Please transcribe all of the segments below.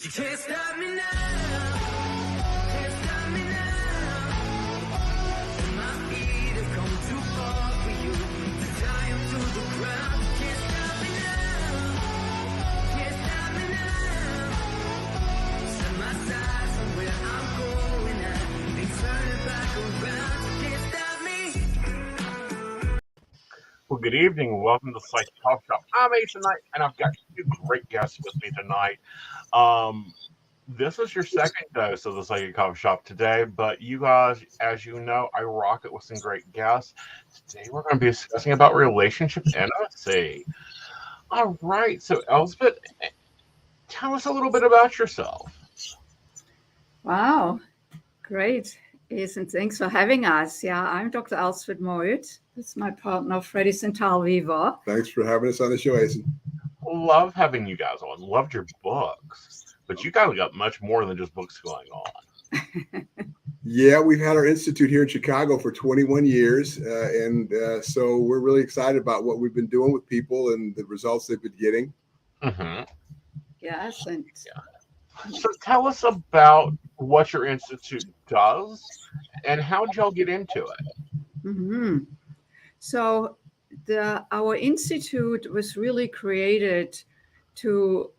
You can't stop me now. Can't stop me now. And my feet have come too far for you to tie 'em to the ground. You can't stop me now. Can't stop me now. Set my sights on where I'm going at. They turn it back around. You can't stop me. Well, good evening and welcome to the Psychic Coffee Shop. I'm Aeson Knight, and I've got two great guests with me tonight. This is your second dose of the Psychic Coffee Shop today, but you guys, as you know, I rock it with some great guests. Today we're going to be discussing about relationship intimacy. All right, so Elspeth, tell us a little bit about yourself. Wow, great. Aeson, thanks for having us. Yeah, I'm Dr. Elspeth Moit. This is my partner, Freddie Central-Viva. Thanks for having us on the show, Aeson. Love having you guys on. Loved your books. But you guys got much more than just books going on. Yeah, we've had our institute here in Chicago for 21 years. So we're really excited about what we've been doing with people and the results they've been getting. Mm-hmm. Yes. And So tell us about what your institute does and how did y'all get into it? mm-hmm. So our institute was really created to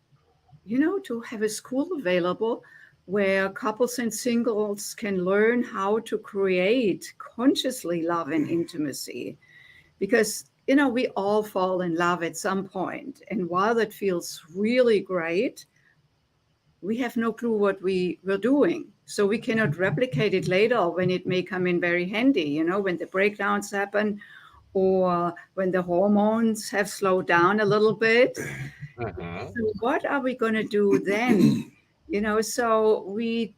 have a school available where couples and singles can learn how to create consciously love and intimacy. Because, we all fall in love at some point. And while that feels really great, we have no clue what we were doing. So we cannot replicate it later when it may come in very handy, when the breakdowns happen or when the hormones have slowed down a little bit. Mm-hmm. So what are we going to do then? So we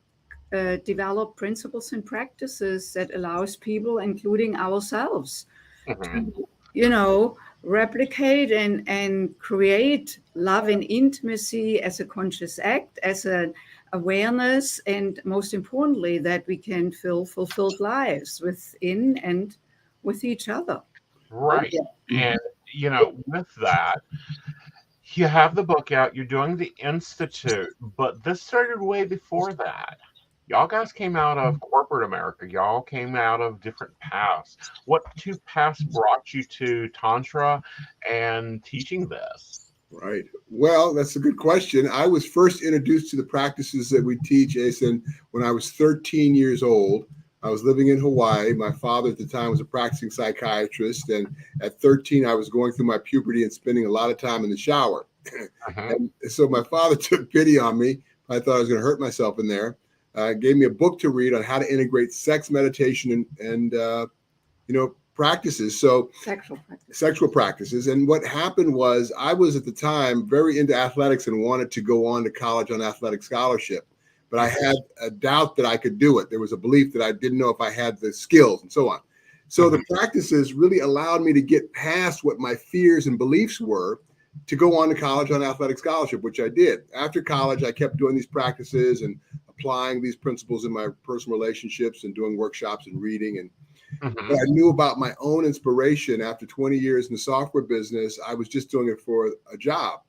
develop principles and practices that allows people, including ourselves, to, replicate and create love and intimacy as a conscious act, as an awareness, and most importantly, that we can fill fulfilled lives within and with each other. Right. And, with that, you have the book out, you're doing the institute, but this started way before that. Y'all guys came out of corporate America. Y'all came out of different paths. What two paths brought you to Tantra and teaching this? Right. Well, that's a good question. I was first introduced to the practices that we teach, Aeson, when I was 13 years old. I was living in Hawaii. My father at the time was a practicing psychiatrist. And at 13, I was going through my puberty and spending a lot of time in the shower. And so my father took pity on me. I thought I was going to hurt myself in there. Gave me a book to read on how to integrate sex meditation and practices. So sexual practices. And what happened was I was at the time very into athletics and wanted to go on to college on athletic scholarship. But I had a doubt that I could do it. There was a belief that I didn't know if I had the skills and so on. So the practices really allowed me to get past what my fears and beliefs were to go on to college on athletic scholarship, which I did. After college, I kept doing these practices and applying these principles in my personal relationships and doing workshops and reading. But I knew about my own inspiration after 20 years in the software business. I was just doing it for a job.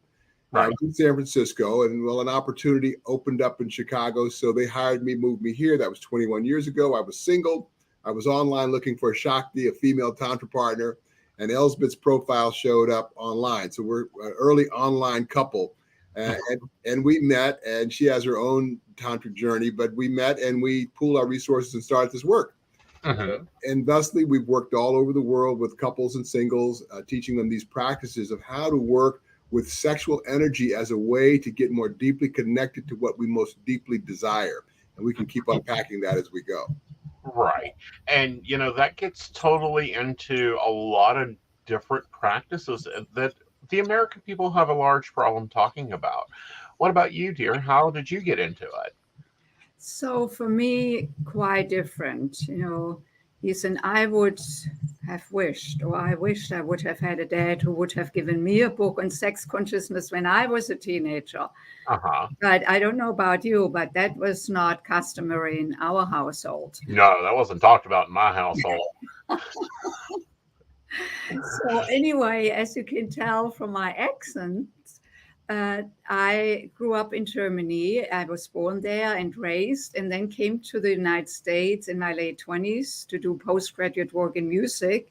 Right. I was in San Francisco, and an opportunity opened up in Chicago. So they hired me, moved me here. That was 21 years ago. I was single. I was online looking for a Shakti, a female Tantra partner, and Elspeth's profile showed up online. So we're an early online couple. And we met, and she has her own tantric journey, but we met and we pooled our resources and started this work. And thusly, we've worked all over the world with couples and singles, teaching them these practices of how to work with sexual energy as a way to get more deeply connected to what we most deeply desire. And we can keep unpacking that as we go. Right. And, that gets totally into a lot of different practices that the American people have a large problem talking about. What about you, dear? How did you get into it? So for me, quite different. Aeson, I would have wished, or I wished I would have had a dad who would have given me a book on sex consciousness when I was a teenager. But I don't know about you, but that was not customary in our household. No, that wasn't talked about in my household. So anyway, as you can tell from my accent, I grew up in Germany. I was born there and raised, and then came to the United States in my late 20s to do postgraduate work in music,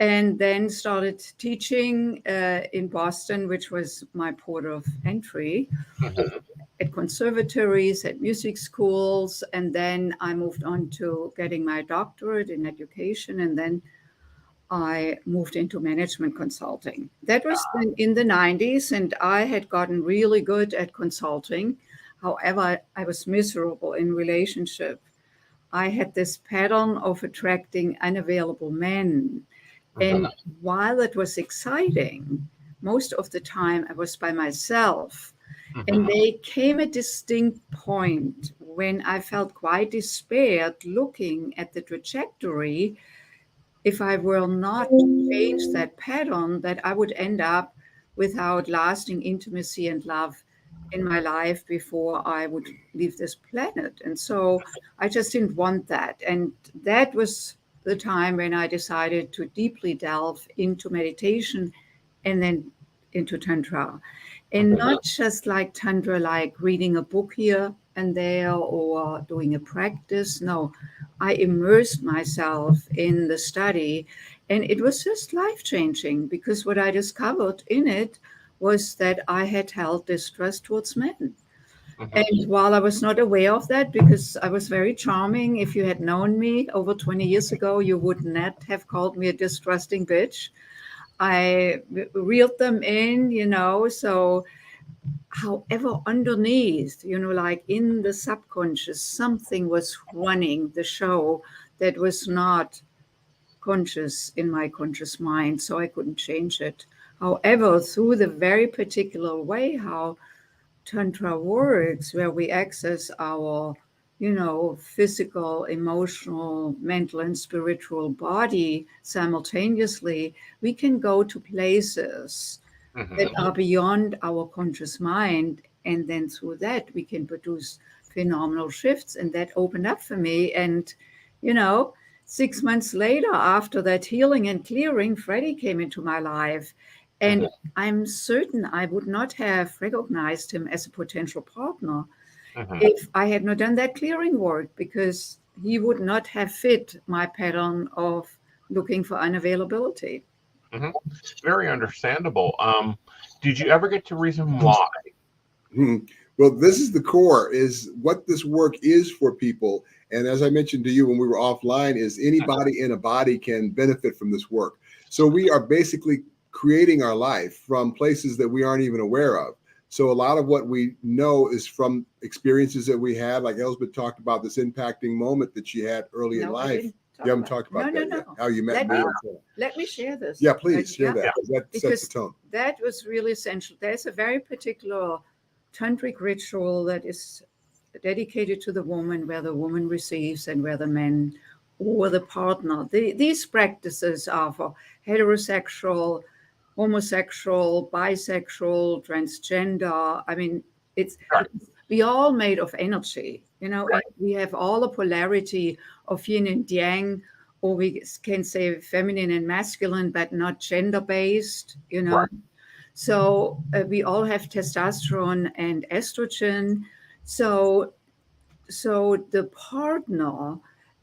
and then started teaching in Boston, which was my port of entry, Mhm. at conservatories, at music schools. And then I moved on to getting my doctorate in education, and then I moved into management consulting. That was then in the 90s, and I had gotten really good at consulting. However, I was miserable in relationship. I had this pattern of attracting unavailable men. And Mhm. while it was exciting, most of the time I was by myself. And Mhm. there came a distinct point when I felt quite despaired looking at the trajectory. If I will not change that pattern, that I would end up without lasting intimacy and love in my life before I would leave this planet. And so I just didn't want that. And that was the time when I decided to deeply delve into meditation and then into Tantra. And Mhm. not just like Tantra, like reading a book here and there or doing a practice. No, I immersed myself in the study, and it was just life changing because what I discovered in it was that I had held distrust towards men. Mhm. And while I was not aware of that, because I was very charming, if you had known me over 20 years ago, you would not have called me a distrusting bitch. I reeled them in, so however, underneath, like in the subconscious, something was running the show that was not conscious in my conscious mind, so I couldn't change it. However, through the very particular way how Tantra works, where we access our, physical, emotional, mental, and spiritual body simultaneously, we can go to places that Mhm. are beyond our conscious mind. And then through that, we can produce phenomenal shifts. And that opened up for me. And, you know, 6 months later, after that healing and clearing, Freddie came into my life. And Mhm. I'm certain I would not have recognized him as a potential partner Mhm. if I had not done that clearing work, because he would not have fit my pattern of looking for unavailability. Mhm. Very understandable. Did you ever get to reason why? Hmm. Well, this is the core, is what this work is for people. And as I mentioned to you when we were offline, is anybody in a body can benefit from this work. So we are basically creating our life from places that we aren't even aware of. So a lot of what we know is from experiences that we had, like Elsbeth talked about this impacting moment that she had early in No, I life. didn't You talk haven't about. talked No, about no, that yet, no. how you met Let me me and so on. let me share this. Yeah, please share Yeah, that, because that sets the because tone. that was really essential. There's a very particular tantric ritual that is dedicated to the woman, where the woman receives and where the man or the partner. These practices are for heterosexual, homosexual, bisexual, transgender. I mean, it's Right. we all made of energy, and Right. we have all the polarity of yin and yang, or we can say feminine and masculine, but not gender based. Right. So we all have testosterone and estrogen. So so the partner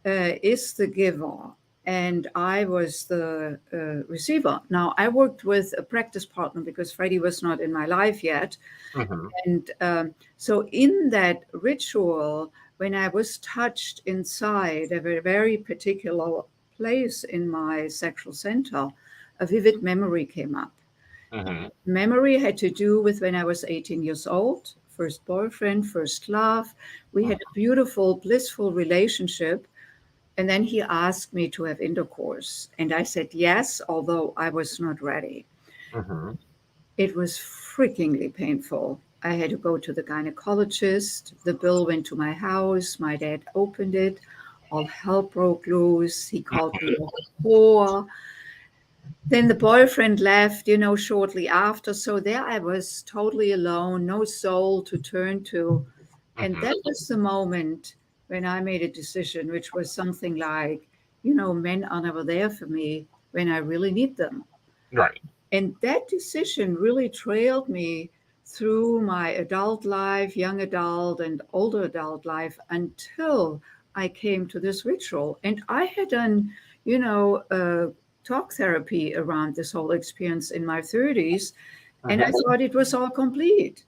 is the giver, and I was the receiver. Now I worked with a practice partner because Freddie was not in my life yet. Mhm. And so in that ritual, when I was touched inside a very particular place in my sexual center, a vivid memory came up. Mhm. Memory had to do with when I was 18 years old, first boyfriend, first love. We had a beautiful, blissful relationship. And then he asked me to have intercourse. And I said yes, although I was not ready. Mhm. It was freakingly painful. I had to go to the gynecologist. The bill went to my house. My dad opened it. All hell broke loose. He called me a whore. Then the boyfriend left, shortly after. So there I was, totally alone, no soul to turn to. And Mhm. that was the moment when I made a decision, which was something like, men are never there for me when I really need them. Right. And that decision really trailed me through my adult life, young adult, and older adult life until I came to this ritual. And I had done, talk therapy around this whole experience in my 30s, and I thought it was all complete.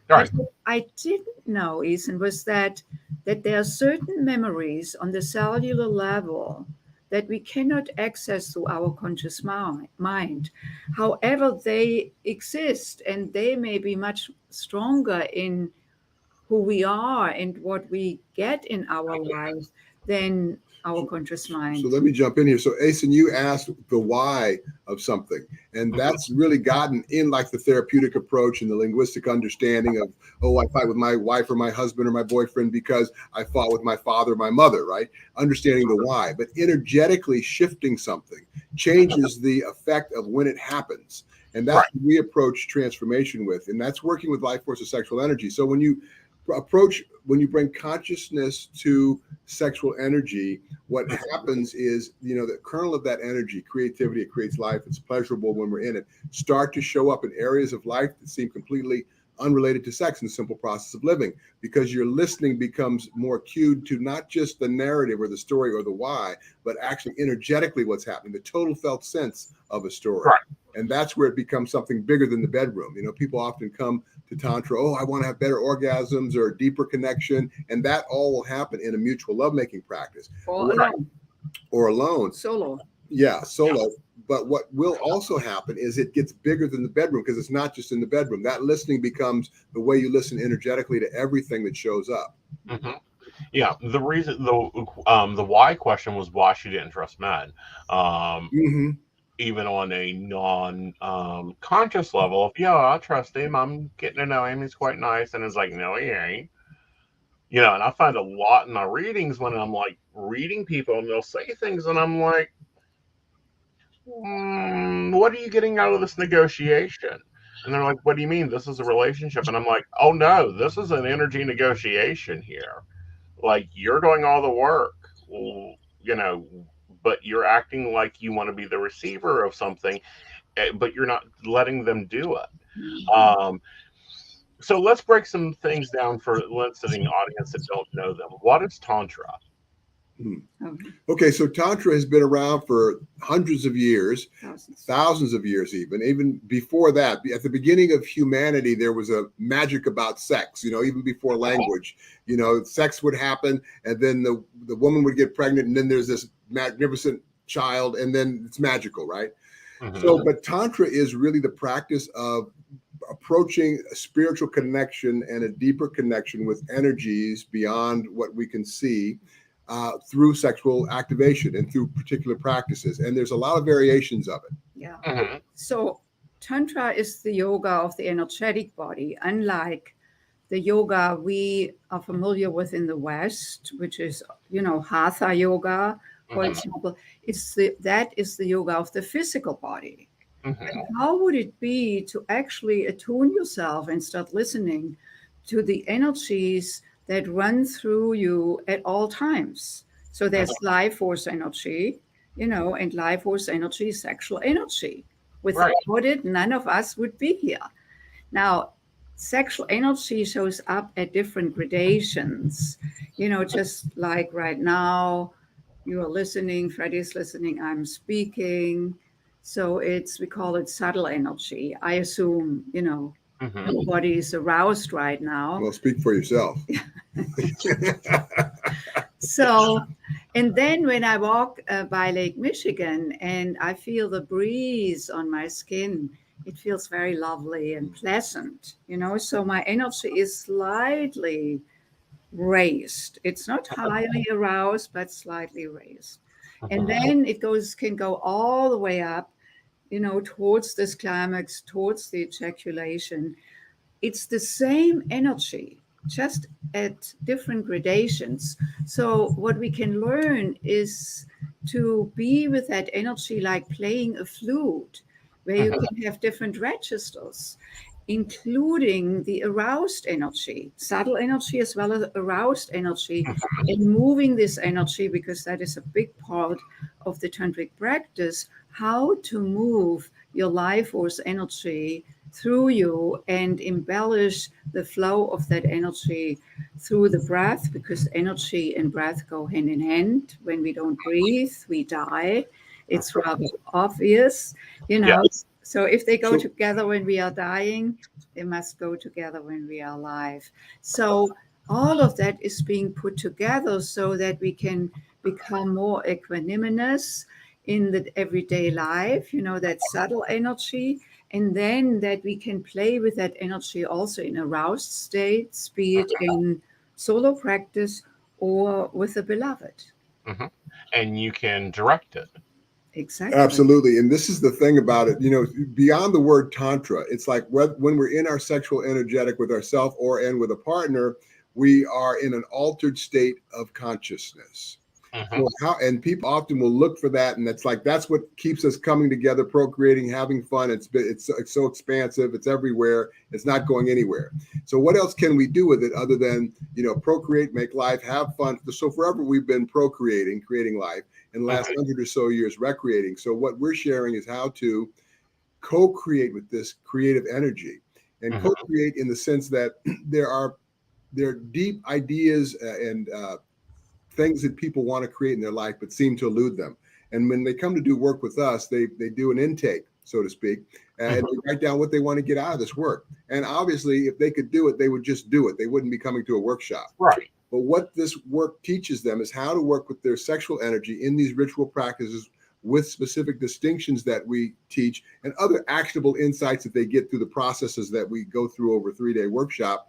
Right. But what I didn't know, Aeson, was that there are certain memories on the cellular level that we cannot access through our conscious mind. However, they exist, and they may be much stronger in who we are and what we get in our life than our conscious mind. So let me jump in here. So Aeson, you asked the why of something, and that's really gotten in like the therapeutic approach and the linguistic understanding of, oh, I fight with my wife or my husband or my boyfriend because I fought with my father or my mother, right? Understanding the why, but energetically shifting something changes the effect of when it happens. And that's what we approach transformation with, and that's working with life force of sexual energy. So when you bring consciousness to sexual energy, what happens is, the kernel of that energy, creativity, it creates life, it's pleasurable when we're in it, start to show up in areas of life that seem completely unrelated to sex in the simple process of living, because your listening becomes more cued to not just the narrative or the story or the why, but actually energetically what's happening, the total felt sense of a story. Right. And that's where it becomes something bigger than the bedroom. People often come to Tantra, oh, I want to have better orgasms or a deeper connection. And that all will happen in a mutual lovemaking practice. Or alone. Solo. Yeah, solo. But what will also happen is it gets bigger than the bedroom, because it's not just in the bedroom. That listening becomes the way you listen energetically to everything that shows up. Mm-hmm. Yeah, the reason the why question was why she didn't trust men. Even on a non-conscious level, of, I trust him. I'm getting to know him. He's quite nice. And it's like, no, he ain't. And I find a lot in my readings when I'm like reading people and they'll say things and I'm like, what are you getting out of this negotiation? And they're like, what do you mean? This is a relationship. And I'm like, oh no, this is an energy negotiation here. Like, you're doing all the work, but you're acting like you want to be the receiver of something, but you're not letting them do it. So let's break some things down for listening audience that don't know them. What is Tantra? Okay, so Tantra has been around for hundreds of years, thousands of years even before that. At the beginning of humanity, there was a magic about sex, even before language. Sex would happen, and then the woman would get pregnant, and then there's this magnificent child, and then it's magical, right? So, but Tantra is really the practice of approaching a spiritual connection and a deeper connection with energies beyond what we can see, through sexual activation and through particular practices. And there's a lot of variations of it. Yeah. So Tantra is the yoga of the energetic body, unlike the yoga we are familiar with in the West, which is, Hatha yoga, for example. That is the yoga of the physical body. And how would it be to actually attune yourself and start listening to the energies that run through you at all times? So there's life force energy, and life force energy is sexual energy. Without it, none of us would be here. Now, sexual energy shows up at different gradations, just like right now, you are listening, Freddie's listening, I'm speaking. So we call it subtle energy. I assume, nobody is aroused right now. Well, speak for yourself. So, and then when I walk by Lake Michigan and I feel the breeze on my skin, it feels very lovely and pleasant, so my energy is slightly raised. It's not highly aroused, but slightly raised. And then it can go all the way up, towards this climax, towards the ejaculation. It's the same energy, just at different gradations. So what we can learn is to be with that energy like playing a flute, where you can have different registers, including the aroused energy, subtle energy as well as aroused energy, and moving this energy, because that is a big part of the tantric practice, how to move your life force energy through you and embellish the flow of that energy through the breath, because energy and breath go hand in hand. When we don't breathe, we die. It's rather obvious, you know. Yes. So if they go So- together when we are dying, they must go together when we are alive. So all of that is being put together so that we can become more equanimous in the everyday life, you know, that subtle energy, and then that we can play with that energy also in aroused states, be it in solo practice or with a beloved. Hmm. And you can direct it. Exactly. Absolutely. And this is the thing about it, you know, beyond the word tantra, it's like when we're in our sexual energetic with ourselves and with a partner, we are in an altered state of consciousness. Hmm. So and people often will look for that, and that's what keeps us coming together, procreating, having fun. It's so expansive, it's everywhere, it's not going anywhere. So what else can we do with it other than, you know, procreate, make life, have fun? So forever we've been procreating, creating life, and the last 100 or so years recreating. So what we're sharing is how to co-create with this creative energy, and Mhm. co-create in the sense that there are deep ideas and things that people want to create in their life but seem to elude them. And when they come to do work with us, they do an intake, so to speak, and they write down what they want to get out of this work. And obviously, if they could do it, they would just do it. They wouldn't be coming to a workshop. Right. But what this work teaches them is how to work with their sexual energy in these ritual practices with specific distinctions that we teach and other actionable insights that they get through the processes that we go through over a 3-day workshop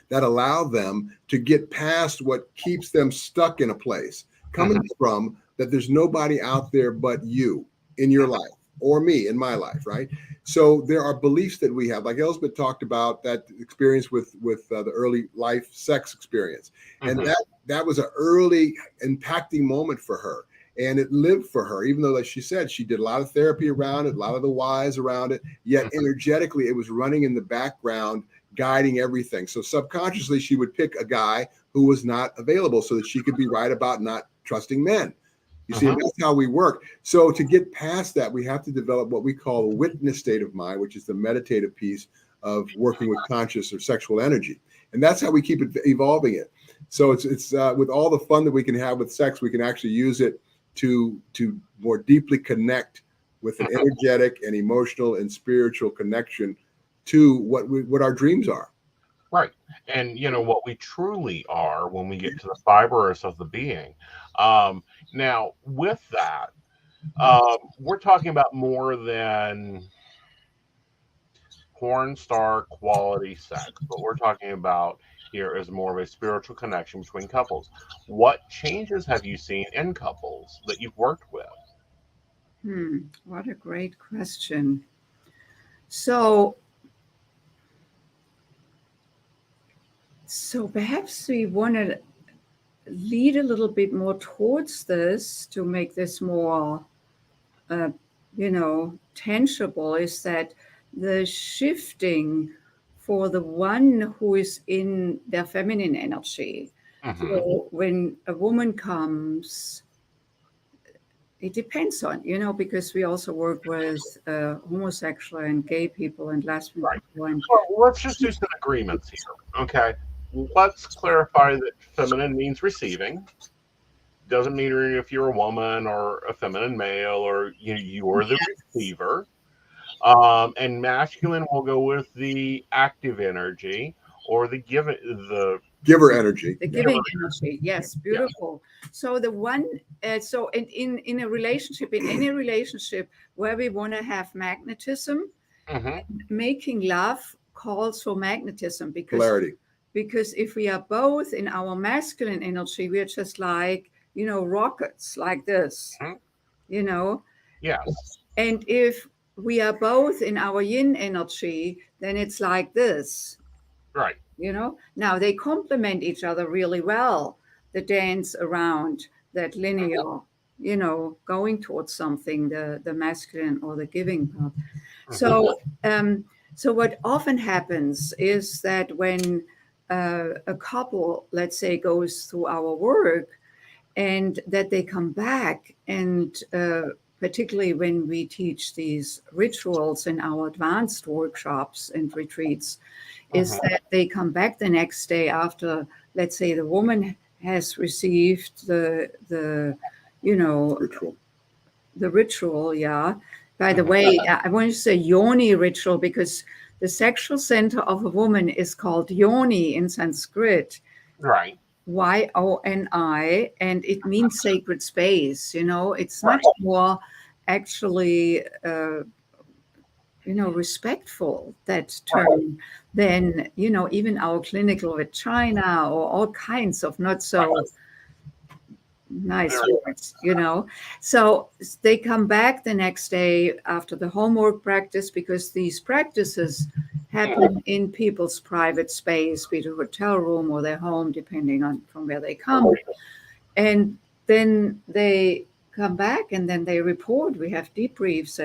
that allow them to get past what keeps them stuck in a place, coming from that there's nobody out there but you in your life or me in my life, right? So there are beliefs that we have, like Elspeth talked about that experience with the early life sex experience, and that was an early impacting moment for her. And it lived for her, even though, like she said, she did a lot of therapy around it, a lot of the whys around it, yet energetically it was running in the background, guiding everything. So subconsciously, she would pick a guy who was not available so that she could be right about not trusting men. You see, that's how we work. So to get past that, we have to develop what we call a witness state of mind, which is the meditative piece of working with conscious or sexual energy. And that's how we keep it evolving it. So it's with all the fun that we can have with sex, we can actually use it to more deeply connect with an energetic and emotional and spiritual connection to what our dreams are. Right. And you know what we truly are when we get to the fibers of the being. Now, with that, we're talking about more than porn star quality sex. What we're talking about here is more of a spiritual connection between couples. What changes have you seen in couples that you've worked with? What a great question. So perhaps we want to lead a little bit more towards this to make this more, tangible, is that the shifting for the one who is in their feminine energy. So when a woman comes, it depends on, because we also work with homosexual and gay people and lesbian people. And Well, let's just do some agreements here. Okay. Let's clarify that feminine means receiving. Doesn't mean if you're a woman or a feminine male or you're the receiver. And masculine will go with the active energy or the giver energy. The giving energy, yes, beautiful. So the one, so in a relationship, in any relationship where we want to have magnetism, making love calls for magnetism Polarity. Because if we are both in our masculine energy, we're just like, rockets like this, Yes. And if we are both in our yin energy, then it's like this. Right. Now they complement each other really well. The dance around that linear, going towards something, the masculine or the giving part. So what often happens is that when a couple, let's say, goes through our work and that they come back and particularly when we teach these rituals in our advanced workshops and retreats, is that they come back the next day after, let's say, the woman has received the Ritual. the ritual. Yeah. By the way, I want to say yoni ritual because the sexual center of a woman is called yoni in Sanskrit. Right. Yoni, and it means sacred space. It's Right. much more actually, respectful, that term, than, even our clinical vagina or all kinds of not so nice words. So they come back the next day after the homework practice, because these practices happen in people's private space, be it a hotel room or their home, depending on from where they come. And then they come back and then they report. We have debriefs,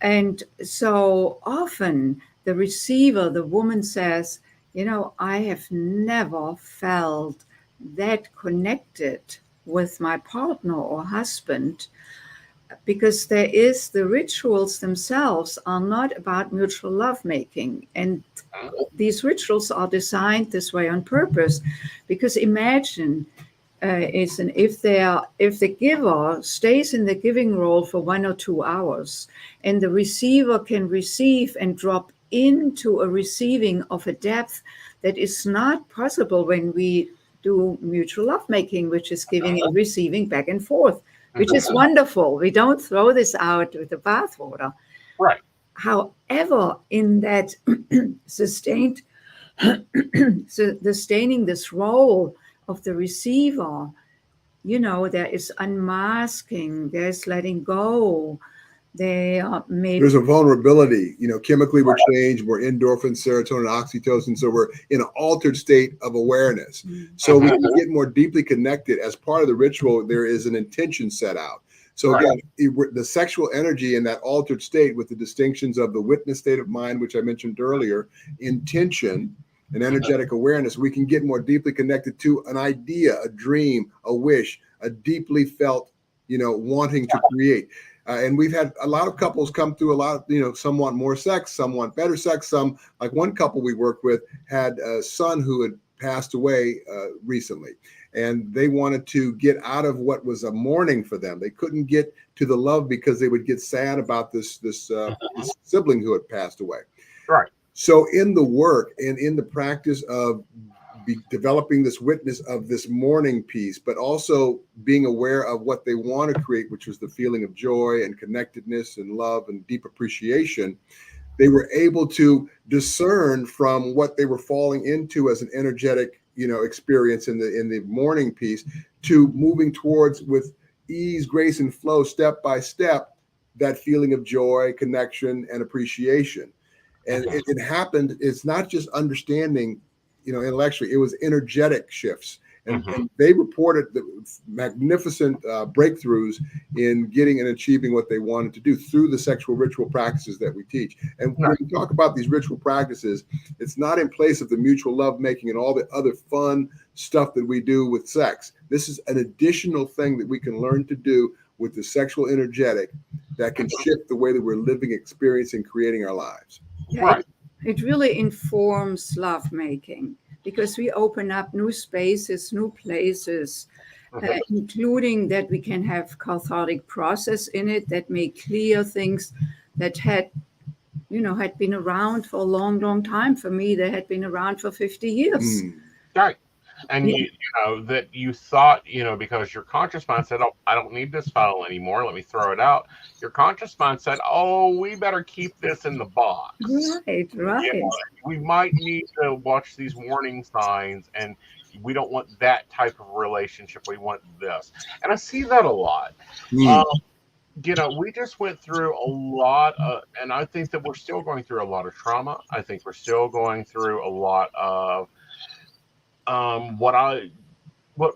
and so often the receiver, the woman says, I have never felt that connected with my partner or husband, because the rituals themselves are not about mutual lovemaking. And these rituals are designed this way on purpose, because imagine, if the giver stays in the giving role for 1 or 2 hours, and the receiver can receive and drop into a receiving of a depth that is not possible when we do mutual lovemaking, which is giving and receiving back and forth, which is wonderful. We don't throw this out with the bathwater. Right. However, in that sustaining this role of the receiver, there is unmasking, there's letting go. There's a vulnerability, chemically we're changed, we're endorphin, serotonin, oxytocin. So we're in an altered state of awareness. So we can get more deeply connected. As part of the ritual, there is an intention set out. So again, the sexual energy in that altered state, with the distinctions of the witness state of mind, which I mentioned earlier, intention and energetic awareness, we can get more deeply connected to an idea, a dream, a wish, a deeply felt, wanting to create. And we've had a lot of couples come through a lot of, some want more sex, some want better sex. Some, like one couple we worked with, had a son who had passed away recently, and they wanted to get out of what was a mourning for them. They couldn't get to the love because they would get sad about this sibling who had passed away. Right. So in the work and in the practice of developing this witness of this mourning piece, but also being aware of what they want to create, which was the feeling of joy and connectedness and love and deep appreciation, they were able to discern from what they were falling into as an energetic, experience in the mourning piece, to moving towards, with ease, grace, and flow, step by step, that feeling of joy, connection, and appreciation. And it happened. It's not just understanding, intellectually, it was energetic shifts. And they reported the magnificent breakthroughs in getting and achieving what they wanted to do through the sexual ritual practices that we teach. And when we talk about these ritual practices, it's not in place of the mutual love making and all the other fun stuff that we do with sex. This is an additional thing that we can learn to do with the sexual energetic that can shift the way that we're living, experiencing, creating our lives. Yeah, it really informs lovemaking, because we open up new spaces, new places, including that we can have cathartic process in it that may clear things that had been around for a long, long time. For me, they had been around for 50 years. Right. And that you thought, because your conscious mind said, oh, I don't need this file anymore, let me throw it out. Your conscious mind said, oh, we better keep this in the box. Right. We might need to watch these warning signs, and we don't want that type of relationship. We want this. And I see that a lot. We just went through a lot and I think that we're still going through a lot of trauma. I think we're still going through a lot of what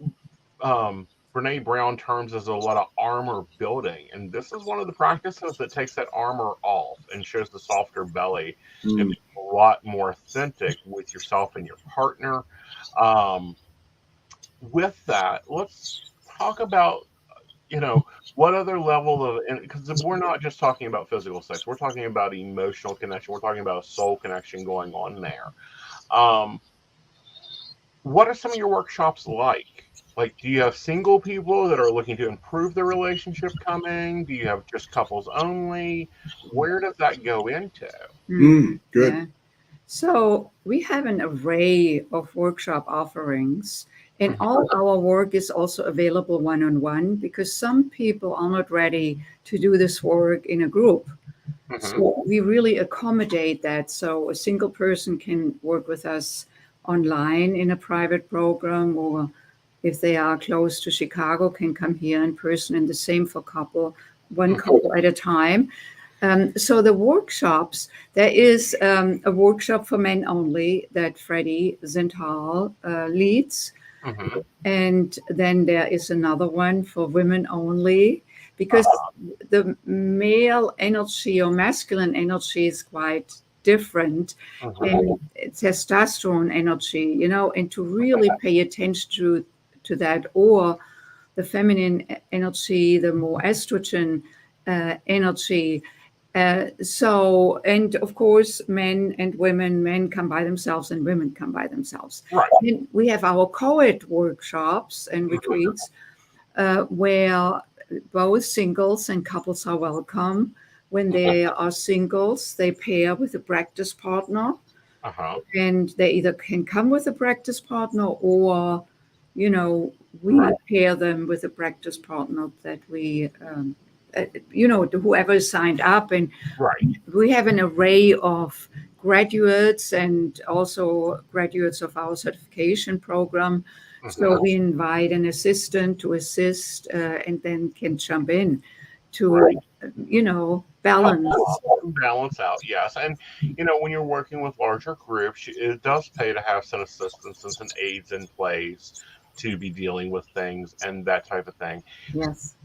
Brene Brown terms as a lot of armor building. And this is one of the practices that takes that armor off and shows the softer belly and being a lot more authentic with yourself and your partner. With that, let's talk about you know, what other level of, because we're not just talking about physical sex, we're talking about emotional connection, we're talking about a soul connection going on there. Um, what are some of your workshops like? Like, do you have single people that are looking to improve their relationship coming? Do you have just couples only? Where does that go into? Good. Yeah. So we have an array of workshop offerings, and all our work is also available one-on-one because some people are not ready to do this work in a group. So we really accommodate that. So a single person can work with us online in a private program, or if they are close to Chicago, can come here in person, and the same for one couple at a time. So the workshops, there is a workshop for men only that Freddie Zental leads. And then there is another one for women only, because the male energy or masculine energy is quite different. And testosterone energy, you know, and to really pay attention to that, or the feminine energy, the more estrogen energy. So, and of course, men and women, men come by themselves and women come by themselves. Right. And we have our co-ed workshops and retreats where both singles and couples are welcome. When they are singles, they pair with a practice partner, and they either can come with a practice partner, or, you know, we pair them with a practice partner that we you know, whoever is signed up. And we have an array of graduates and also graduates of our certification program. So we invite an assistant to assist and then can jump in to, you know, balance out. Yes. And, you know, when you're working with larger groups, it does pay to have some assistance and some aides in place to be dealing with things and that type of thing. Yes.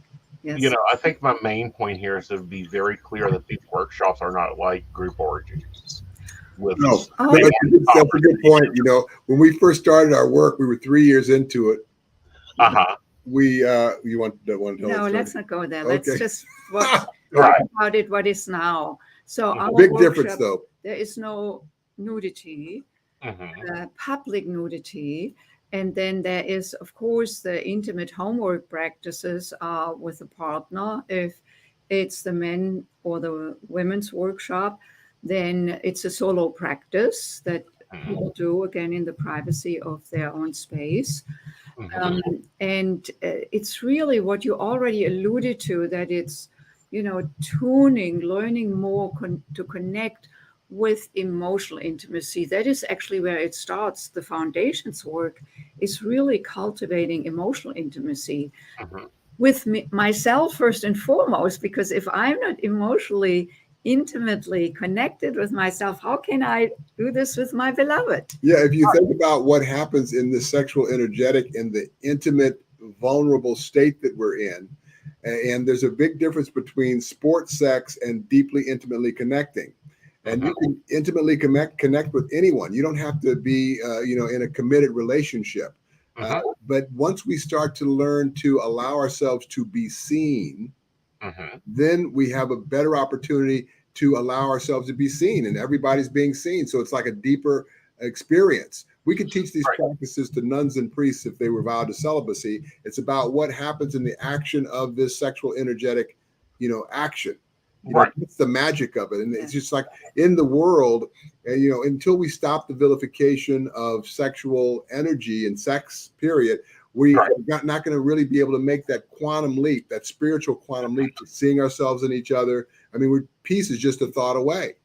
Yes. You know, I think my main point here is to be very clear that these workshops are not like group orgies. No, that's a good point. You know, when we first started our work, we were 3 years into it. We, you want to tell No, us? let's not go there. Let's just talk about it, what is now. So our big workshop, difference, though. There is no nudity, public nudity. And then there is, of course, the intimate homework practices are with a partner. If it's the men or the women's workshop, then it's a solo practice that people do, again, in the privacy of their own space. And it's really what you already alluded to, that it's, you know, tuning, learning more to connect with emotional intimacy. That is actually where it starts. The foundations work is really cultivating emotional intimacy with myself first and foremost, because if I'm not emotionally intimately connected with myself, how can I do this with my beloved? Yeah, if you think about what happens in the sexual energetic and the intimate, vulnerable state that we're in, and there's a big difference between sports sex and deeply intimately connecting. And you can intimately connect with anyone. You don't have to be, you know, in a committed relationship. But once we start to learn to allow ourselves to be seen, then we have a better opportunity to allow ourselves to be seen, and everybody's being seen. So it's like a deeper experience. We could teach these practices to nuns and priests if they were vowed to celibacy. It's about what happens in the action of this sexual energetic, you know, action. You know, it's the magic of it. And it's just like in the world, you know, until we stop the vilification of sexual energy and sex, period, we're not going to really be able to make that quantum leap, that spiritual quantum leap to seeing ourselves in each other. I mean, peace is just a thought away.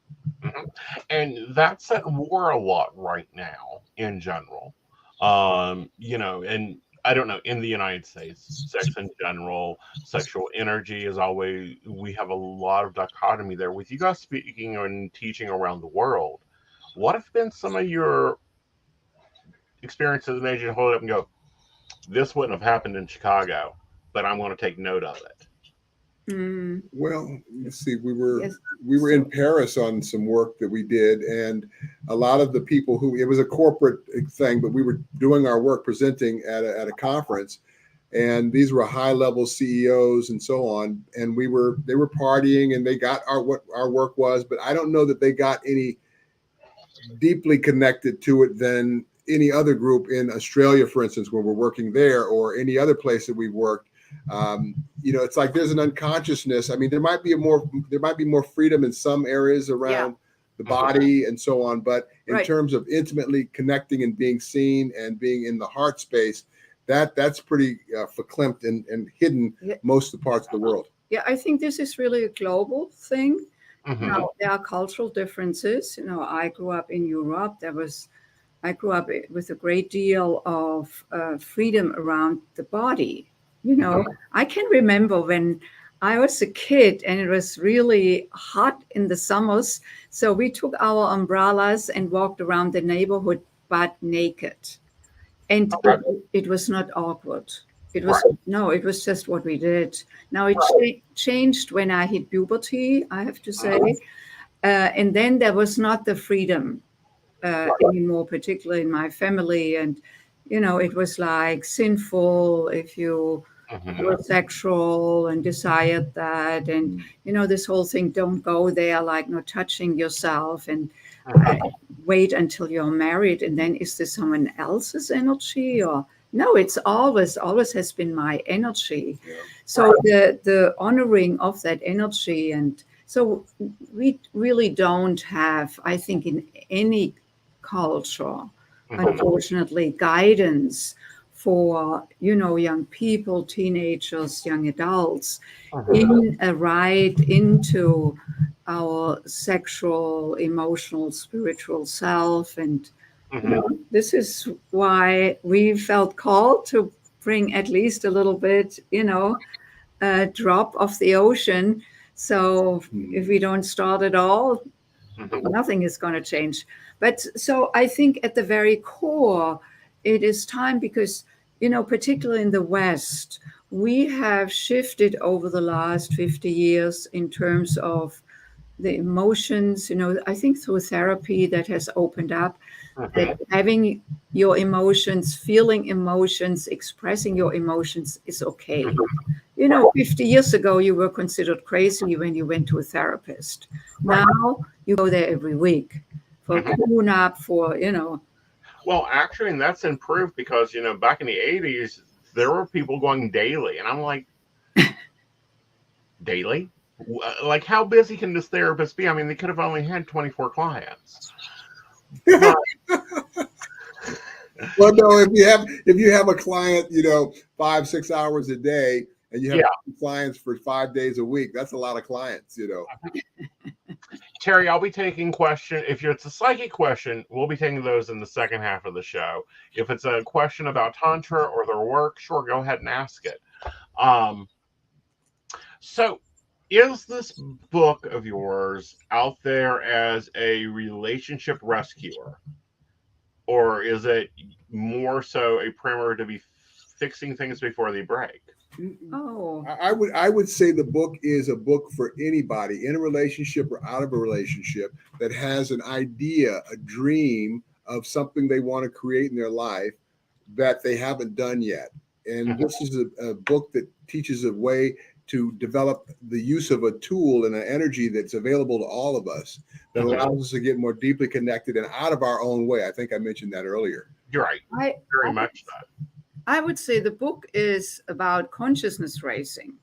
And that's at war a lot right now in general. You know, and I don't know, in the United States, sex in general, sexual energy is always, we have a lot of dichotomy there. With you guys speaking and teaching around the world, what have been some of your experiences that made you hold up and go, this wouldn't have happened in Chicago, but I'm going to take note of it? Well, let's see. We were in Paris on some work that we did, and a lot of the people it was a corporate thing, but we were doing our work presenting at a conference. and these were high-level CEOs and so on. And they were partying, and they got what our work was, but I don't know that they got any deeply connected to it than any other group in Australia, for instance, where we're working there, or any other place that we've worked. It's like there's an unconsciousness. I mean, there might be more freedom in some areas around the body and so on, but in terms of intimately connecting and being seen and being in the heart space, that's pretty verklempt and hidden most of the parts of the world. Yeah, I think this is really a global thing. Mhm. Now, there are cultural differences. I grew up in Europe. I grew up with a great deal of freedom around the body. I can remember when I was a kid and it was really hot in the summers. So we took our umbrellas and walked around the neighborhood butt naked. And it was not awkward. It was just what we did. Now it changed when I hit puberty, I have to say. And then there was not the freedom anymore, particularly in my family. And, it was like sinful if you were sexual and desired that. And, this whole thing, don't go there, like not touching yourself and wait until you're married. And then is this someone else's energy? Or no, it's always has been my energy. Yeah. So the honoring of that energy. And so we really don't have, I think, in any culture, unfortunately, guidance for, young people, teenagers, young adults in a ride into our sexual, emotional, spiritual self. And this is why we felt called to bring at least a little bit, a drop of the ocean. So if we don't start at all, nothing is going to change. But so I think at the very core, it is time because, particularly in the West, we have shifted over the last 50 years in terms of the emotions. I think through therapy that has opened up, that having your emotions, feeling emotions, expressing your emotions is okay. 50 years ago, you were considered crazy when you went to a therapist. Now you go there every week for tune-up, Well, actually, and that's improved because, back in the 80s, there were people going daily. And I'm like, daily? Like, how busy can this therapist be? I mean, they could have only had 24 clients. But, well, no, if you have a client, 5-6 hours a day, and you have clients for 5 days a week, that's a lot of clients, Terry, I'll be taking question. If it's a psychic question, we'll be taking those in the second half of the show. If it's a question about Tantra or their work, sure, go ahead and ask it. So is this book of yours out there as a relationship rescuer? Or is it more so a primer to be fixing things before they break? Oh, I would say the book is a book for anybody in a relationship or out of a relationship that has an idea, a dream of something they want to create in their life that they haven't done yet. And this is a book that teaches a way to develop the use of a tool and an energy that's available to all of us that allows us to get more deeply connected and out of our own way. I think I mentioned that earlier. You're right. Very much that. I would say the book is about consciousness raising,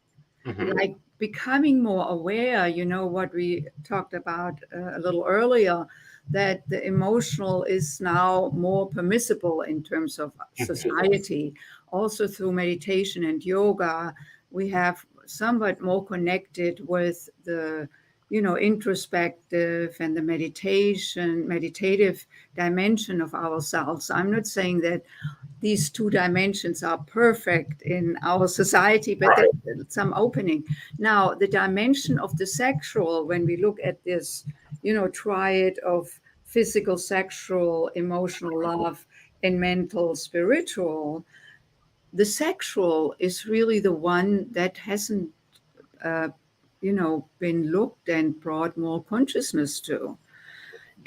like becoming more aware, what we talked about a little earlier, that the emotional is now more permissible in terms of society. Also through meditation and yoga, we have somewhat more connected with the, introspective and the meditative dimension of ourselves. I'm not saying that these two dimensions are perfect in our society, but there's some opening. Now, the dimension of the sexual, when we look at this, triad of physical, sexual, emotional, love, and mental, spiritual, the sexual is really the one that hasn't, been looked and brought more consciousness to.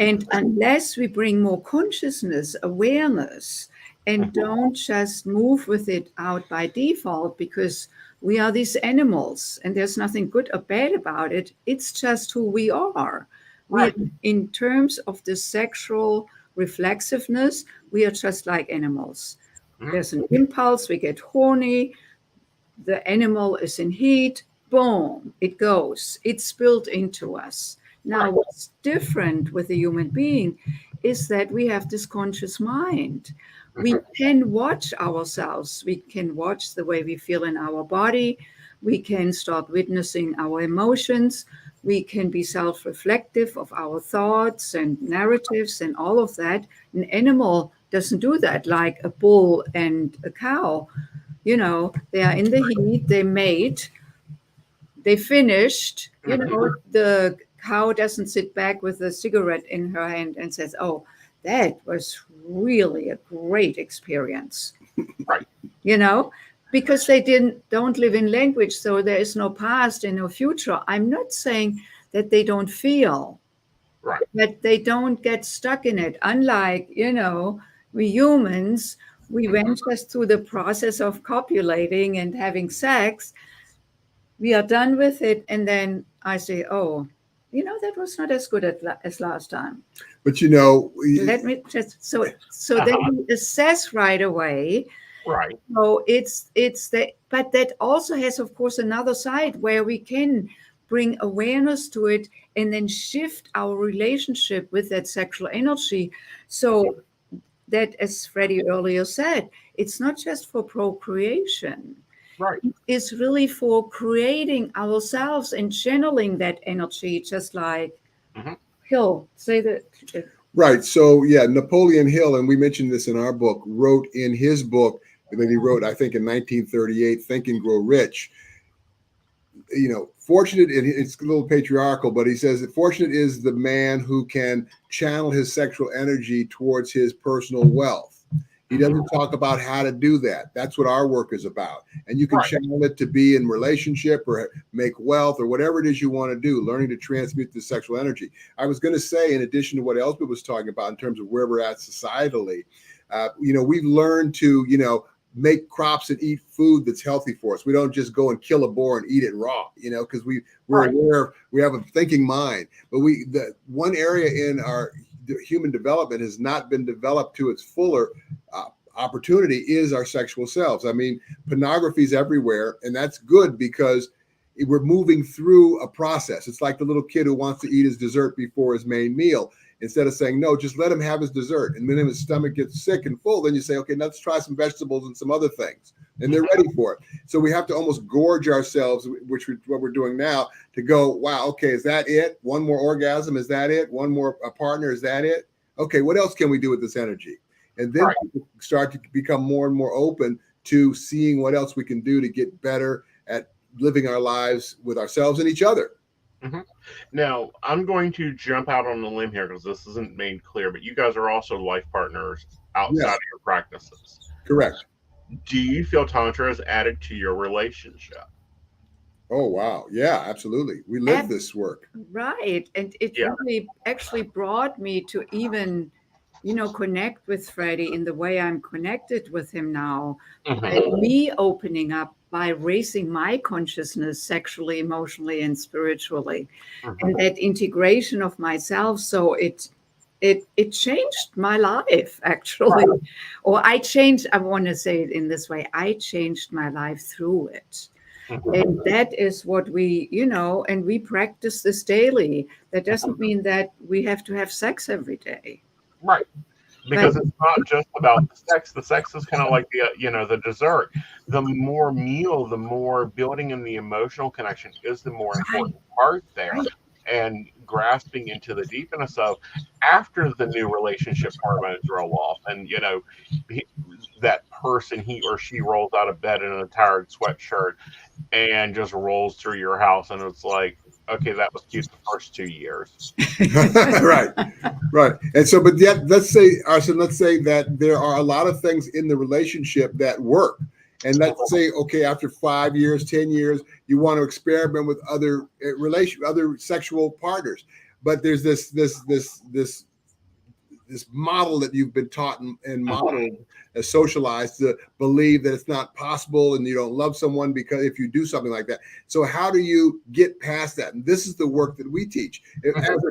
And unless we bring more consciousness, awareness, and don't just move with it out by default, because we are these animals and there's nothing good or bad about it. It's just who we are. Right. In terms of the sexual reflexiveness, we are just like animals. Mhm. There's an impulse, we get horny, the animal is in heat, boom, it goes. It's built into us. Now, Right. what's different with a human being is that we have this conscious mind. We can watch ourselves. We can watch the way we feel in our body. We can start witnessing our emotions. We can be self-reflective of our thoughts and narratives and all of that. An animal doesn't do that, like a bull and a cow. You know, they are in the heat, they mate, they finished. You know, the cow doesn't sit back with a cigarette in her hand and says, "Oh, that was really a great experience." Right. You know, because they don't live in language, so there is no past and no future. I'm not saying that they don't feel, Right. but they don't get stuck in it. Unlike, you know, we humans, we went just through the process of copulating and having sex. We are done with it, and then I say, "Oh, you know, that was not as good as last time." But you know, Let me just then you assess right away. Right. So it's that, but that also has, of course, another side where we can bring awareness to it and then shift our relationship with that sexual energy. So that, as Freddie earlier said, it's not just for procreation. Right. It's really for creating ourselves and channeling that energy, just like Mhm. Hill say that. right. So yeah, Napoleon Hill, and we mentioned this in our book, wrote in his book that he wrote, I think in 1938, Think and Grow Rich. You know, fortunate, and it's a little patriarchal, but he says that fortunate is the man who can channel his sexual energy towards his personal wealth. He doesn't talk about how to do that. That's what our work is about. And you can Right. channel it to be in relationship or make wealth or whatever it is you want to do, learning to transmute the sexual energy. I was going to say, in addition to what Elspeth was talking about in terms of where we're at societally, you know, we've learned to, you know, make crops and eat food that's healthy for us. We don't just go and kill a boar and eat it raw, you know, because we're Right. aware of, we have a thinking mind. But the one area in our human development has not been developed to its fuller opportunity is our sexual selves. I mean, pornography is everywhere, and that's good because we're moving through a process. It's like the little kid who wants to eat his dessert before his main meal. Instead of saying, no, just let him have his dessert. And then his stomach gets sick and full, then you say, okay, let's try some vegetables and some other things. And they're ready for it. So we have to almost gorge ourselves, which is what we're doing now, to go, wow, okay, is that it? One more orgasm, is that it? One more partner, is that it? Okay, what else can we do with this energy? And then people start to become more and more open to seeing what else we can do to get better at living our lives with ourselves and each other. Mm-hmm. Now, I'm going to jump out on a limb here because this isn't made clear, but you guys are also life partners outside of your practices. Correct. Do you feel Tantra has added to your relationship? Oh, wow. Yeah, absolutely. We live this work. Right. And it really actually brought me to even, you know, connect with Freddie in the way I'm connected with him now. By me opening up, by raising my consciousness sexually, emotionally, and spiritually, and that integration of myself. So it changed my life, actually. Or I want to say it in this way, I changed my life through it. And that is what we, you know, and we practice this daily. That doesn't mean that we have to have sex every day. Right. Because it's not just about the sex. The sex is kind of like the, you know, the dessert. The more meal, the more building in the emotional connection is the more important part there. And grasping into the deepness of after the new relationship hormones roll off, and you know, that person, he or she rolls out of bed in a tired sweatshirt and just rolls through your house, and it's like, okay, that was cute the first 2 years. Right. And so, but yet, let's say that there are a lot of things in the relationship that work. And let's say, okay, after 5 years, 10 years, you want to experiment with other other sexual partners. But there's this this model that you've been taught and modeled as socialized to believe that it's not possible and you don't love someone because if you do something like that. So how do you get past that? And this is the work that we teach.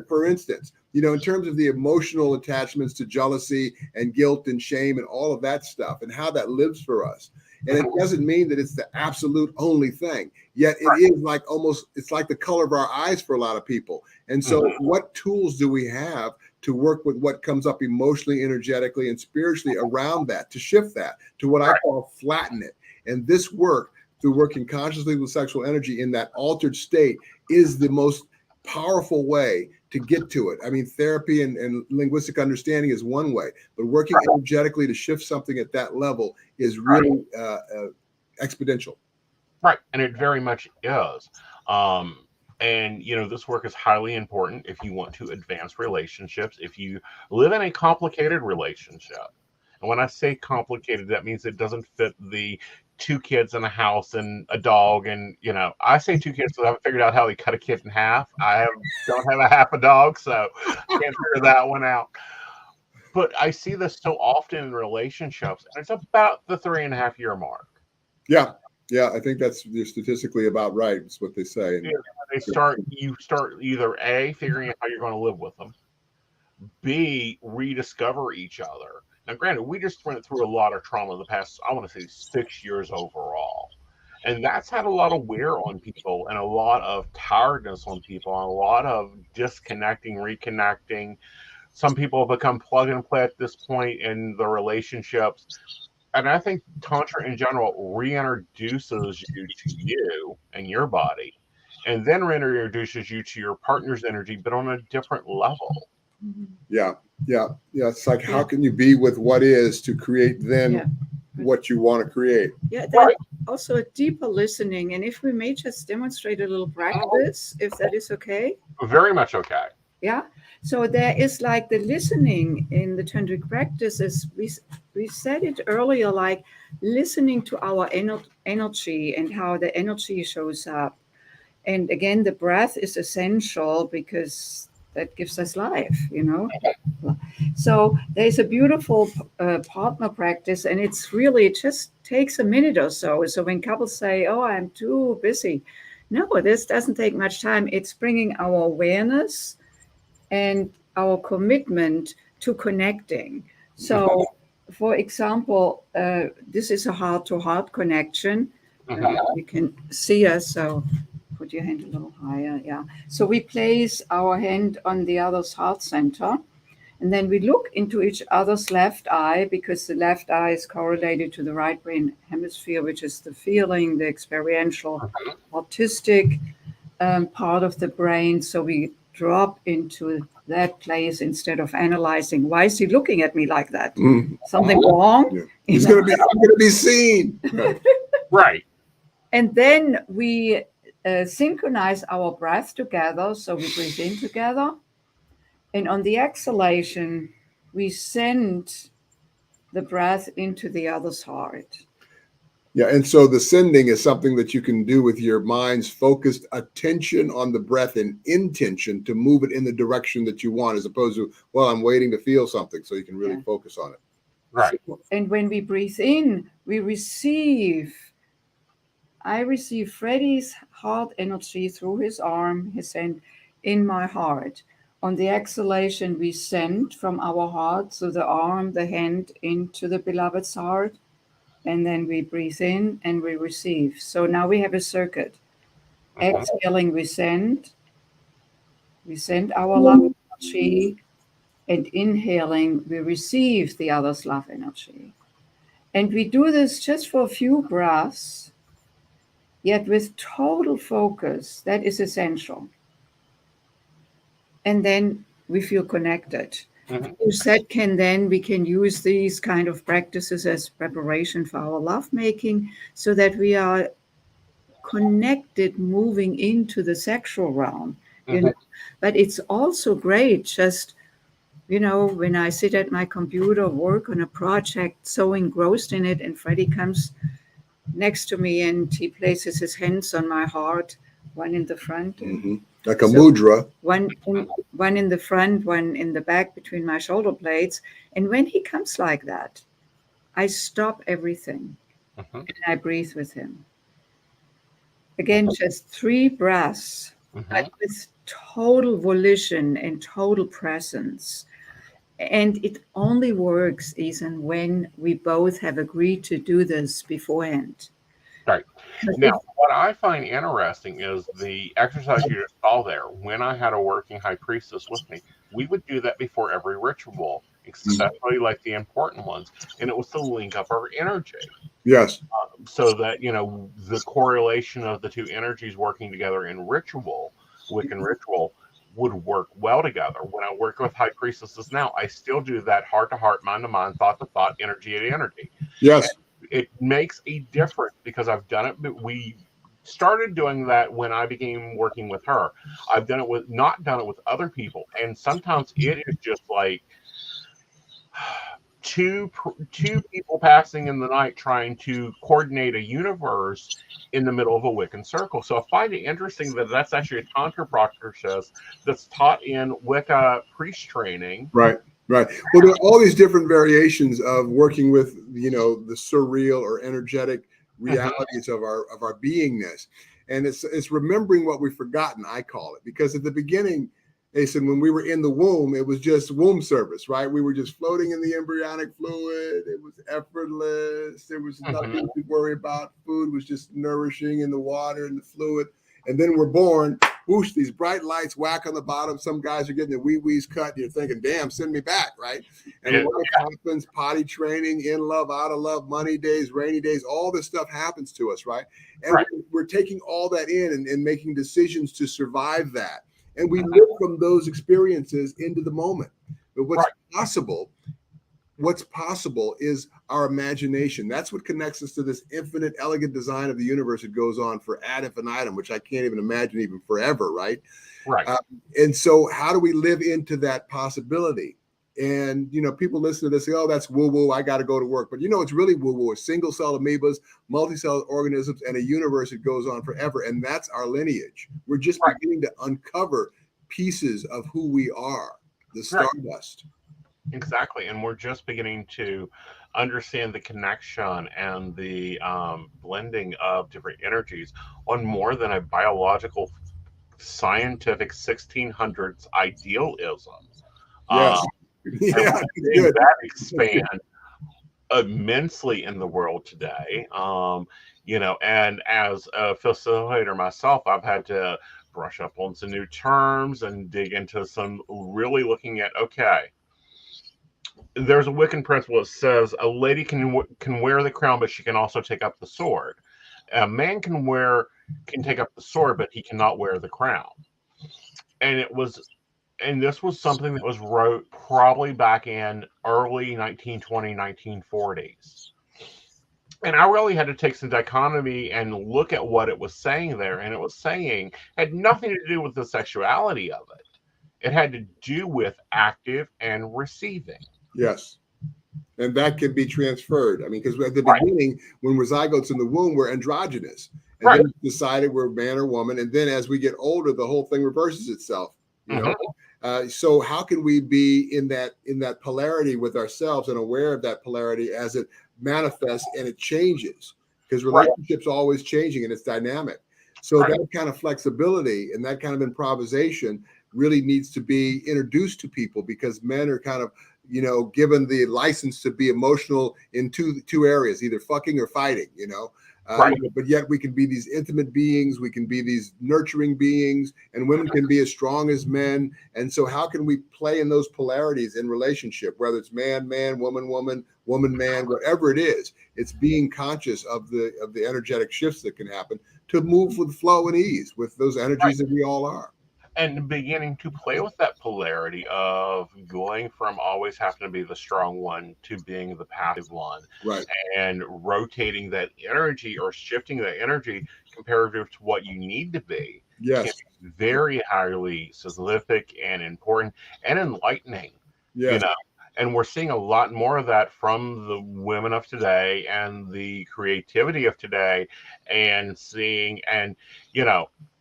For instance, in terms of the emotional attachments to jealousy and guilt and shame and all of that stuff and how that lives for us. And it doesn't mean that it's the absolute only thing, yet it is like it's like the color of our eyes for a lot of people. And so what tools do we have to work with what comes up emotionally, energetically, and spiritually around that, to shift that to what I call flatten it? And this work, through working consciously with sexual energy in that altered state, is the most powerful way to get to it. I mean, therapy and linguistic understanding is one way, but working energetically to shift something at that level is really exponential. Right. And it very much is. And, this work is highly important if you want to advance relationships, if you live in a complicated relationship. And when I say complicated, that means it doesn't fit the 2 kids in a house and a dog. And, I say 2 kids because I haven't figured out how they cut a kid in half. Don't have a half a dog, so I can't figure that one out. But I see this so often in relationships, and it's about the 3.5-year mark. Yeah. Yeah, I think that's statistically about right. It's what they say. You start either A, figuring out how you're going to live with them, B, rediscover each other. Now, granted, we just went through a lot of trauma the past, I want to say 6 years overall. And that's had a lot of wear on people and a lot of tiredness on people and a lot of disconnecting, reconnecting. Some people have become plug and play at this point in the relationships. And I think Tantra in general reintroduces you to you and your body, and then reintroduces you to your partner's energy, but on a different level. Yeah. It's like, how can you be with what is to create then what you want to create? Yeah, that's also a deeper listening. And if we may just demonstrate a little practice, if that is okay. Very much okay. Yeah. So there is like the listening in the tantric practices. We said it earlier, like listening to our energy and how the energy shows up. And again, the breath is essential because that gives us life, So there's a beautiful partner practice, and it just takes a minute or so. So when couples say, "Oh, I'm too busy," no, this doesn't take much time. It's bringing our awareness and our commitment to connecting. So, for example, this is a heart-to-heart connection. You can see us, so put your hand a little higher. Yeah. So we place our hand on the other's heart center, and then we look into each other's left eye, because the left eye is correlated to the right brain hemisphere, which is the feeling, the experiential, artistic part of the brain. So we drop into that place instead of analyzing. Why is he looking at me like that? Something wrong? Yeah. I'm going to be seen. Right. And then we synchronize our breath together. So we breathe in together. And on the exhalation, we send the breath into the other's heart. Yeah, and so the sending is something that you can do with your mind's focused attention on the breath and intention to move it in the direction that you want, as opposed to, well, I'm waiting to feel something, so you can really focus on it. Right. And when we breathe in, I receive Freddie's heart energy through his arm, his hand, in my heart. On the exhalation, we send from our heart, so the arm, the hand, into the beloved's heart. And then we breathe in and we receive. So now we have a circuit. Exhaling, we send our love energy. And inhaling, we receive the other's love energy. And we do this just for a few breaths, yet with total focus. That is essential. And then we feel connected. We can use these kind of practices as preparation for our lovemaking, so that we are connected moving into the sexual realm. But it's also great just, when I sit at my computer, work on a project, so engrossed in it, and Freddie comes next to me and he places his hands on my heart, one in the front, Like a So mudra. one in the front, one in the back between my shoulder blades. And when he comes like that, I stop everything Mhm. and I breathe with him. Again, just 3 breaths, but Mhm. with total volition and total presence. And it only works, Ethan, when we both have agreed to do this beforehand. Right. 'Cause Now, what I find interesting is the exercise you just saw there. When I had a working high priestess with me, we would do that before every ritual, especially like the important ones, and it was to link up our energy Yes. so that the correlation of the two energies working together in ritual, Wiccan ritual, would work well together. When I work with high priestesses now, I still do that heart to heart, mind to mind, thought to thought, energy to energy. Yes. It makes a difference because I've done it. But we started doing that when I began working with her. I've done it with not done it with other people, and sometimes it is just like two people passing in the night trying to coordinate a universe in the middle of a Wiccan circle. So I find it interesting that that's actually a tantra practice that's taught in Wicca priest training. Right. Right. Well, there are all these different variations of working with, the surreal or energetic realities of our beingness. And it's remembering what we've forgotten, I call it, because at the beginning, Aeson, when we were in the womb, it was just womb service, right? We were just floating in the embryonic fluid. It was effortless. There was nothing to worry about. Food was just nourishing in the water and the fluid. And then we're born. Whoosh, these bright lights whack on the bottom. Some guys are getting their wee-wees cut, and you're thinking, damn, send me back, right? And life happens, potty training, in love, out of love, money days, rainy days, all this stuff happens to us, right? And we're taking all that in and making decisions to survive that. And we live from those experiences into the moment. But what's possible is our imagination. That's what connects us to this infinite, elegant design of the universe that goes on for ad infinitum, which I can't even imagine even forever, right? Right. And so how do we live into that possibility? And, people listen to this, say, oh, that's woo-woo, I got to go to work. But it's really woo-woo. It's single-cell amoebas, multi-cell organisms, and a universe that goes on forever. And that's our lineage. We're just beginning to uncover pieces of who we are, the stardust. Exactly. And we're just beginning to understand the connection and the blending of different energies on more than a biological, scientific 1600s idealism. Yes. And we're seeing that expand immensely in the world today. And as a facilitator myself, I've had to brush up on some new terms and dig into some really looking at, okay, there's a Wiccan principle that says a lady can wear the crown, but she can also take up the sword. A man can take up the sword, but he cannot wear the crown. And this was something that was wrote probably back in early 1920, 1940s. And I really had to take some dichotomy and look at what it was saying there. And it was saying had nothing to do with the sexuality of it. It had to do with active and receiving. Yes. And that can be transferred. I mean, because at the beginning, when we're zygotes in the womb, we're androgynous. And then we decided we're man or woman. And then as we get older, the whole thing reverses itself. So how can we be in that polarity with ourselves and aware of that polarity as it manifests and it changes? Because relationships are always changing and it's dynamic. So that kind of flexibility and that kind of improvisation really needs to be introduced to people, because men are kind of given the license to be emotional in two areas, either fucking or fighting, but yet we can be these intimate beings, we can be these nurturing beings, and women can be as strong as men. And so how can we play in those polarities in relationship, whether it's man, woman, man, whatever it is? It's being conscious of the energetic shifts that can happen to move with flow and ease with those energies that we all are. And beginning to play with that polarity of going from always having to be the strong one to being the passive one, and rotating that energy or shifting that energy comparative to what you need to be. Yes, can be very highly specific and important and enlightening. And we're seeing a lot more of that from the women of today and the creativity of today, and seeing, and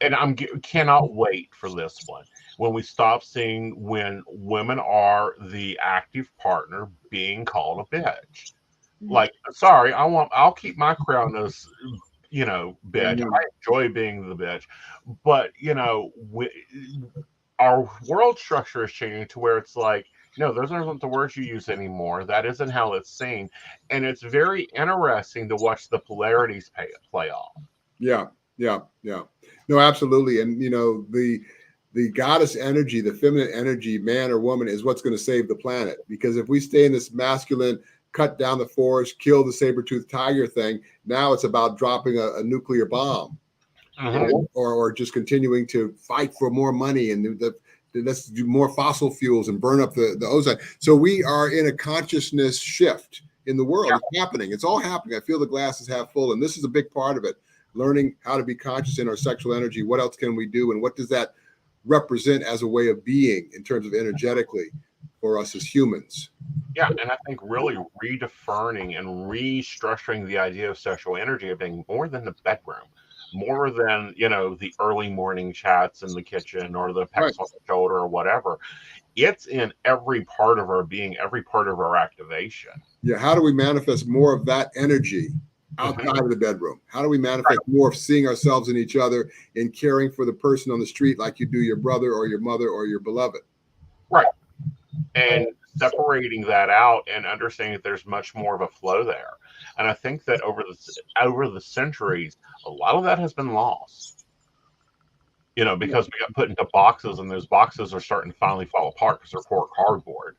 and cannot wait for this one, when we stop seeing when women are the active partner being called a bitch. Like, sorry, I'll keep my crown as bitch. I enjoy being the bitch, but our world structure is changing to where it's like, no, those aren't the words you use anymore. That isn't how it's seen, and it's very interesting to watch the polarities play off. Yeah. No, absolutely. And the goddess energy, the feminine energy, man or woman, is what's going to save the planet. Because if we stay in this masculine, cut down the forest, kill the saber-toothed tiger thing, now it's about dropping a nuclear bomb, or just continuing to fight for more money and let's do more fossil fuels and burn up the ozone. So we are in a consciousness shift in the world. Yeah. It's happening. It's all happening. I feel the glass is half full, and this is a big part of it. Learning how to be conscious in our sexual energy. What else can we do, and what does that represent as a way of being in terms of energetically for us as humans? Yeah, and I think really redefining and restructuring the idea of sexual energy of being more than the bedroom, more than the early morning chats in the kitchen or the pecks on the shoulder or whatever. It's in every part of our being, every part of our activation. Yeah, how do we manifest more of that energy outside of the bedroom? How do we manifest more of seeing ourselves in each other and caring for the person on the street like you do your brother or your mother or your beloved? Right. And separating that out and understanding that there's much more of a flow there. And I think that over the centuries, a lot of that has been lost. Because we got put into boxes, and those boxes are starting to finally fall apart because they're poor cardboard.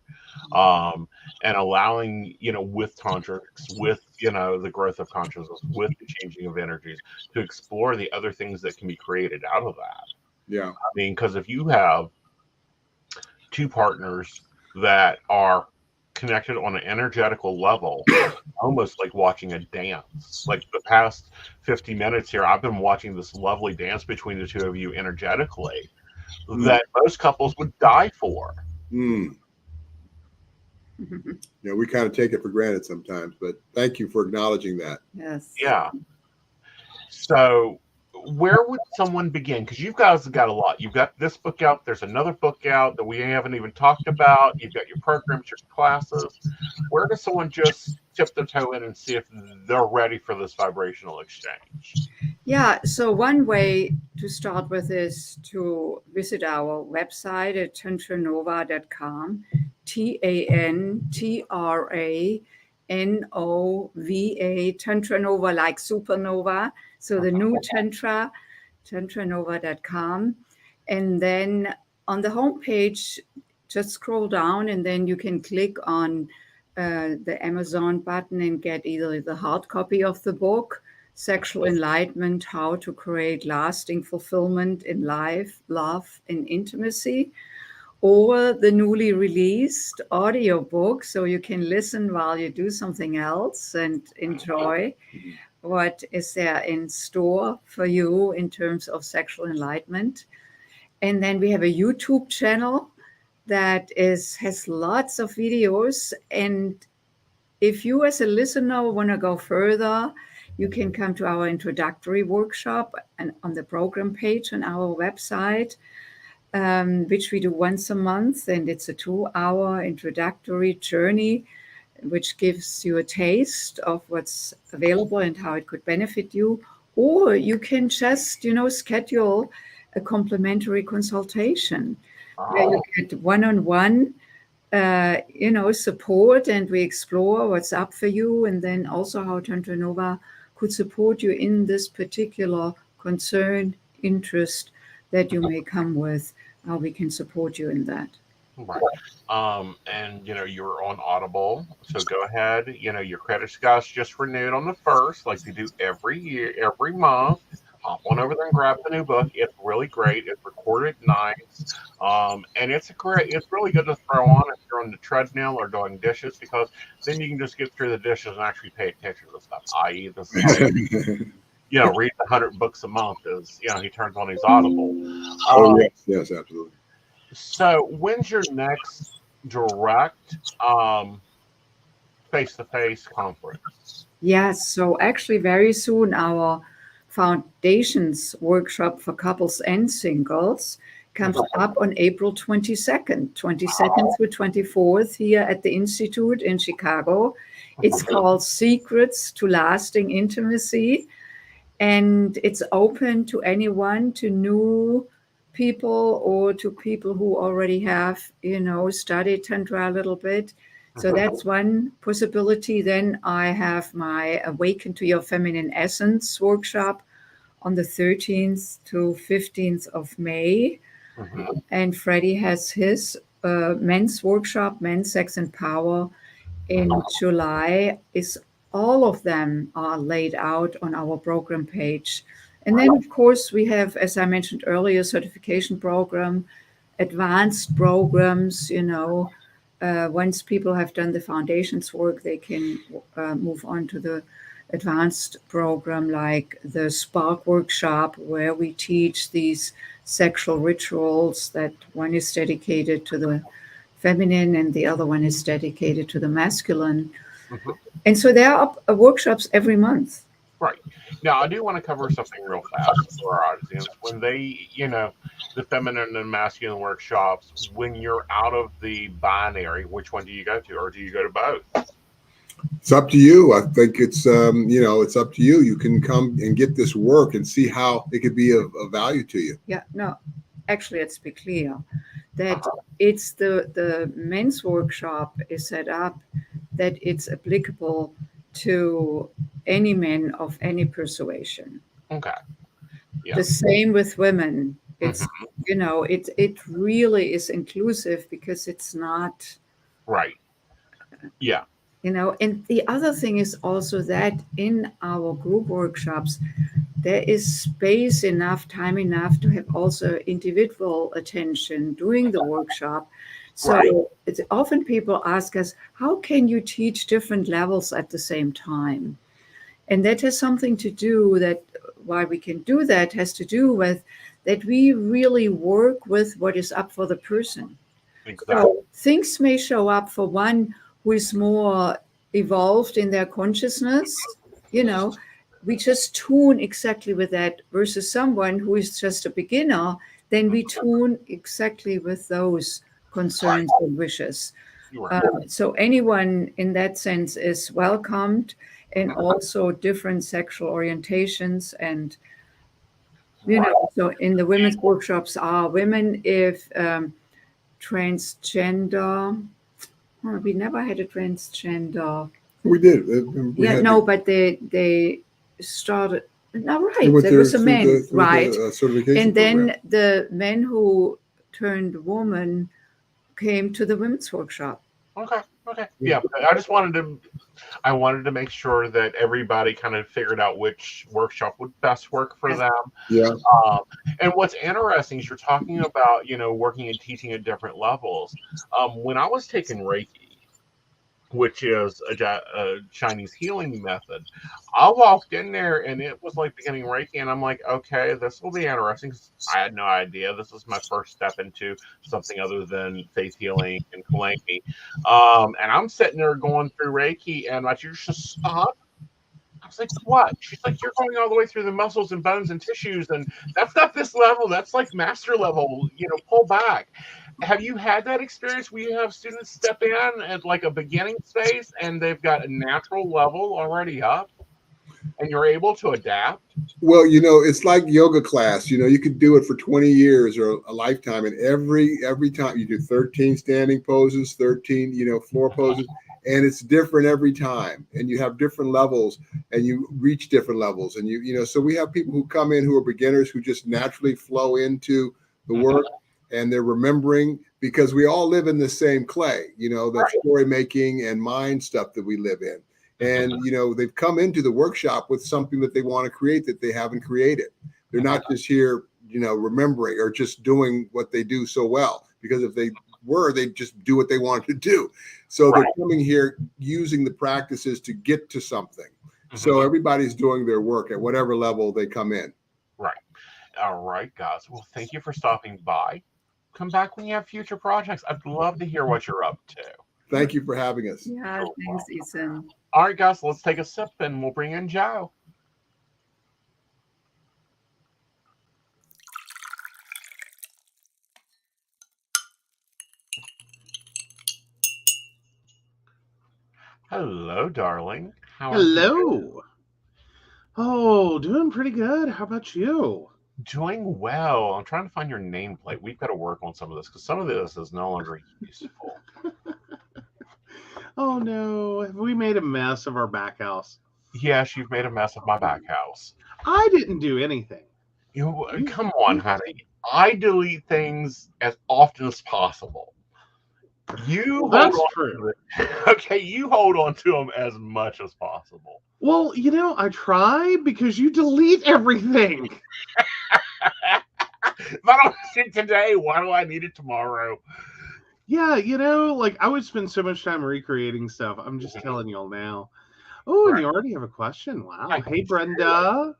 And allowing, with tantrics, with, the growth of consciousness, with the changing of energies, to explore the other things that can be created out of that. Yeah. I mean, because if you have two partners that are connected on an energetical level, almost like watching a dance. Like the past 50 minutes here, I've been watching this lovely dance between the two of you energetically that most couples would die for. We kind of take it for granted sometimes, but thank you for acknowledging that. Yes. Yeah. So where would someone begin? Because you guys have got a lot. You've got this book out. There's another book out that we haven't even talked about. You've got your programs, your classes. Where does someone just tip their toe in and see if they're ready for this vibrational exchange? Yeah, so one way to start with is to visit our website at tantranova.com, TANTRANOVA, Tantranova like supernova. So the new Tantra, tantranova.com. And then on the homepage, just scroll down and then you can click on the Amazon button and get either the hard copy of the book, Sexual Enlightenment, How to Create Lasting Fulfillment in Life, Love, and Intimacy, or the newly released audio book, so you can listen while you do something else and enjoy what is there in store for you in terms of sexual enlightenment. And then we have a YouTube channel that has lots of videos. And if you as a listener want to go further, you can come to our introductory workshop and on the program page on our website, which we do once a month. And it's a 2-hour introductory journey, which gives you a taste of what's available and how it could benefit you. Or you can just, schedule a complimentary consultation where you get one-on-one, support, and we explore what's up for you, and then also how Tantranova could support you in this particular concern, interest that you may come with, how we can support you in that. Right. And you're on Audible, so go ahead. Your credits guys just renewed on the 1st, like they do every year, every month. Hop on over there and grab the new book. It's really great. It's recorded nice. And it's really good to throw on if you're on the treadmill or doing dishes, because then you can just get through the dishes and actually pay attention to the stuff. I.e., this read 100 books a month is, he turns on his Audible. Yes, absolutely. So when's your next direct face-to-face conference? Yes, so actually, very soon, our foundations workshop for couples and singles comes up on April 22nd through 24th here at the Institute in Chicago. It's called Secrets to Lasting Intimacy, and it's open to anyone, to new people or to people who already have, studied Tantra a little bit. So that's one possibility. Then I have my Awaken to Your Feminine Essence workshop on the 13th to 15th of May. And Freddie has his men's workshop, Men's Sex and Power, in July. Is all of them are laid out on our program page. And then, of course, we have, as I mentioned earlier, certification program, advanced programs. Once people have done the foundations work, they can move on to the advanced program, like the Spark workshop, where we teach these sexual rituals. That one is dedicated to the feminine and the other one is dedicated to the masculine. And so there are workshops every month. Right. Now, I do want to cover something real fast for our audience. When they, the feminine and masculine workshops, when you're out of the binary, which one do you go to, or do you go to both? It's up to you. I think it's, it's up to you. You can come and get this work and see how it could be of value to you. Yeah, no, actually, let's be clear that it's the men's workshop is set up that it's applicable to any men of any persuasion. Okay. Yeah. The same with women. It's, it really is inclusive because it's not. Right. Yeah. And the other thing is also that in our group workshops, there is space enough, time enough to have also individual attention during the workshop. So it's often people ask us, how can you teach different levels at the same time? And that has something to do that why we can do that has to do with that we really work with what is up for the person. Exactly. So things may show up for one who is more evolved in their consciousness, we just tune exactly with that, versus someone who is just a beginner, then we tune exactly with those concerns and wishes. So anyone in that sense is welcomed, and also different sexual orientations. And, so in the women's workshops are women if transgender. We never had a transgender. We did. But they started. No, right. There was a man, right? And then the men who turned woman came to the women's workshop. Okay. Yeah, I wanted to make sure that everybody kind of figured out which workshop would best work for them. Yeah. And what's interesting is you're talking about, working and teaching at different levels. When I was taking Reiki, which is a Chinese healing method, I walked in there and it was like beginning Reiki, and I'm like, okay, this will be interesting. I had no idea. This was my first step into something other than faith healing and Kalanki. And I'm sitting there going through Reiki, and my teacher just stopped. I was like, what? She's like, you're going all the way through the muscles and bones and tissues, and that's not this level. That's like master level, pull back. Have you had that experience where you have students step in at like a beginning space and they've got a natural level already up and you're able to adapt? Well, it's like yoga class. You could do it for 20 years or a lifetime, and every time you do 13 standing poses, 13, floor poses, and it's different every time, and you have different levels and you reach different levels. And so we have people who come in who are beginners who just naturally flow into the work, and they're remembering, because we all live in the same clay, the story making and mind stuff that we live in. And, they've come into the workshop with something that they want to create that they haven't created. They're not just here, remembering or just doing what they do so well, because if they were, they'd just do what they wanted to do. So they're coming here using the practices to get to something. So everybody's doing their work at whatever level they come in. Right. All right, guys. Well, thank you for stopping by. come back when you have future projects. I'd love to hear what you're up to. Thank you for having us. Yeah, You're thanks, Aeson. All right, guys, let's take a sip and we'll bring in Joe. Hello, darling. How are you? Hello. Oh, doing pretty good. How about you? Doing well. I'm trying to find your nameplate. We've got to work on some of this because some of this is no longer useful. Oh no, have we made a mess of our back house? Yes, you've made a mess of my back house. I didn't do anything. Come on, honey. I delete things as often as possible. You Well, that's hold on true. to it. Okay, you hold on to them as much as possible. Well, I try because you delete everything. If I don't need it today, why do I need it tomorrow? Yeah, I would spend so much time recreating stuff. I'm just telling y'all now. Oh, and you already have a question. Wow. Hey, Brenda.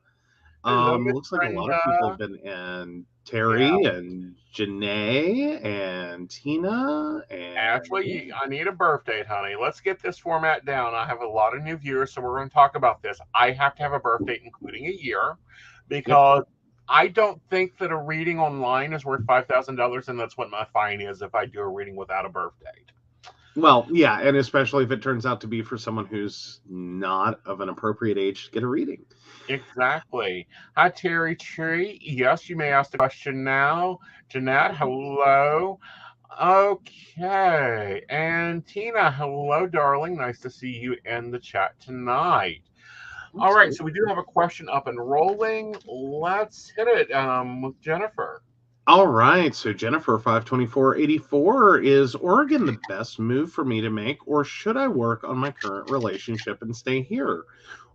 Hello, Miss Looks like a lot of people have been in. Terry and Janae and Tina and Ashley, I need a birth date, honey. Let's get this format down. I have a lot of new viewers, so we're going to talk about this. I have to have a birth date, including a year, because I don't think that a reading online is worth $5,000, and that's what my fine is if I do a reading without a birth date. Well, yeah, and especially if it turns out to be for someone who's not of an appropriate age to get a reading. Exactly. Hi, Terry Tree. Yes, you may ask the question now. Jeanette, hello. Okay. And Tina, hello, darling. Nice to see you in the chat tonight. All right, so we do have a question up and rolling. Let's hit it with Jennifer. All right, so Jennifer 52484, is Oregon the best move for me to make, or should I work on my current relationship and stay here?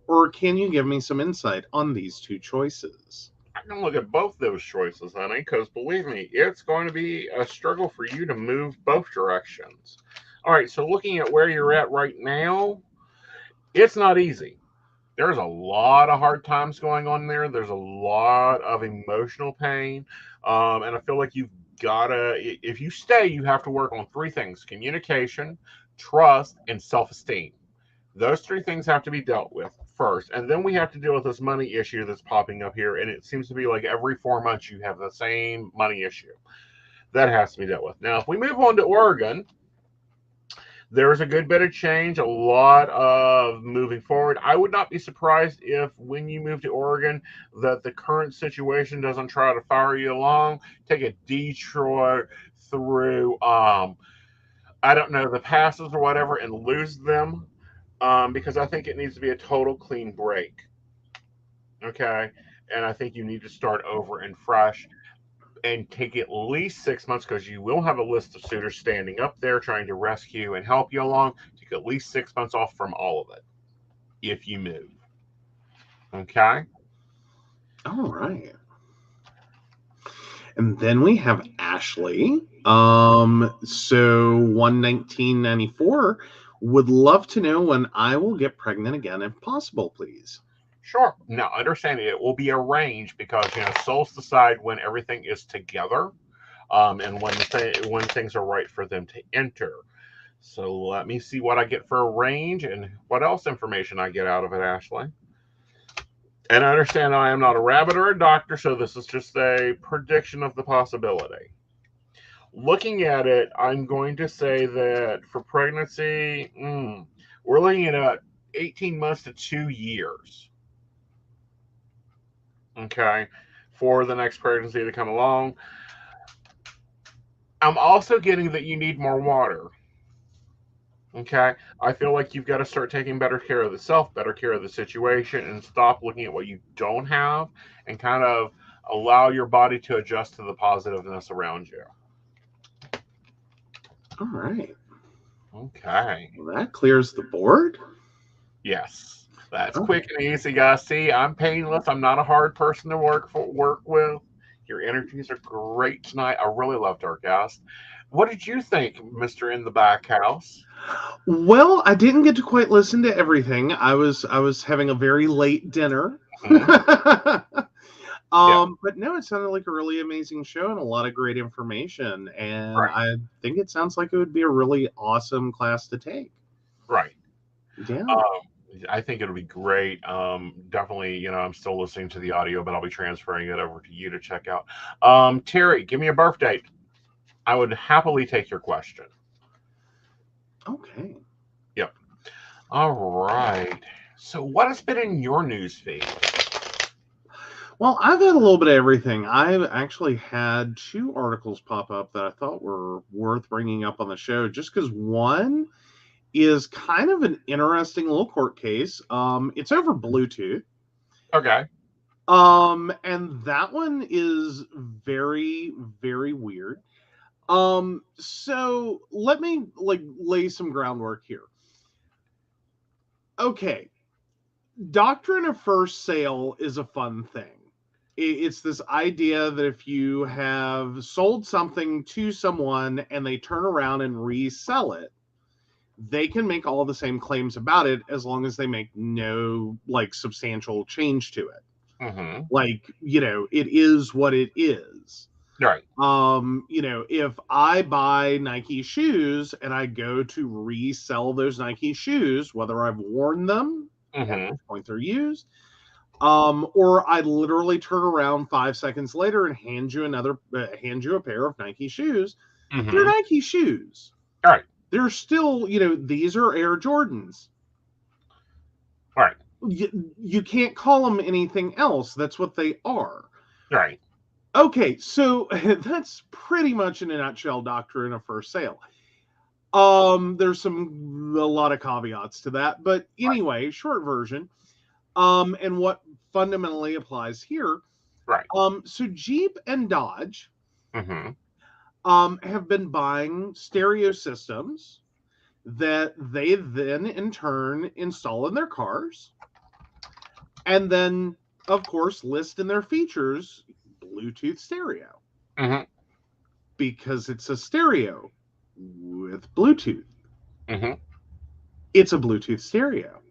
Or can you give me some insight on these two choices? I can look at both those choices, honey, because believe me, it's going to be a struggle for you to move both directions. All right, so looking at where you're at right now, it's not easy. There's a lot of hard times going on there. There's a lot of emotional pain. And I feel like you've got to, if you stay, you have to work on three things: communication, trust, and self-esteem. Those three things have to be dealt with first. And then we have to deal with this money issue that's popping up here. And it seems to be like every 4 months you have the same money issue. That has to be dealt with. Now, if we move on to Oregon, there's a good bit of change, a lot of moving forward. I would not be surprised if when you move to Oregon that the current situation doesn't try to fire you along. Take a detour through, I don't know, the passes or whatever and lose them. Because I think it needs to be a total clean break. Okay. And I think you need to start over and fresh and take at least 6 months, because you will have a list of suitors standing up there trying to rescue and help you along. Take at least 6 months off from all of it if you move. Okay. All right. And then we have Ashley. So 11994 would love to know when I will get pregnant again, if possible, please. Sure. Now, understand it will be arranged because, souls decide when everything is together, and when things are right for them to enter. So let me see what I get for a range and what else information I get out of it, Ashley. And I understand I am not a rabbit or a doctor, so this is just a prediction of the possibility. Looking at it, I'm going to say that for pregnancy, we're looking at 18 months to 2 years. Okay, for the next pregnancy to come along. I'm also getting that you need more water. Okay, I feel like you've got to start taking better care of the self, better care of the situation, and stop looking at what you don't have and kind of allow your body to adjust to the positiveness around you. All right. Okay. Well, that clears the board. Yes. That's quick and easy, guys. See, I'm painless. I'm not a hard person to work with. Your energies are great tonight. I really loved our guest. What did you think, Mr. In the Back House? Well, I didn't get to quite listen to everything. I was having a very late dinner. But no, it sounded like a really amazing show and a lot of great information. And Right. I think it sounds like it would be a really awesome class to take. Right. Yeah. I think it'll be great. Definitely, I'm still listening to the audio, but I'll be transferring it over to you to check out. Terry, give me a birth date. I would happily take your question. Okay. Yep. All right. So, what has been in your news feed? Well, I've had a little bit of everything. I've actually had 2 articles pop up that I thought were worth bringing up on the show, just because one is kind of an interesting little court case. It's over Bluetooth. Okay. And that one is very, very weird. So let me lay some groundwork here. Okay. Doctrine of first sale is a fun thing. It's this idea that if you have sold something to someone and they turn around and resell it, they can make all the same claims about it as long as they make no substantial change to it. Mm-hmm. It is what it is. Right. If I buy Nike shoes and I go to resell those Nike shoes, whether I've worn them at which point they're used, or I literally turn around 5 seconds later and hand you a pair of Nike shoes, they're Nike shoes. All right. They're still, these are Air Jordans. All right. You can't call them anything else. That's what they are. Right. Okay, so that's pretty much in a nutshell doctrine of first sale. There's a lot of caveats to that, but anyway, short version. And what fundamentally applies here. Right. So Jeep and Dodge Mm-hmm. have been buying stereo systems that they then in turn install in their cars, and then of course list in their features Bluetooth stereo, because it's a stereo with Bluetooth. It's a Bluetooth stereo.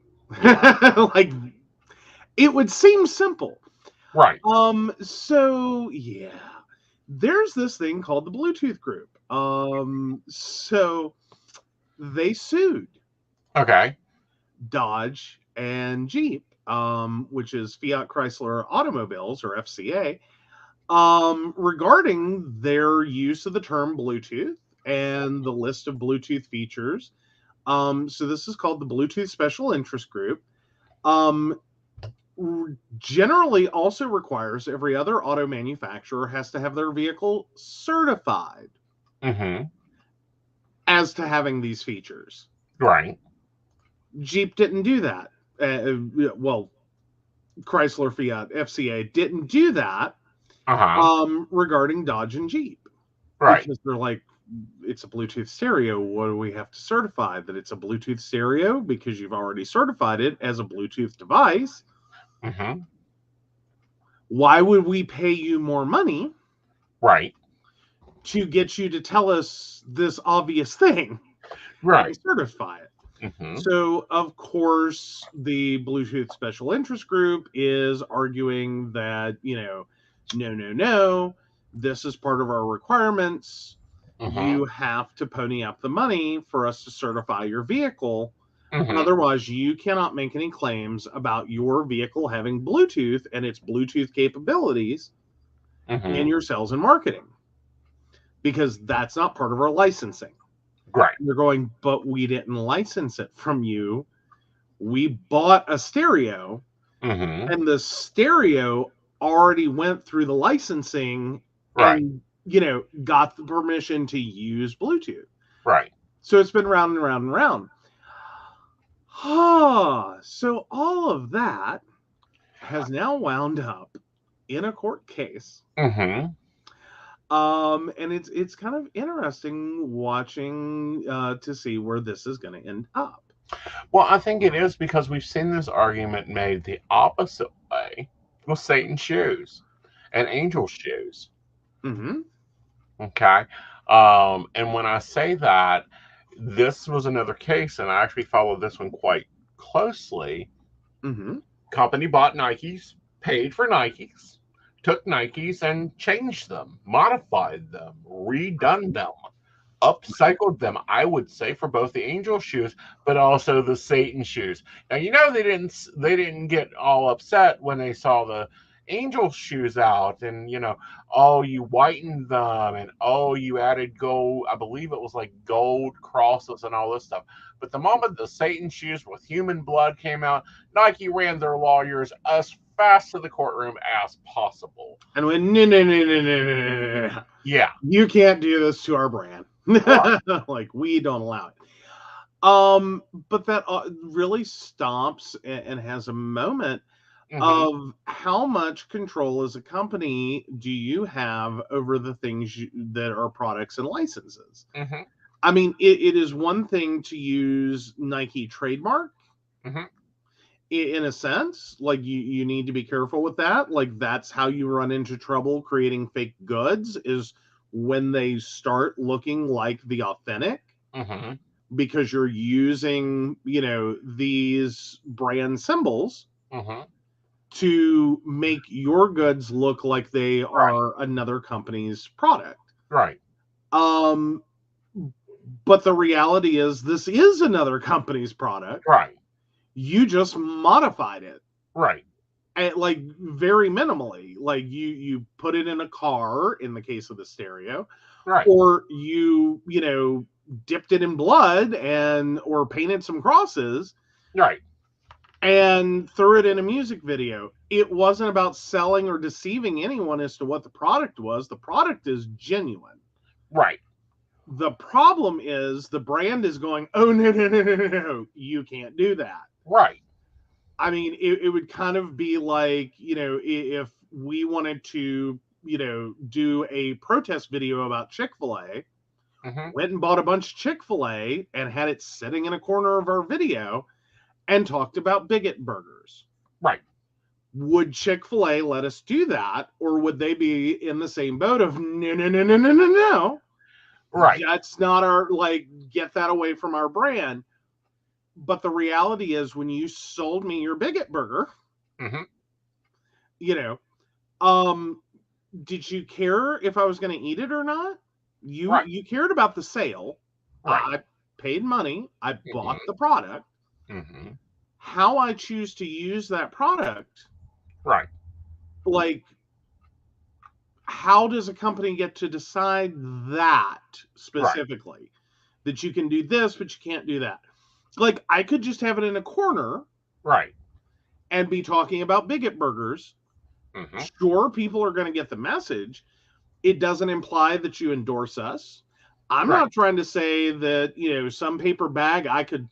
It would seem simple, Right. So yeah, there's this thing called the Bluetooth group. So they sued Okay. Dodge and Jeep, which is Fiat Chrysler Automobiles, or FCA, regarding their use of the term Bluetooth and the list of Bluetooth features. So this is called the Bluetooth Special Interest Group. Generally also requires every other auto manufacturer has to have their vehicle certified as to having these features. Right. Jeep didn't do that. Well, Chrysler, Fiat, FCA didn't do that regarding Dodge and Jeep. Right. Because they're like, it's a Bluetooth stereo. What do we have to certify? That it's a Bluetooth stereo because you've already certified it as a Bluetooth device. Why would we pay you more money? Right. To get you to tell us this obvious thing. Right. And certify it. So, of course, the Bluetooth Special Interest Group is arguing that, no, this is part of our requirements. You have to pony up the money for us to certify your vehicle. Otherwise, you cannot make any claims about your vehicle having Bluetooth and its Bluetooth capabilities in your sales and marketing, because that's not part of our licensing. Right. They're going, but we didn't license it from you. We bought a stereo, and the stereo already went through the licensing and, got the permission to use Bluetooth. Right. So it's been round and round and round. So all of that has now wound up in a court case. And it's kind of interesting watching to see where this is going to end up. Well, I think it is because we've seen this argument made the opposite way with Satan's shoes and angel shoes. Okay. And when I say that, this was another case, and I actually followed this one quite closely. Company bought Nikes, paid for Nikes, took Nikes and changed them, modified them, redone them, upcycled them, I would say, for both the angel shoes but also the Satan shoes. Now they didn't get all upset when they saw the angel shoes out, and oh, you whitened them, and oh, you added gold, I believe it was like gold crosses and all this stuff. But the moment the Satan shoes with human blood came out, Nike ran their lawyers as fast to the courtroom as possible. And went, no. Yeah. You can't do this to our brand. Right. Like, we don't allow it. But that really stops and has a moment of how much control as a company do you have over the things that are products and licenses. I mean, it is one thing to use Nike trademark. In a sense, like you need to be careful with that. Like, that's how you run into trouble creating fake goods, is when they start looking like the authentic, because you're using, these brand symbols to make your goods look like they are another company's product. Right. But the reality is, this is another company's product. Right. You just modified it. Right. And, like, very minimally. Like, you put it in a car, in the case of the stereo. Right. Or you dipped it in blood or painted some crosses. Right. And threw it in a music video. It wasn't about selling or deceiving anyone as to what the product was. The product is genuine. Right. The problem is the brand is going, oh, no, you can't do that. Right. I mean, it would kind of be like, if we wanted to, do a protest video about Chick-fil-A, went and bought a bunch of Chick-fil-A and had it sitting in a corner of our video and talked about bigot burgers. Right. Would Chick-fil-A let us do that? Or would they be in the same boat of, no. Right. That's not our, like, get that away from our brand. But the reality is, when you sold me your bigot burger, did you care if I was going to eat it or not? You cared about the sale. Right. I paid money. I bought the product. How I choose to use that product, right? Like, how does a company get to decide that specifically? That you can do this, but you can't do that. Like, I could just have it in a corner, right, and be talking about bigot burgers. Sure, people are going to get the message. It doesn't imply that you endorse us. I'm not trying to say that, some paper bag I could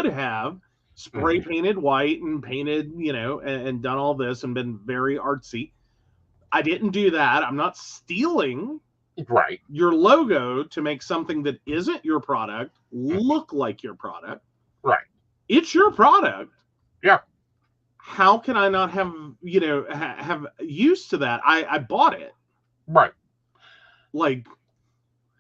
have spray painted white and painted, and done all this and been very artsy. I didn't do that. I'm not stealing your logo to make something that isn't your product look like your product. Right. It's your product. Yeah. How can I not have, have use to that? I bought it. Right. Like,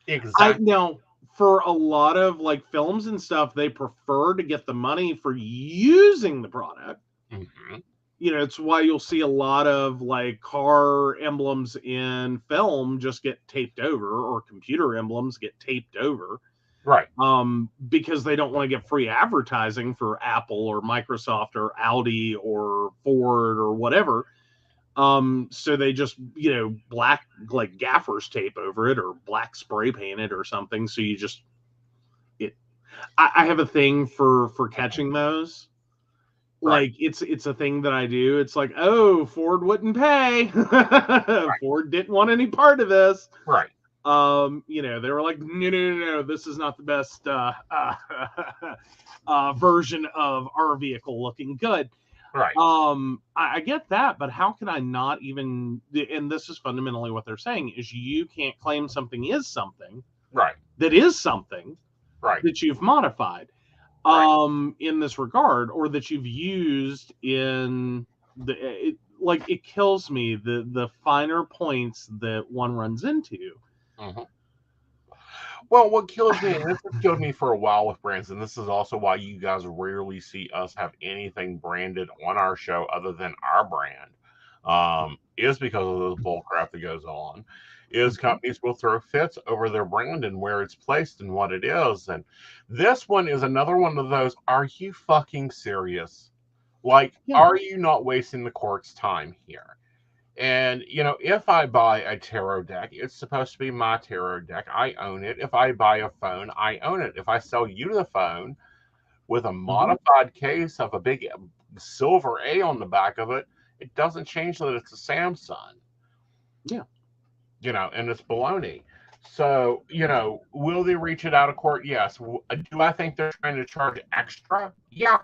exactly. Now, for a lot of, like, films and stuff, they prefer to get the money for using the product. It's why you'll see a lot of, like, car emblems in film just get taped over, or computer emblems get taped over. Right. Because they don't want to get free advertising for Apple or Microsoft or Audi or Ford or whatever. So they just, black, like, gaffer's tape over it, or black spray paint it or something. So you just, I have a thing for catching those. Like, it's a thing that I do. It's like, oh, Ford wouldn't pay. Ford didn't want any part of this. Right. They were like, no, this is not the best version of our vehicle looking good. Right. I get that, but how can I not even, and this is fundamentally what they're saying, is you can't claim something is something. Right. That is something. Right. That you've modified. In this regard, or that you've used in it kills me, the finer points that one runs into. Well, what kills me, and this has killed me for a while with brands, and this is also why you guys rarely see us have anything branded on our show other than our brand. is because of the bull crap that goes on. Is companies will throw fits over their brand and where it's placed and what it is. And this one is another one of those. Are you fucking serious? Like, Yeah. are you not wasting the court's time here? And, if I buy a tarot deck, it's supposed to be my tarot deck. I own it. If I buy a phone, I own it. If I sell you the phone with a modified case of a big silver A on the back of it, it doesn't change that it's a Samsung. Yeah. And it's baloney. So, will they reach it out of court? Yes. Do I think they're trying to charge extra? Yeah,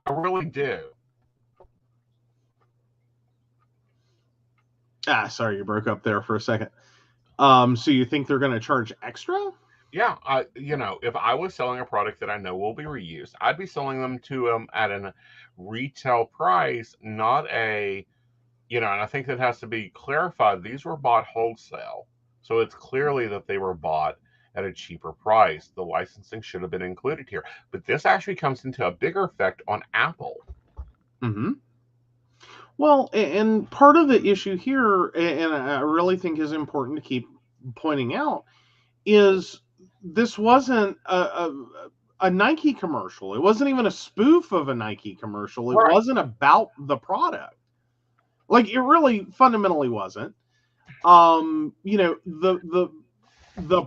I really do. Sorry, you broke up there for a second. So you think they're going to charge extra? Yeah, if I was selling a product that I know will be reused, I'd be selling them to them at a retail price, not a, and I think that has to be clarified. These were bought wholesale, so it's clearly that they were bought at a cheaper price. The licensing should have been included here, but this actually comes into a bigger effect on Apple. Mm-hmm. Well, and part of the issue here, and I really think is important to keep pointing out, is this wasn't a Nike commercial. It wasn't even a spoof of a Nike commercial. It wasn't about the product. Like, it really fundamentally wasn't. The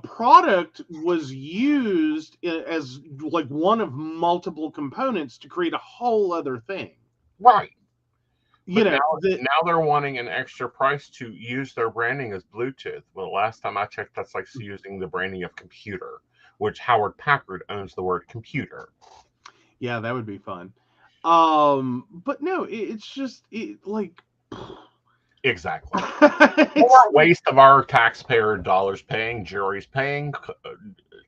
product was used as like one of multiple components to create a whole other thing. Right. But now they're wanting an extra price to use their branding as Bluetooth. Well, last time I checked, that's like using the branding of computer, which Howard Packard owns the word computer. Yeah, that would be fun. But no, it's just like exactly more waste of our taxpayer dollars, paying juries, paying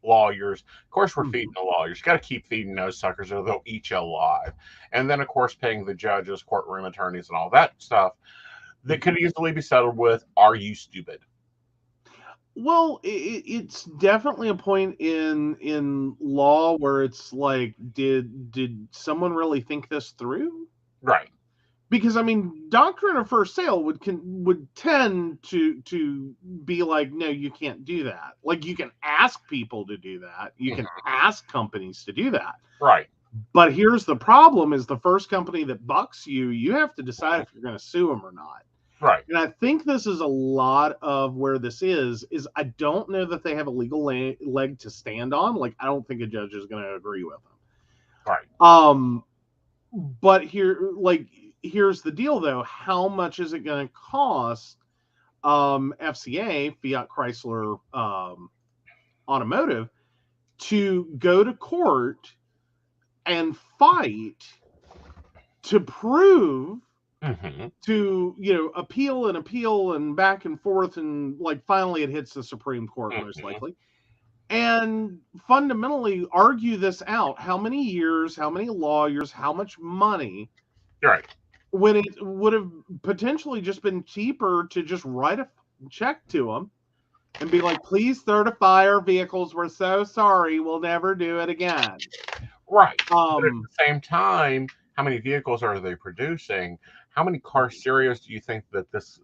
lawyers. Of course, we're feeding the lawyers. You got to keep feeding those suckers or they'll eat you alive. And then, of course, paying the judges, courtroom attorneys, and all that stuff that could easily be settled with, are you stupid? Well, it's definitely a point in law where it's like, did someone really think this through? Right. Because, I mean, doctrine of first sale would tend to be like, no, you can't do that. Like, you can ask people to do that. You can ask companies to do that. Right. But here's the problem is the first company that bucks you, you have to decide if you're going to sue them or not. Right. And I think this is a lot of where this is I don't know that they have a legal leg to stand on. Like, I don't think a judge is going to agree with them. Right. But here's the deal, though. How much is it going to cost FCA, Fiat Chrysler Automotive, to go to court and fight to prove to appeal and back and forth, and like finally it hits the Supreme Court most likely, and fundamentally argue this out? How many years, how many lawyers, how much money? Right. When it would have potentially just been cheaper to just write a check to them and be like, please certify our vehicles. We're so sorry. We'll never do it again. Right. But at the same time, how many vehicles are they producing? How many car stereos do you think that this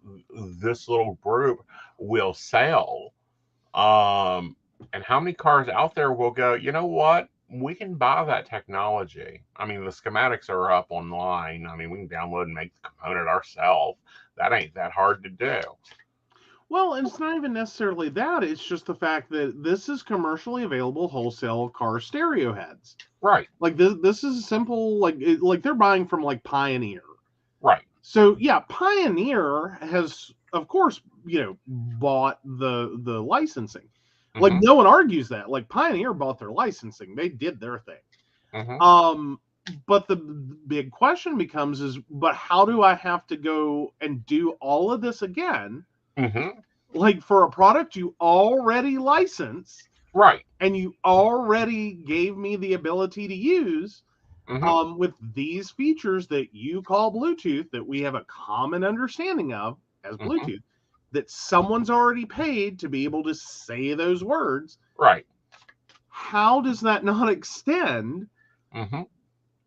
little group will sell? And how many cars out there will go, you know what? We can buy that technology. I mean, the schematics are up online. I mean, we can download and make the component ourselves. That ain't that hard to do. Well, and it's not even necessarily that. It's just the fact that this is commercially available wholesale car stereo heads. Right. Like this is a simple, like they're buying from like Pioneer. Right. So yeah, Pioneer has, of course, bought the licensing. Like no one argues that. Like Pioneer bought their licensing. They did their thing. But the big question becomes but how do I have to go and do all of this again? Like for a product you already licensed, right? And you already gave me the ability to use with these features that you call Bluetooth, that we have a common understanding of as Bluetooth, that someone's already paid to be able to say those words. Right. How does that not extend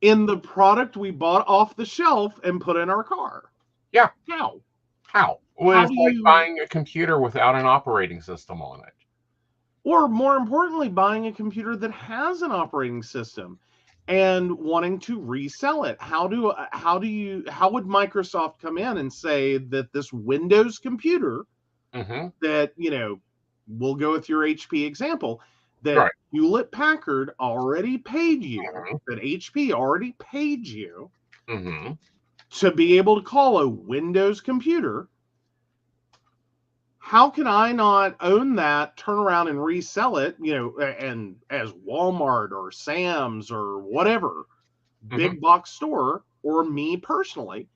in the product we bought off the shelf and put in our car? Yeah. How? How? Well, How it's do like you, buying a computer without an operating system on it. or more importantly, buying a computer that has an operating system and wanting to resell it? How would Microsoft come in and say that this Windows computer Mm-hmm. that, we'll go with your HP example, that Right. Hewlett Packard already paid you, Mhm. that HP already paid you Mm-hmm. to be able to call a Windows computer. How can I not own that, turn around and resell it, and as Walmart or Sam's or whatever big box store, or me personally,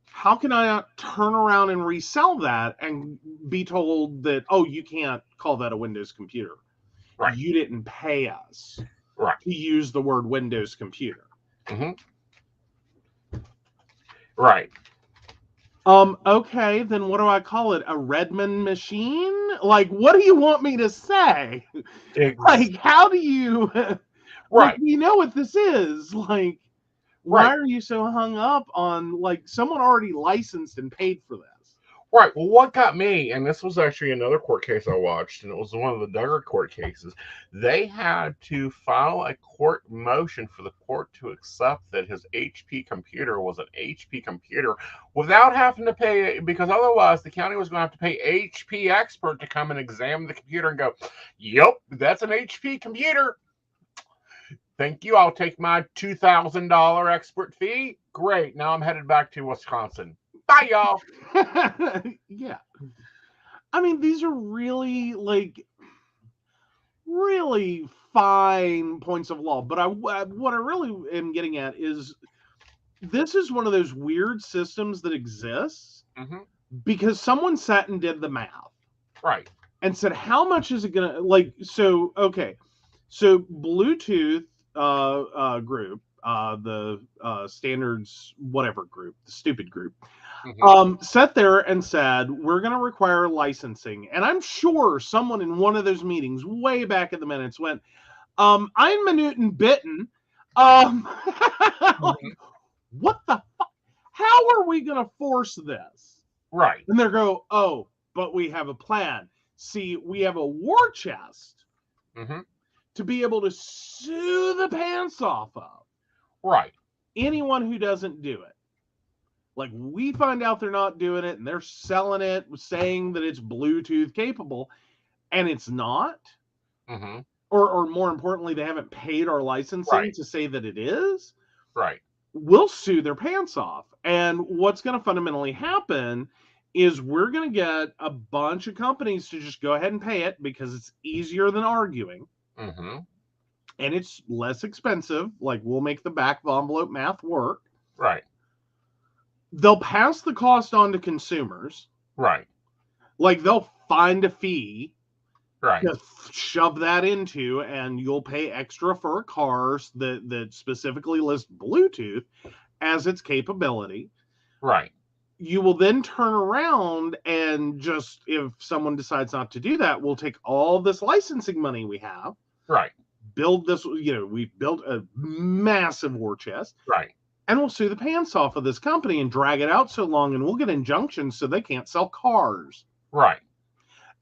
how can I not turn around and resell that and be told that, oh, you can't call that a Windows computer? Right. You didn't pay us Right. to use the word Windows computer. Mm-hmm. Right. Okay, then what do I call it? A Redmond machine? Like, what do you want me to say? Like, how do you, like, Right. we know what this is. Like, why Right. are you so hung up on, like, someone already licensed and paid for this? Right. Well, what got me, and this was actually another court case I watched, and it was one of the Duggar court cases. They had to file a court motion for the court to accept that his HP computer was an HP computer without having to pay, because otherwise the county was going to have to pay HP expert to come and examine the computer and go, "Yep, that's an HP computer. Thank you. I'll take my $2,000 expert fee. Great. Now I'm headed back to Wisconsin. Bye, y'all." Yeah. I mean, these are really, like, really fine points of law. But what I really am getting at is this is one of those weird systems that exists Mm-hmm. because someone sat and did the math Right. and said, how much is it going to, like, so, okay. So Bluetooth group, the standards, whatever group, the stupid group, Mm-hmm. sat there and said, we're going to require licensing. And I'm sure someone in one of those meetings way back in the minutes went, I'm Minuten Bitten. Like, Mhm. what the fuck? How are we going to force this? Right. And they go, oh, but we have a plan. See, we have a war chest Mm-hmm. to be able to sue the pants off of Right. anyone who doesn't do it. Like, we find out they're not doing it and they're selling it, saying that it's Bluetooth capable, and it's not. Mm-hmm. Or more importantly, they haven't paid our licensing Right. to say that it is. Right. We'll sue their pants off. And what's going to fundamentally happen is we're going to get a bunch of companies to just go ahead and pay it because it's easier than arguing. Mm-hmm. And it's less expensive. Like, we'll make the back of envelope math work. Right. They'll pass the cost on to consumers. Right. Like, they'll find a fee Right. to shove that into, and you'll pay extra for a car that specifically lists Bluetooth as its capability. Right. You will then turn around and just, if someone decides not to do that, we'll take all this licensing money we have, Right. build this, we've built a massive war chest, Right. and we'll sue the pants off of this company and drag it out so long, and we'll get injunctions so they can't sell cars. Right.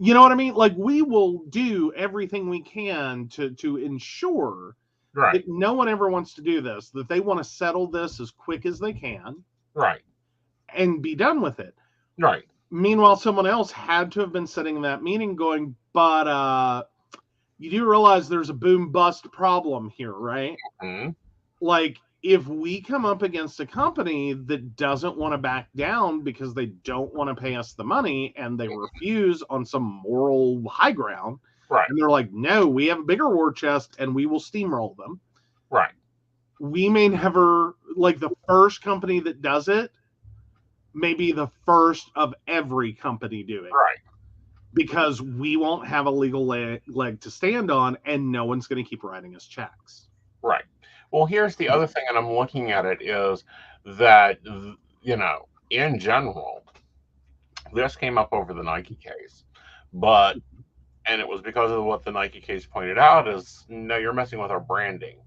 You know what I mean? Like, we will do everything we can to ensure Right. that no one ever wants to do this, that they want to settle this as quick as they can Right. and be done with it. Right. Meanwhile, someone else had to have been sitting in that meeting going, but you do realize there's a boom bust problem here, right? Mm-hmm. Like, if we come up against a company that doesn't want to back down because they don't want to pay us the money and they refuse on some moral high ground, Right. and they're like, no, we have a bigger war chest and we will steamroll them. Right. We may never, like, the first company that does it may be the first of every company doing it. Right. Because we won't have a legal leg to stand on, and no one's going to keep writing us checks. Right. Well, here's the other thing, and I'm looking at it, is that, in general, this came up over the Nike case, and it was because of what the Nike case pointed out is, no, you're messing with our branding.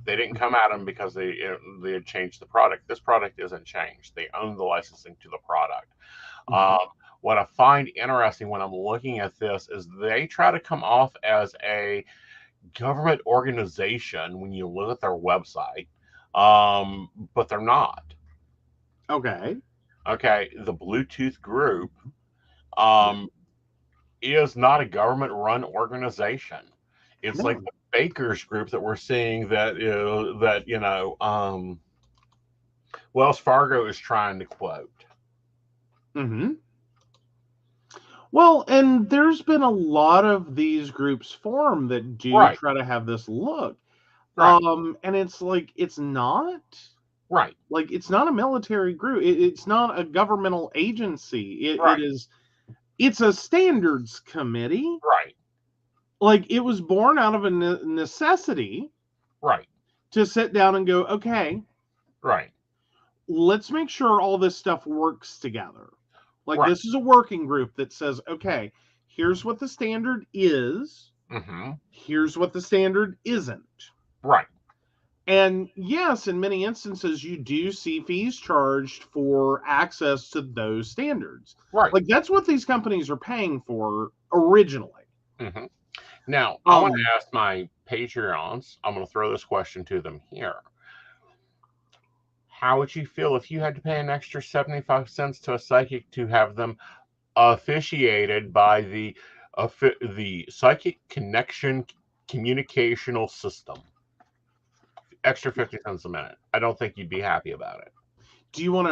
They didn't come at them because they had changed the product. This product isn't changed. They own the licensing to the product. What I find interesting when I'm looking at this is they try to come off as a government organization when you look at their website, but they're not. Okay. Okay, the Bluetooth group is not a government-run organization. It's like the Bakers group that we're seeing Wells Fargo is trying to quote. Well, and there's been a lot of these groups form that do try to have this look. And it's like, it's not. Right. Like, it's not a military group. It's not a governmental agency. It's a standards committee. Right. Like, it was born out of a necessity. Right. To sit down and go, okay. Right. Let's make sure all this stuff works together. Like, this is a working group that says, okay, here's what the standard is. Here's what the standard isn't. Right. And yes, in many instances, you do see fees charged for access to those standards. Right. Like, that's what these companies are paying for originally. Now, I want to ask my Patreons, I'm going to throw this question to them here. How would you feel if you had to pay an extra 75 cents to a psychic to have them officiated by the psychic connection communicational system? Extra 50 cents a minute. I don't think you'd be happy about it. Do you want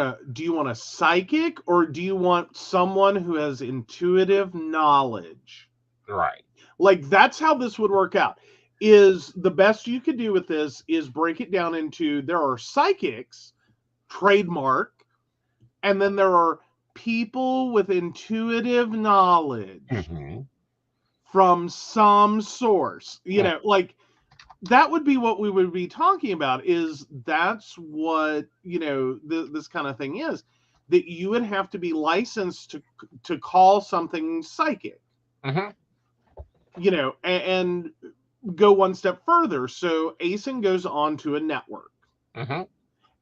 a psychic, or do you want someone who has intuitive knowledge? Right. Like, that's how this would work out. Is the best you could do with this is break it down into, there are psychics, trademark, and then there are people with intuitive knowledge from some source. You know, like, that would be what we would be talking about. Is that's what, you know, this kind of thing is, that you would have to be licensed to call something psychic. You know, and go one step further. So Aeson goes on to a network.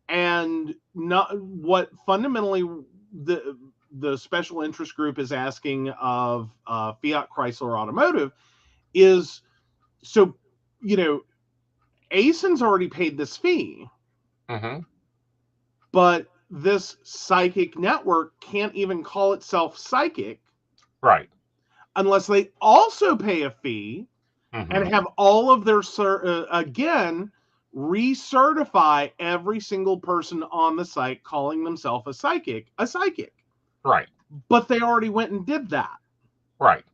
And not what fundamentally the special interest group is asking of Fiat Chrysler Automotive is, so, you know, Aeson's already paid this fee, but this psychic network can't even call itself psychic, right, unless they also pay a fee and have all of their again recertify every single person on the site calling themselves a psychic. Right. But they already went and did that. Right.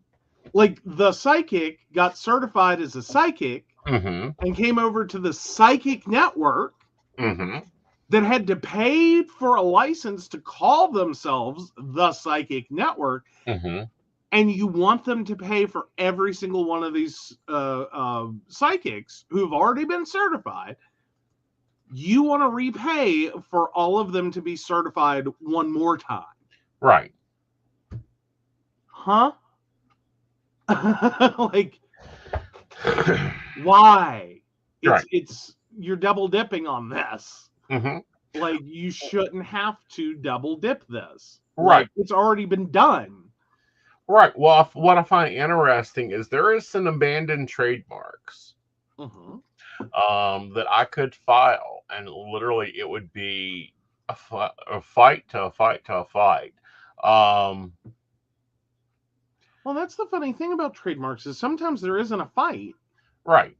Like, the psychic got certified as a psychic and came over to the psychic network that had to pay for a license to call themselves the psychic network. And you want them to pay for every single one of these psychics who've already been certified. You want to repay for all of them to be certified one more time. Right. Huh? Like, why? It's you're double dipping on this. Like, you shouldn't have to double dip this. Right. Like, it's already been done. Right. Well, what I find interesting is there is some abandoned trademarks that I could file, and literally it would be a fight to a fight to a fight. Well, that's the funny thing about trademarks, is sometimes there isn't a fight. Right.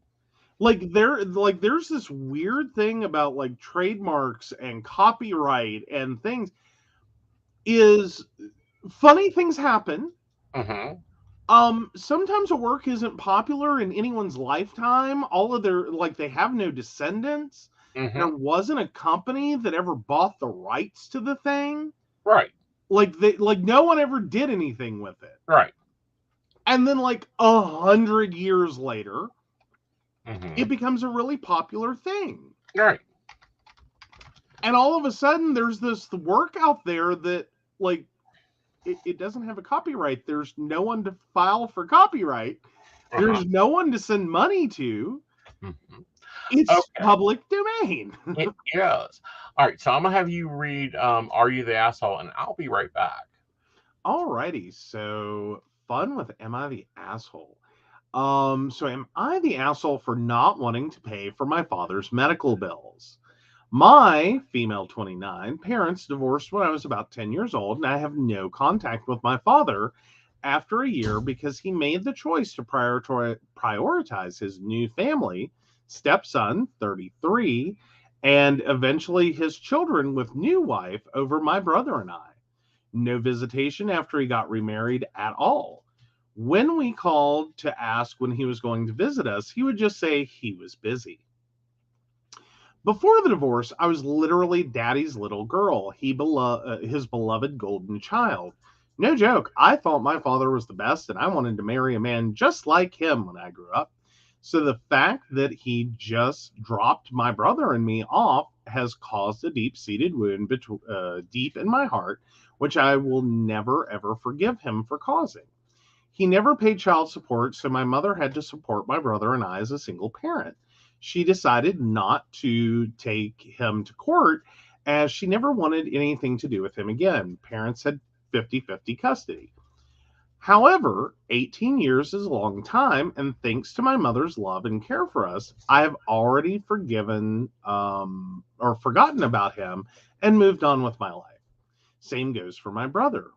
Like, there's this weird thing about, like, trademarks and copyright and things, is funny things happen. Sometimes a work isn't popular in anyone's lifetime. All of their, like, they have no descendants. There wasn't a company that ever bought the rights to the thing. Right. Like, no one ever did anything with it. Right. And then, like, 100 years later, it becomes a really popular thing. Right. And all of a sudden, there's this work out there that, like, it doesn't have a copyright. There's no one to file for copyright. There's no one to send money to. It's Okay. public domain. It is. All right, so I'm gonna have you read Are You the Asshole? And I'll be right back. Alrighty, so fun with Am I the Asshole? So am I the asshole for not wanting to pay for my father's medical bills? My female 29 parents divorced when I was about 10 years old, and I have no contact with my father after a year because he made the choice to prioritize his new family, stepson, 33, and eventually his children with new wife over my brother and I. No visitation after he got remarried at all. When we called to ask when he was going to visit us, he would just say he was busy. Before the divorce, I was literally daddy's little girl, his beloved golden child. No joke, I thought my father was the best and I wanted to marry a man just like him when I grew up. So the fact that he just dropped my brother and me off has caused a deep-seated wound deep in my heart, which I will never ever forgive him for causing. He never paid child support, so my mother had to support my brother and I as a single parent. She decided not to take him to court as she never wanted anything to do with him again. Parents had 50-50 custody. However, 18 years is a long time, and thanks to my mother's love and care for us, I have already forgotten about him and moved on with my life. Same goes for my brother.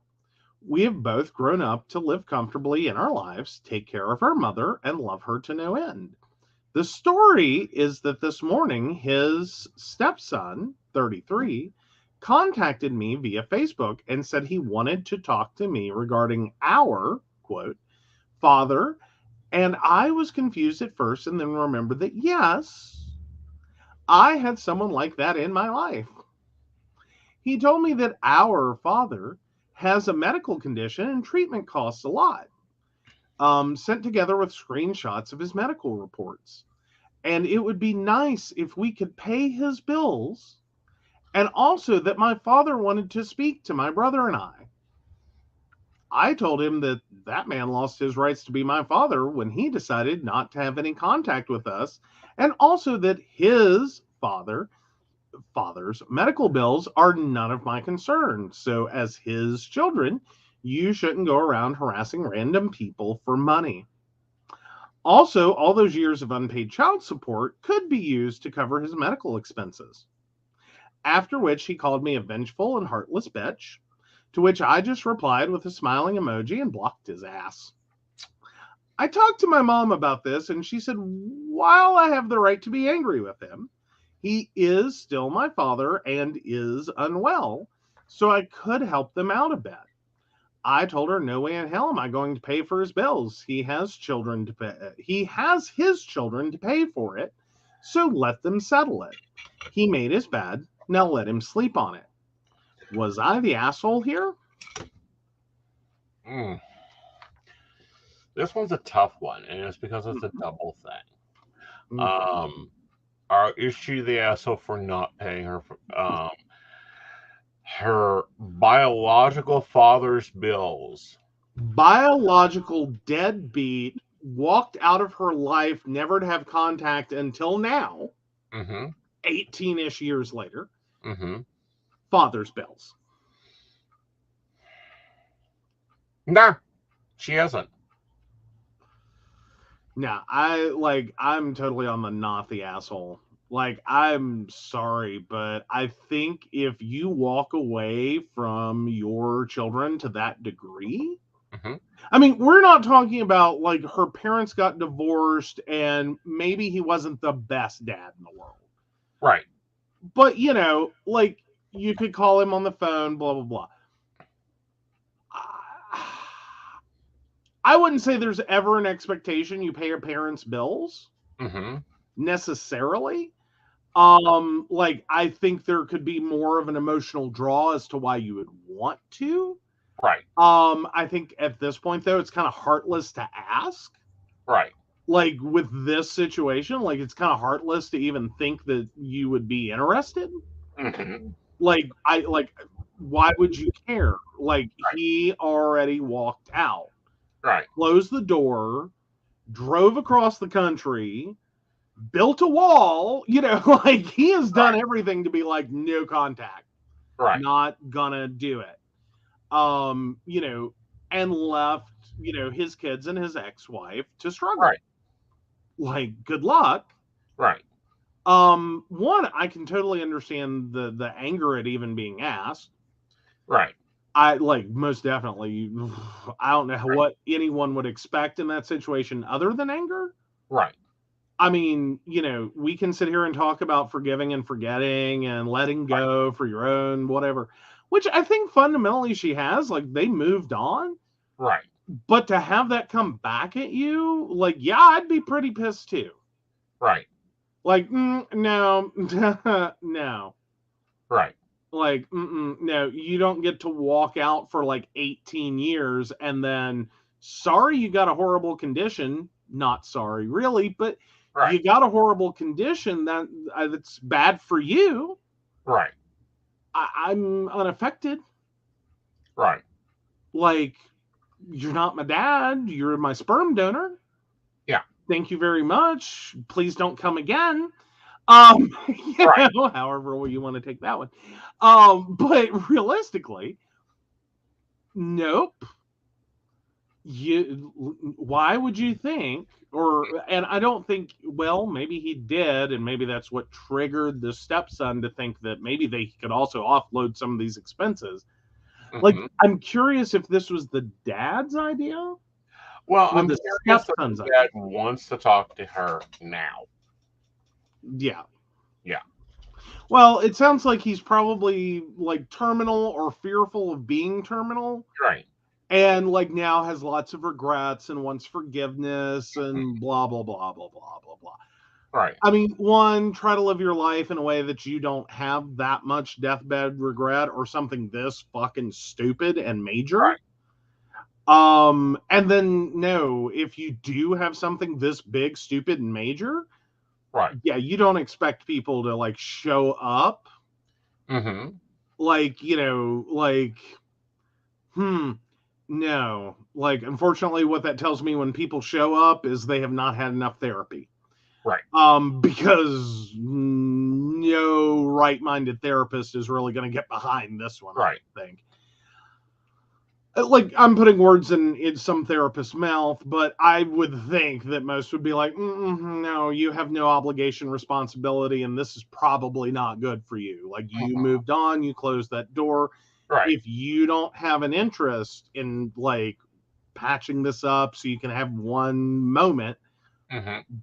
We have both grown up to live comfortably in our lives, take care of our mother, and love her to no end. The story is that this morning, his stepson, 33, contacted me via Facebook and said he wanted to talk to me regarding our, quote, father. And I was confused at first and then remembered that, yes, I had someone like that in my life. He told me that our father has a medical condition and treatment costs a lot. Sent together with screenshots of his medical reports. And it would be nice if we could pay his bills, and also that my father wanted to speak to my brother and I. I told him that that man lost his rights to be my father when he decided not to have any contact with us, and also that his father's medical bills are none of my concern. So as his children, you shouldn't go around harassing random people for money. Also, all those years of unpaid child support could be used to cover his medical expenses. After which he called me a vengeful and heartless bitch, to which I just replied with a smiling emoji and blocked his ass. I talked to my mom about this, and she said, while I have the right to be angry with him, he is still my father and is unwell, so I could help them out a bit. I told her, no way in hell am I going to pay for his bills. He has children to pay. He has his children to pay for it, so let them settle it. He made his bed. Now let him sleep on it. Was I the asshole here? This one's a tough one, and it's because it's a double thing. Mm-hmm. Is she the asshole for not paying her biological father's bills? Biological deadbeat, walked out of her life, never to have contact until now, 18-ish years later. Father's bills. Nah, she hasn't. No, I'm totally on the not the asshole. Like, I'm sorry, but I think if you walk away from your children to that degree, I mean, we're not talking about like her parents got divorced and maybe he wasn't the best dad in the world. Right. But, you know, like, you could call him on the phone, blah, blah, blah. I wouldn't say there's ever an expectation you pay your parents' bills necessarily. Like, I think there could be more of an emotional draw as to why you would want to. Right. I think at this point, though, it's kind of heartless to ask. Right. Like, with this situation, like, it's kind of heartless to even think that you would be interested. Like, why would you care? Like, he already walked out. Right. Closed the door, drove across the country, built a wall, like he has done everything to be like, no contact, Right. not gonna do it. And left, his kids and his ex-wife to struggle. Right. Like, good luck. Right. One, I can totally understand the anger at even being asked. Right. I like most definitely. I don't know what anyone would expect in that situation other than anger. Right. I mean, we can sit here and talk about forgiving and forgetting and letting go for your own whatever, which I think fundamentally she has. Like, they moved on. Right. But to have that come back at you, like, yeah, I'd be pretty pissed too. Right. Like, no, no. Right. Like, no, you don't get to walk out for like 18 years and then, sorry, you got a horrible condition. Not sorry, really, but you got a horrible condition that's bad for you. Right. I'm unaffected. Right. Like, you're not my dad. You're my sperm donor. Yeah. Thank you very much. Please don't come again. However you want to take that one. But realistically, nope. Why would you think? And I don't think. Well, maybe he did, and maybe that's what triggered the stepson to think that maybe they could also offload some of these expenses. Like, I'm curious if this was the dad's idea. Well, I'm the curious if stepson's the idea. dad wants to talk to her now. Yeah. Yeah. Well, it sounds like he's probably like terminal or fearful of being terminal. Right. And like now has lots of regrets and wants forgiveness and blah, blah, blah, blah, blah, blah, blah. Right. I mean, one, try to live your life in a way that you don't have that much deathbed regret or something this fucking stupid and major. Right. And then no, if you do have something this big, stupid, and major, right. Yeah, you don't expect people to like show up. Mm-hmm. Like, no. Like, unfortunately, what that tells me when people show up is they have not had enough therapy. Right. Because no right-minded therapist is really going to get behind this one, right. I think. Like, I'm putting words in some therapist's mouth, but I would think that most would be like, no, you have no obligation, responsibility, and this is probably not good for you. Like, you moved on, you closed that door. Right. If you don't have an interest in, like, patching this up so you can have one moment,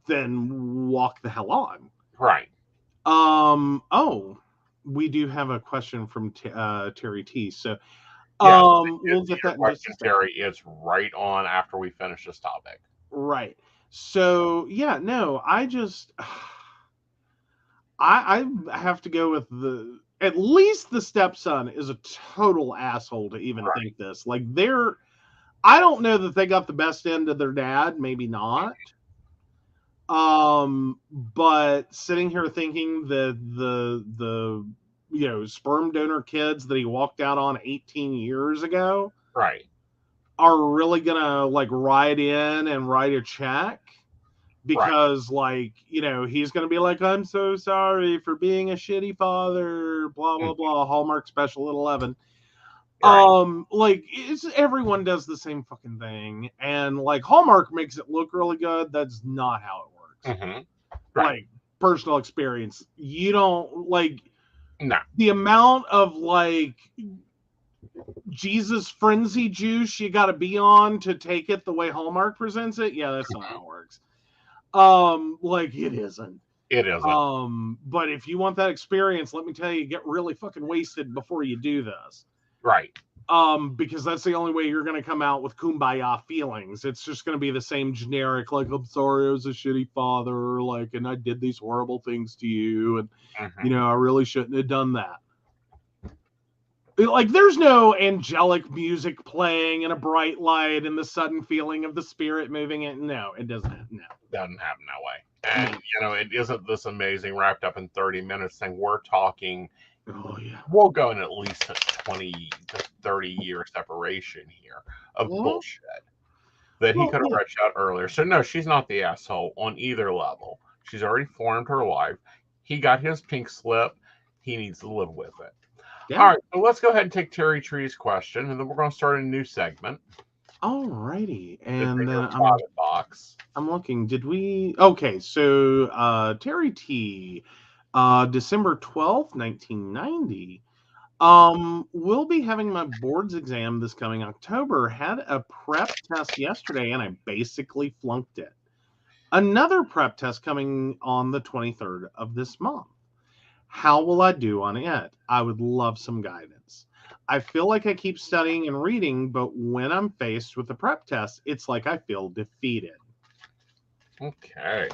then walk the hell on. Right. We do have a question from Terry T. So, yeah, we'll get that in just a second. Terry, it's right on after we finish this topic. Right. So, yeah, no, I just I have to go with at least the stepson is a total asshole to even think this. Like, I don't know that they got the best end of their dad, maybe not. But sitting here thinking that the sperm donor kids that he walked out on 18 years ago are really gonna like ride in and write a check because like he's gonna be like, I'm so sorry for being a shitty father, blah blah blah, Hallmark special at 11. Like everyone does the same fucking thing, and like Hallmark makes it look really good. That's not how it works. Like, personal experience, you don't like the amount of like Jesus frenzy juice you got to be on to take it the way Hallmark presents it. Yeah, that's not how it works. Like, it isn't. It isn't. But if you want that experience, let me tell you, get really fucking wasted before you do this. Right. Because that's the only way you're going to come out with kumbaya feelings. It's just going to be the same generic, like, I'm sorry I was a shitty father, like, and I did these horrible things to you, and, I really shouldn't have done that. Like, there's no angelic music playing and a bright light and the sudden feeling of the spirit moving it. No, it doesn't. No. Doesn't happen that way. And, it isn't this amazing wrapped up in 30 minutes thing. We're talking... Oh, yeah. We'll go in at least a 20 to 30 year separation here of bullshit that he could have reached out earlier. So, no, she's not the asshole on either level. She's already formed her life. He got his pink slip. He needs to live with it. Yeah. All right, so let's go ahead and take Terry Tree's question, and then we're going to start a new segment. Alrighty. The And bigger then private box. I'm looking. Did we? Okay, so Terry T, December 12th, 1990. Will be having my boards exam this coming October. Had a prep test yesterday and I basically flunked it. Another prep test coming on the 23rd of this month. How will I do on it? I would love some guidance. I feel like I keep studying and reading, but when I'm faced with the prep test, it's like I feel defeated. Okay.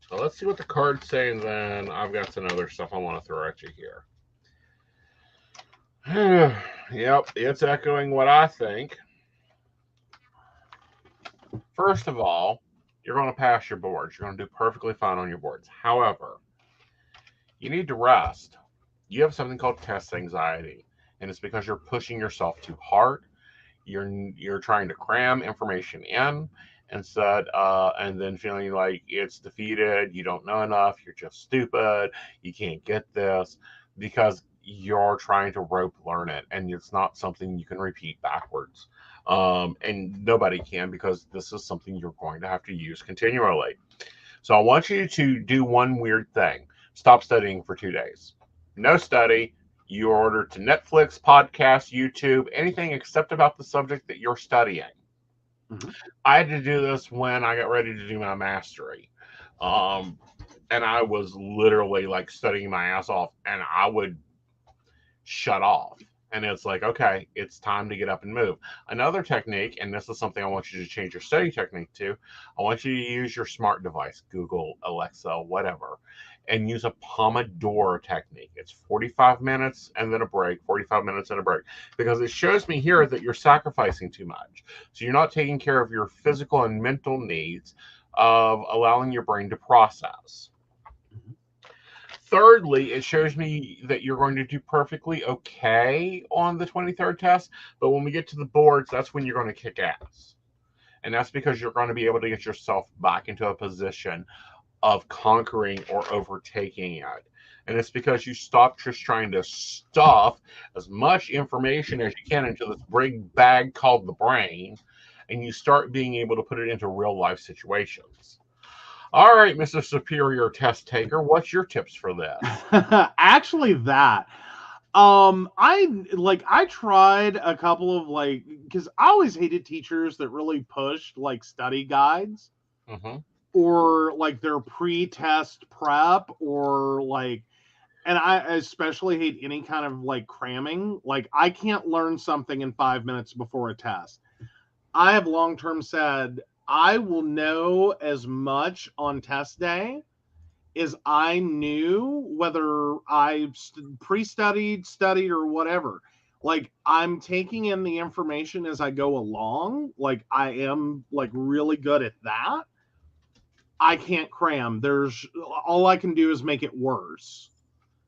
So let's see what the cards say, and then I've got some other stuff I want to throw at you here. Yep, it's echoing what I think. First of all, you're going to pass your boards. You're going to do perfectly fine on your boards. However, you need to rest. You have something called test anxiety, and it's because you're pushing yourself too hard. You're trying to cram information in instead, and then feeling like it's defeated. You don't know enough. You're just stupid. You can't get this because you're trying to rope learn it, and it's not something you can repeat backwards. And nobody can, because this is something you're going to have to use continually. So I want you to do one weird thing. Stop studying for 2 days. No study. You order to Netflix, podcast, YouTube, anything except about the subject that you're studying. Mm-hmm. I had to do this when I got ready to do my mastery. And I was literally like studying my ass off, and I would shut off. And it's like, okay, it's time to get up and move. Another technique, and this is something I want you to change your study technique to, I want you to use your smart device, Google, Alexa, whatever, and use a Pomodoro technique. It's 45 minutes and then a break, 45 minutes and a break, because it shows me here that you're sacrificing too much. So you're not taking care of your physical and mental needs of allowing your brain to process. Thirdly, it shows me that you're going to do perfectly okay on the 23rd test, but when we get to the boards, that's when you're going to kick ass. And that's because you're going to be able to get yourself back into a position of conquering or overtaking it. And it's because you stop just trying to stuff as much information as you can into this big bag called the brain, and you start being able to put it into real life situations. All right, Mr. Superior Test Taker, what's your tips for this? Actually, I tried a couple of because I always hated teachers that really pushed like study guides Mm-hmm. or like their pre-test prep and I especially hate any kind of like cramming. Like I can't learn something in 5 minutes before a test. I have long-term said I will know as much on test day as I knew, whether I pre-studied, studied, or whatever. Like I'm taking in the information as I go along. Like I am like really good at that. I can't cram. All I can do is make it worse.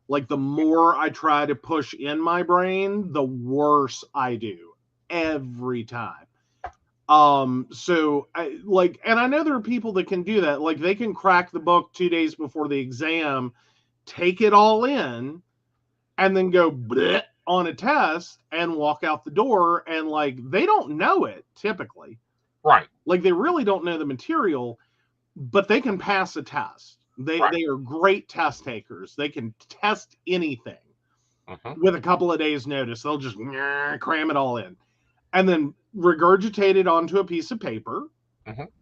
Like the more I try to push in my brain, the worse I do every time. And I know there are people that can do that. Like they can crack the book 2 days before the exam, take it all in, and then go bleh on a test and walk out the door. And like, they don't know it typically. Right. Like they really don't know the material, but they can pass a test. They are great test takers. They can test anything with a couple of days notice. They'll just cram it all in and then regurgitate it onto a piece of paper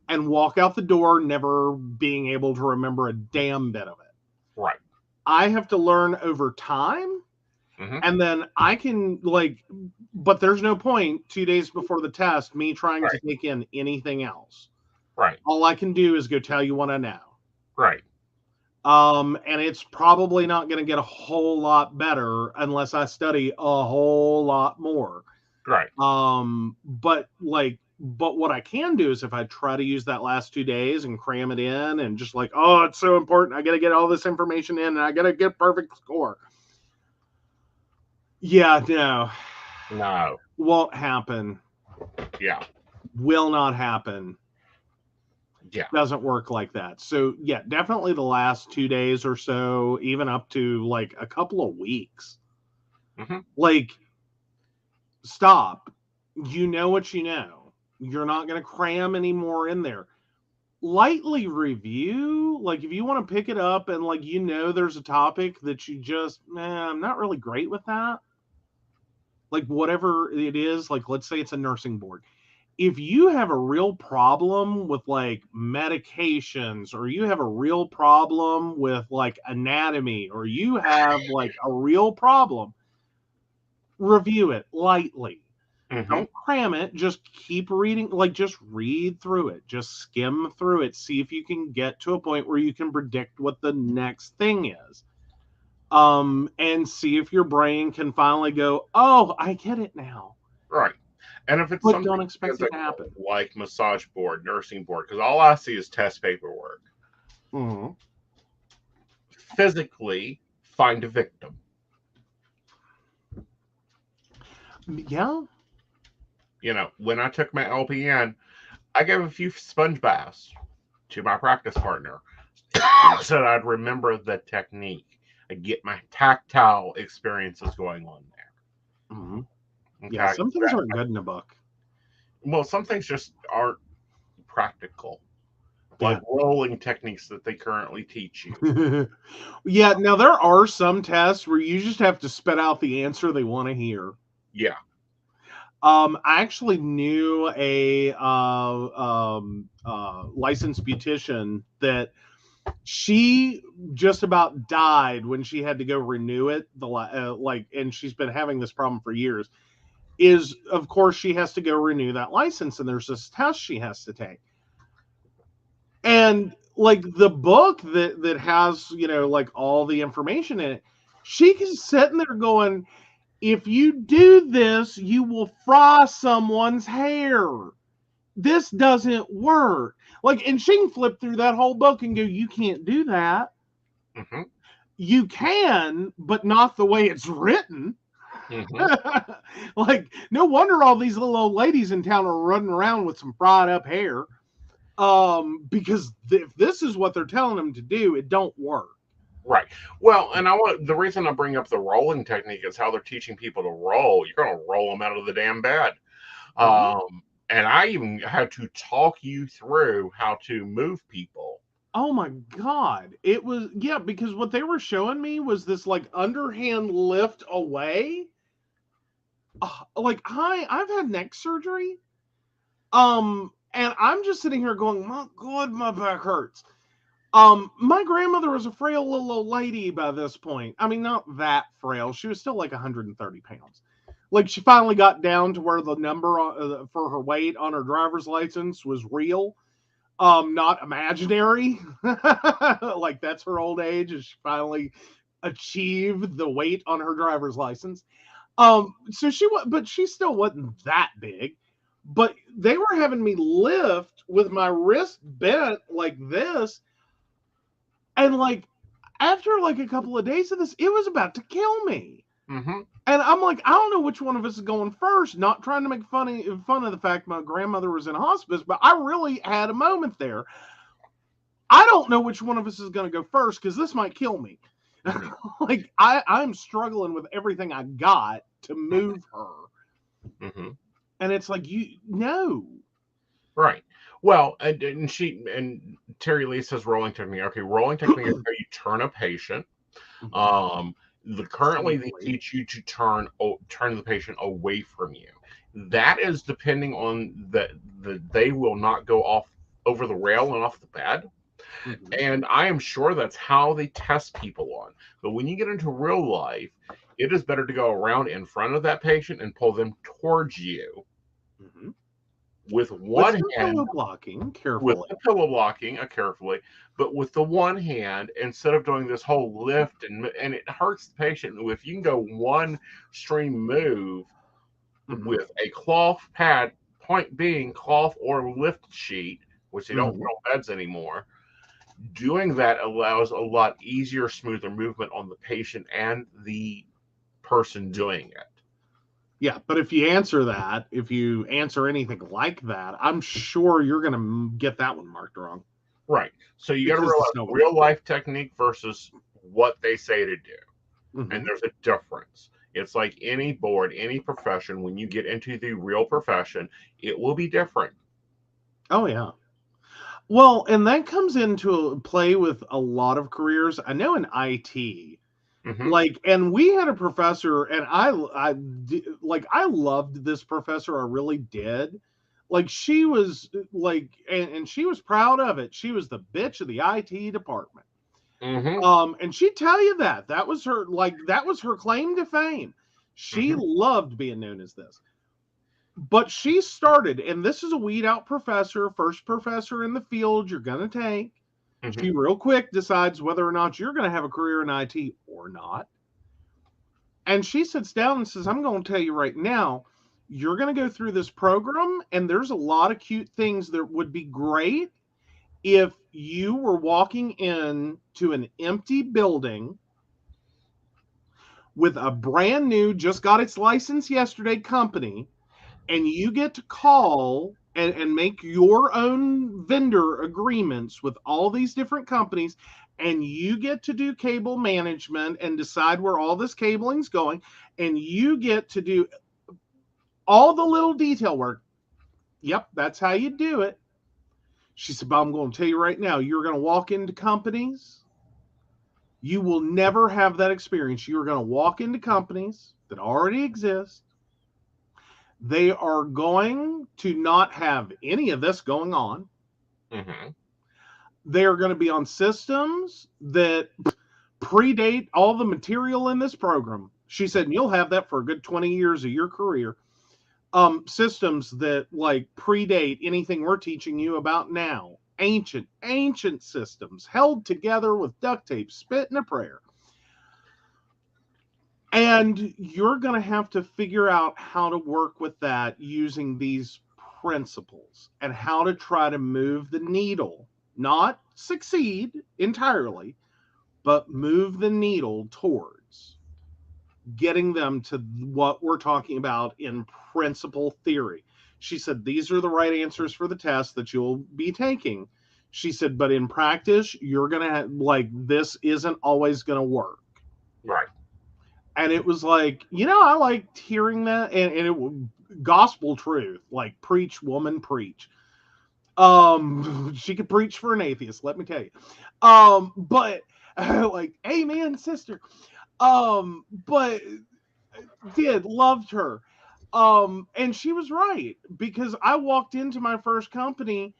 and walk out the door, never being able to remember a damn bit of it. Right. I have to learn over time. And then I can but there's no point 2 days before the test, me trying to take in anything else. Right. All I can do is go tell you what I know. Right. And it's probably not going to get a whole lot better unless I study a whole lot more. Right. But what I can do is if I try to use that last 2 days and cram it in and just like, oh, it's so important. I got to get all this information in and I got to get perfect score. Yeah, no. Won't happen. Yeah. Will not happen. Yeah. Doesn't work like that. So yeah, definitely the last 2 days or so, even up to like a couple of weeks. Mm-hmm. Like, stop. You know what you know. You're not going to cram any more in there. Lightly review, like if you want to pick it up and like there's a topic that you just, I'm not really great with that. Like whatever it is, like let's say it's a nursing board. If you have a real problem with like medications, or you have a real problem with like anatomy, or you have like a real problem, review it lightly. Mm-hmm. Don't cram it. Just keep reading. Like, just read through it. Just skim through it. See if you can get to a point where you can predict what the next thing is. And see if your brain can finally go, oh, I get it now. Right. And if it's But something don't expect it to happen. like massage board, nursing board, because all I see is test paperwork. Mm-hmm. Physically find a victim. Yeah. You know, when I took my LPN, I gave a few sponge baths to my practice partner so that I'd remember the technique. I get my tactile experiences going on there. Mm-hmm. Okay? Yeah, some things aren't good in a book. Well, some things just aren't practical. Like rolling techniques that they currently teach you. Yeah, now there are some tests where you just have to spit out the answer they want to hear. Yeah. I actually knew a licensed beautician that she just about died when she had to go renew it. And she's been having this problem for years. Is, of course, she has to go renew that license, and there's this test she has to take. And like the book that has, like all the information in it, she is sitting there going, if you do this, you will fry someone's hair. This doesn't work. Like, and she can flip through that whole book and go, you can't do that. Mm-hmm. You can, but not the way it's written. Mm-hmm. Like, no wonder all these little old ladies in town are running around with some fried up hair. Because if this is what they're telling them to do, it don't work. Right. Well, and the reason I bring up the rolling technique is how they're teaching people to roll. You're going to roll them out of the damn bed. Mm-hmm. And I even had to talk you through how to move people. Oh my God. It was, because what they were showing me was this like underhand lift away. Like, I've had neck surgery. And I'm just sitting here going, my God, my back hurts. My grandmother was a frail little old lady by this point. I mean, not that frail. She was still like 130 pounds. Like, she finally got down to where the number for her weight on her driver's license was real, not imaginary. Like, that's her old age, and she finally achieved the weight on her driver's license. So but she still wasn't that big. But they were having me lift with my wrist bent like this. And like, after like a couple of days of this, it was about to kill me. Mm-hmm. And I'm like, I don't know which one of us is going first. Not trying to make fun of the fact my grandmother was in hospice, but I really had a moment there. I don't know which one of us is going to go first because this might kill me. Like, I'm struggling with everything I got to move her. Mm-hmm. And it's like, no. Right. Well, and Terry Lee says rolling technique. Okay, rolling technique is how you turn a patient. Currently they teach you to turn the patient away from you. That is depending on they will not go off over the rail and off the bed. Mm-hmm. And I am sure that's how they test people on. But when you get into real life, it is better to go around in front of that patient and pull them towards you. Mm-hmm. With one hand, pillow blocking carefully. With the pillow blocking carefully, but with the one hand, instead of doing this whole lift and it hurts the patient. If you can go one stream move with a cloth pad, point being cloth or lift sheet, which they don't roll beds anymore. Doing that allows a lot easier, smoother movement on the patient and the person doing it. Yeah, but if you answer anything like that, I'm sure you're going to get that one marked wrong. Right. So you got to Because it's realize no- real life technique versus what they say to do. And Mhm. there's a difference. It's like any board, any profession. When you get into the real profession, it will be different. Oh, yeah. Well, and that comes into play with a lot of careers. I know in IT, Mhm. like, and we had a professor, and I loved this professor. I really did. Like, she was like, and she was proud of it. She was the bitch of the IT department. Mhm. And she'd tell you that was her claim to fame. She Mhm. loved being known as this. But she started, and this is a weed out professor, first professor in the field you're going to take. She Mhm. real quick decides whether or not you're going to have a career in IT or not. And she sits down and says, I'm going to tell you right now, you're going to go through this program, and there's a lot of cute things that would be great if you were walking into an empty building with a brand new, just got its license yesterday company, and you get to call and make your own vendor agreements with all these different companies, and you get to do cable management and decide where all this cabling's going, and you get to do all the little detail work. Yep, that's how you do it. She said, but I'm going to tell you right now, you're going to walk into companies. You will never have that experience. You're going to walk into companies that already exist. They are going to not have any of this going on. Mhm. They are going to be on systems that predate all the material in this program. She said, and you'll have that for a good 20 years of your career. Systems that like predate anything we're teaching you about now. Ancient systems held together with duct tape, spit, and a prayer. And you're going to have to figure out how to work with that using these principles and how to try to move the needle, not succeed entirely, but move the needle towards getting them to what we're talking about in principle theory. She said, these are the right answers for the test that you'll be taking. She said, but in practice, you're going to like, this isn't always going to work. Right. And it was like, I liked hearing that, and it was gospel truth, like preach, woman, preach. She could preach for an atheist, let me tell you. But like, amen, sister. But loved her. And she was right, because I walked into my first company.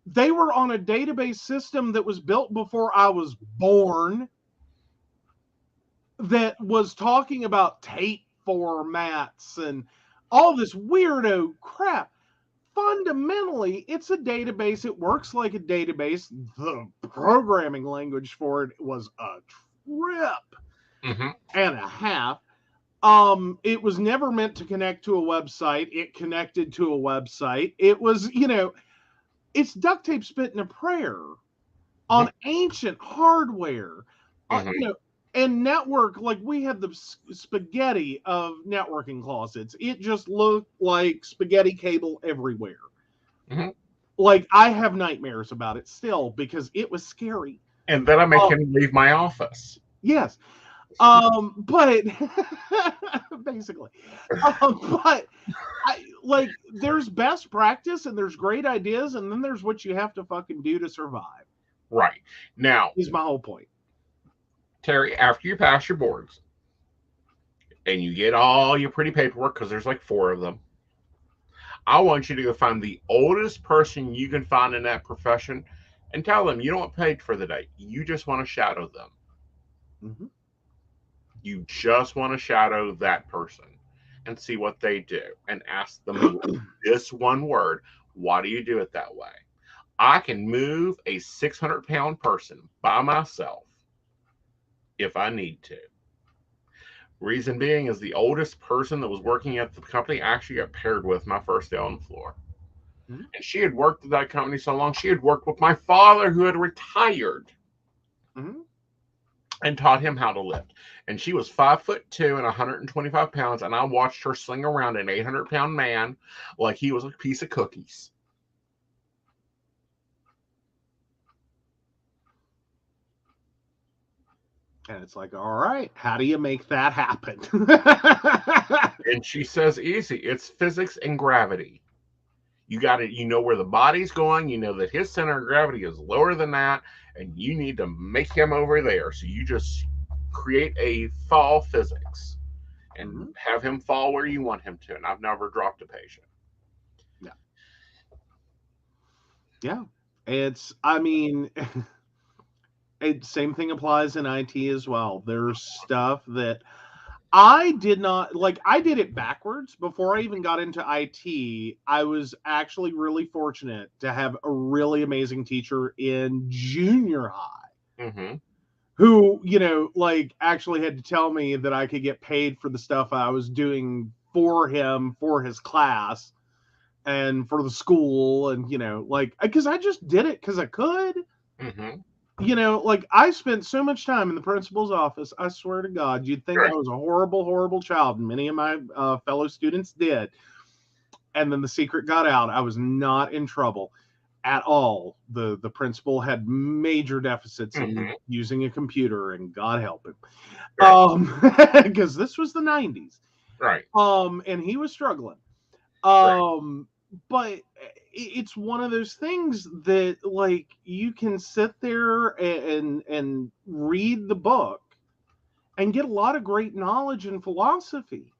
They were on a database system that was built before I was born, that was talking about tape formats and all this weirdo crap. Fundamentally, it's a database. It works like a database. The programming language for it was a trip Mhm. and a half. It was never meant to connect to a website. It connected to a website. It was, it's duct tape, spit, and a prayer on ancient hardware. Mhm. And network, like we had the spaghetti of networking closets. It just looked like spaghetti cable everywhere. Mhm. Like, I have nightmares about it still because it was scary. And then I make him leave my office. Yes. But basically, but there's best practice and there's great ideas, and then there's what you have to fucking do to survive. Right. Now, Is my whole point. Terry, after you pass your boards and you get all your pretty paperwork, because there's like 4 of them, I want you to go find the oldest person you can find in that profession and tell them you don't want paid for the day. You just want to shadow them. Mm-hmm. You just want to shadow that person and see what they do and ask them this one word. Why do you do it that way? I can move a 600-pound person by myself if I need to. Reason being is the oldest person that was working at the company actually got paired with my first day on the floor. Mm-hmm. And she had worked at that company so long, she had worked with my father who had retired. Mm-hmm. and taught him how to lift. And she was 5'2" and 125 pounds, and I watched her sling around an 800-pound man like he was a piece of cookies. And it's like, all right, how do you make that happen? And she says, easy. It's physics and gravity. You got it. You know where the body's going. You know that his center of gravity is lower than that, and you need to make him over there. So you just create a fall physics and have him fall where you want him to. And I've never dropped a patient. Yeah. Same thing applies in IT as well. There's stuff that I did not like. I did it backwards. Before I even got into IT, I was actually really fortunate to have a really amazing teacher in junior high who, actually had to tell me that I could get paid for the stuff I was doing for him, for his class, and for the school. And, because I just did it because I could. I spent so much time in the principal's office. I swear to God, you'd think I was a horrible, horrible child. And many of my fellow students did. And then the secret got out. I was not in trouble at all. The principal had major deficits in using a computer, and God help him. Because this was the 90s. Right. And he was struggling. But it's one of those things that, you can sit there and read the book and get a lot of great knowledge and philosophy.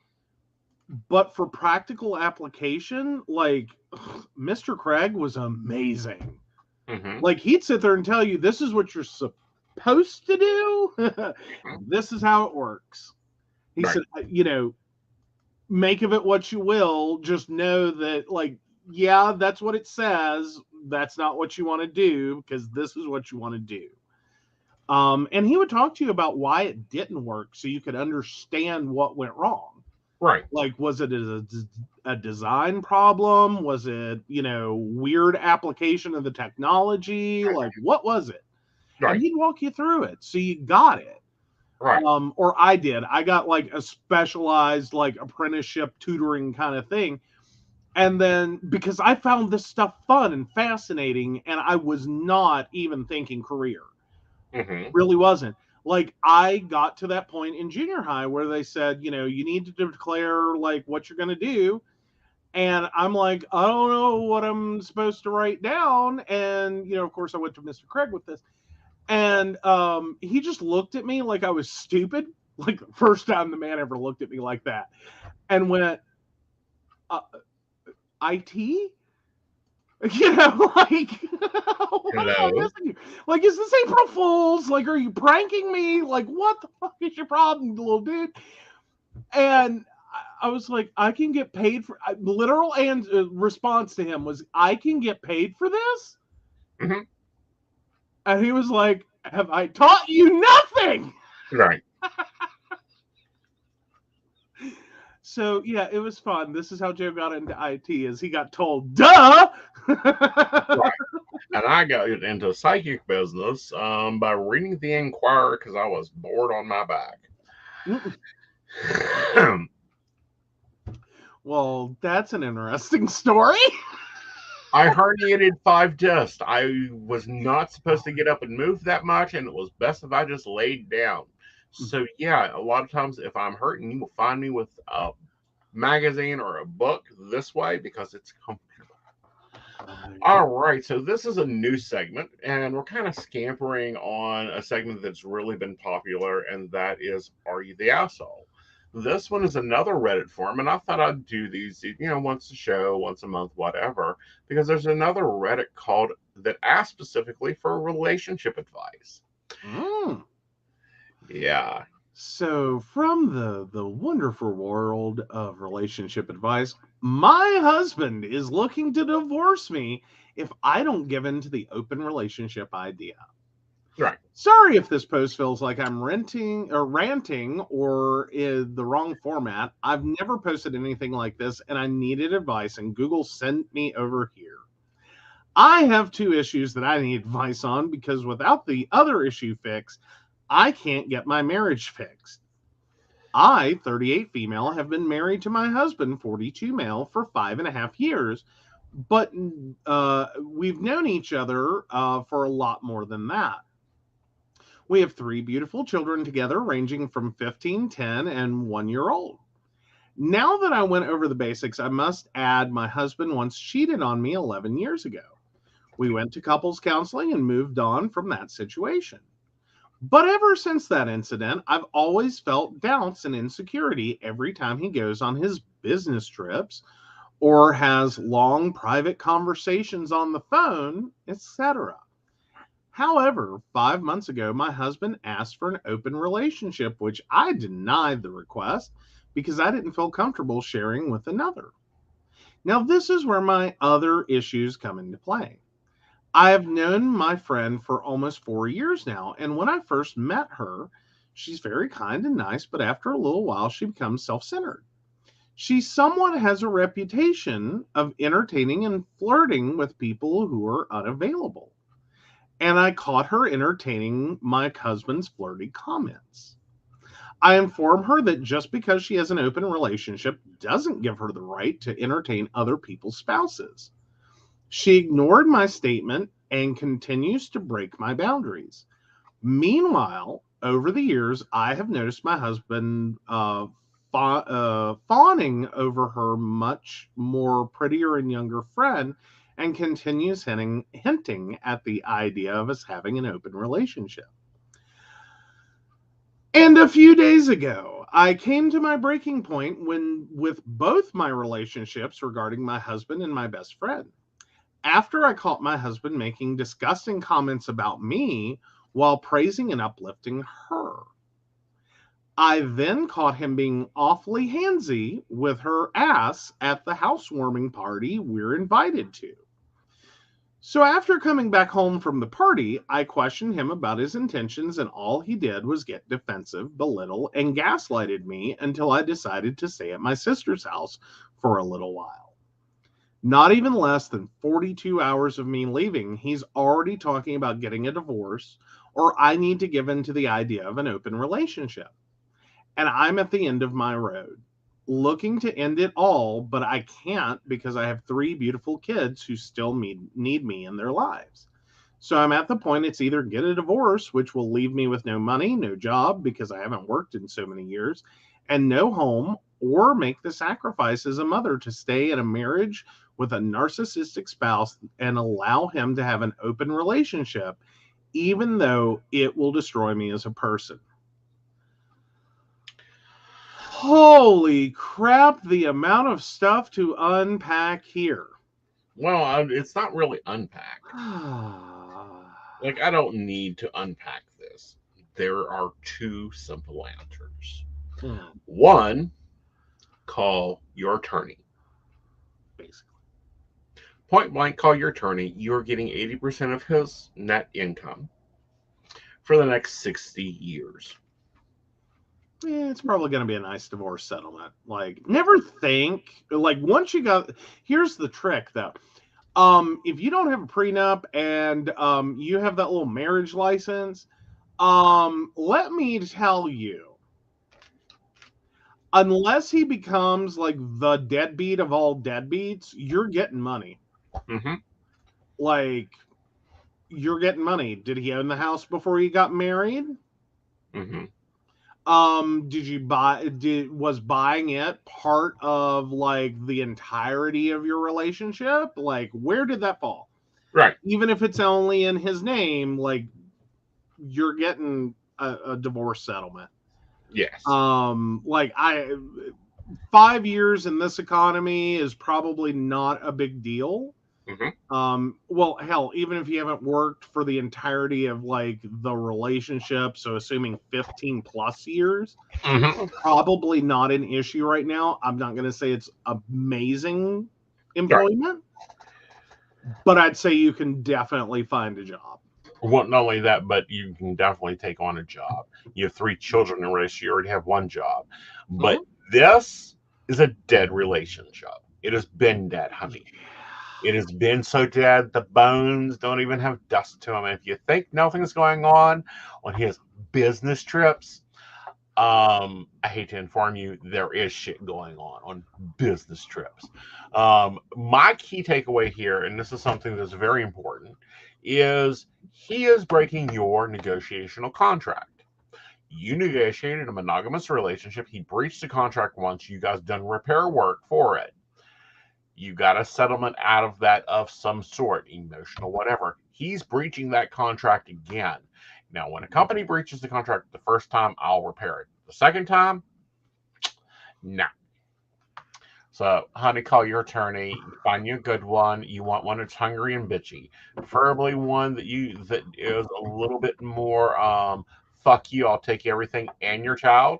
But for practical application, Mr. Craig was amazing. He'd sit there and tell you, this is what you're supposed to do. This is how it works. He said, make of it what you will. Just know that, yeah, that's what it says. That's not what you want to do, because this is what you want to do. And he would talk to you about why it didn't work, so you could understand what went wrong. Right. Was it a design problem? Was it, weird application of the technology? What was it? Right. And he'd walk you through it, so you got it. Right. Or I did. I got a specialized apprenticeship tutoring kind of thing. And then, because I found this stuff fun and fascinating, and I was not even thinking career. Really wasn't. I got to that point in junior high where they said, you need to declare what you're going to do. And I'm like, I don't know what I'm supposed to write down. And, of course I went to Mr. Craig with this. And he just looked at me like I was stupid. The first time the man ever looked at me like that. And went, IT? Hello? Is this April Fool's? Are you pranking me? What the fuck is your problem, little dude? And I was like, I can get paid for... literal and response to him was, I can get paid for this? And he was like, have I taught you nothing? Right. So, yeah, it was fun. This is how Joe got into IT, is he got told, duh! Right. And I got into psychic business by reading the Inquirer because I was bored on my back. Well, that's an interesting story. I herniated 5 discs. I was not supposed to get up and move that much, and it was best if I just laid down. So, yeah, a lot of times if I'm hurting, you will find me with a magazine or a book this way because it's comfortable. All right, so this is a new segment, and we're kind of scampering on a segment that's really been popular, and that is, Are You the Asshole? This one is another Reddit forum, and I thought I'd do these, once a show, once a month, whatever, because there's another Reddit called that asks specifically for relationship advice. Yeah. So, from the wonderful world of relationship advice, my husband is looking to divorce me if I don't give in to the open relationship idea. Right. Sorry if this post feels like I'm ranting or in the wrong format. I've never posted anything like this, and I needed advice, and Google sent me over here. I have 2 issues that I need advice on, because without the other issue fixed, I can't get my marriage fixed. I, 38 female, have been married to my husband, 42 male, for 5.5 years, but we've known each other for a lot more than that. We have 3 beautiful children together, ranging from 15, 10, and 1 year old. Now that I went over the basics, I must add my husband once cheated on me 11 years ago. We went to couples counseling and moved on from that situation. But ever since that incident, I've always felt doubts and insecurity every time he goes on his business trips or has long private conversations on the phone, etc. However, 5 months ago, my husband asked for an open relationship, which I denied the request because I didn't feel comfortable sharing with another. Now, this is where my other issues come into play. I have known my friend for almost 4 years now, and when I first met her, she's very kind and nice, but after a little while, she becomes self-centered. She somewhat has a reputation of entertaining and flirting with people who are unavailable, and I caught her entertaining my husband's flirty comments. I inform her that just because she has an open relationship doesn't give her the right to entertain other people's spouses. She ignored my statement and continues to break my boundaries. Meanwhile, over the years, I have noticed my husband fawning over her much more prettier and younger friend and continues hinting at the idea of us having an open relationship. And a few days ago, I came to my breaking point with both my relationships regarding my husband and my best friend. After I caught my husband making disgusting comments about me while praising and uplifting her. I then caught him being awfully handsy with her ass at the housewarming party we're invited to. So after coming back home from the party, I questioned him about his intentions, and all he did was get defensive, belittle, and gaslighted me until I decided to stay at my sister's house for a little while. Not even less than 42 hours of me leaving, he's already talking about getting a divorce, or I need to give in to the idea of an open relationship. And I'm at the end of my road, looking to end it all, but I can't because I have 3 beautiful kids who still need me in their lives. So I'm at the point it's either get a divorce, which will leave me with no money, no job because I haven't worked in so many years, and no home, or make the sacrifice as a mother to stay in a marriage with a narcissistic spouse and allow him to have an open relationship, even though it will destroy me as a person. Holy crap, the amount of stuff to unpack here. Well, it's not really unpacked. Like, I don't need to unpack this. There are 2 simple answers. One, call your attorney. Basically. Point blank, call your attorney. You're getting 80% of his net income for the next 60 years. Yeah, it's probably going to be a nice divorce settlement. Like, never think, like, once you got, here's the trick, though. If you don't have a prenup and you have that little marriage license, let me tell you, unless he becomes like the deadbeat of all deadbeats, you're getting money. Mm-hmm. Like, you're getting money. Did he own the house before he got married? Mm-hmm. Was buying it part of like the entirety of your relationship? Like, where did that fall? Right. Even if it's only in his name, like, you're getting a divorce settlement. Yes. 5 years in this economy is probably not a big deal. Mm-hmm. Well, hell, even if you haven't worked for the entirety of like the relationship, so assuming 15 plus years, Mm-hmm. probably not an issue right now. I'm not going to say it's amazing employment, but I'd say you can definitely find a job. Well, not only that, but you can definitely take on a job. You have 3 children to raise. You already have 1 job. But this is a dead relationship. It has been dead, honey. It has been so dead, the bones don't even have dust to them. And if you think nothing's going on his business trips, I hate to inform you, there is shit going on business trips. My key takeaway here, and this is something that's very important, is he is breaking your negotiational contract. You negotiated a monogamous relationship. He breached the contract once. You guys done repair work for it. You got a settlement out of that of some sort, emotional, whatever. He's breaching that contract again. Now, when a company breaches the contract the first time, I'll repair it. The second time, no. So, honey, call your attorney. Find you a good one. You want one that's hungry and bitchy, preferably one that is a little bit more. Fuck you! I'll take everything and your child,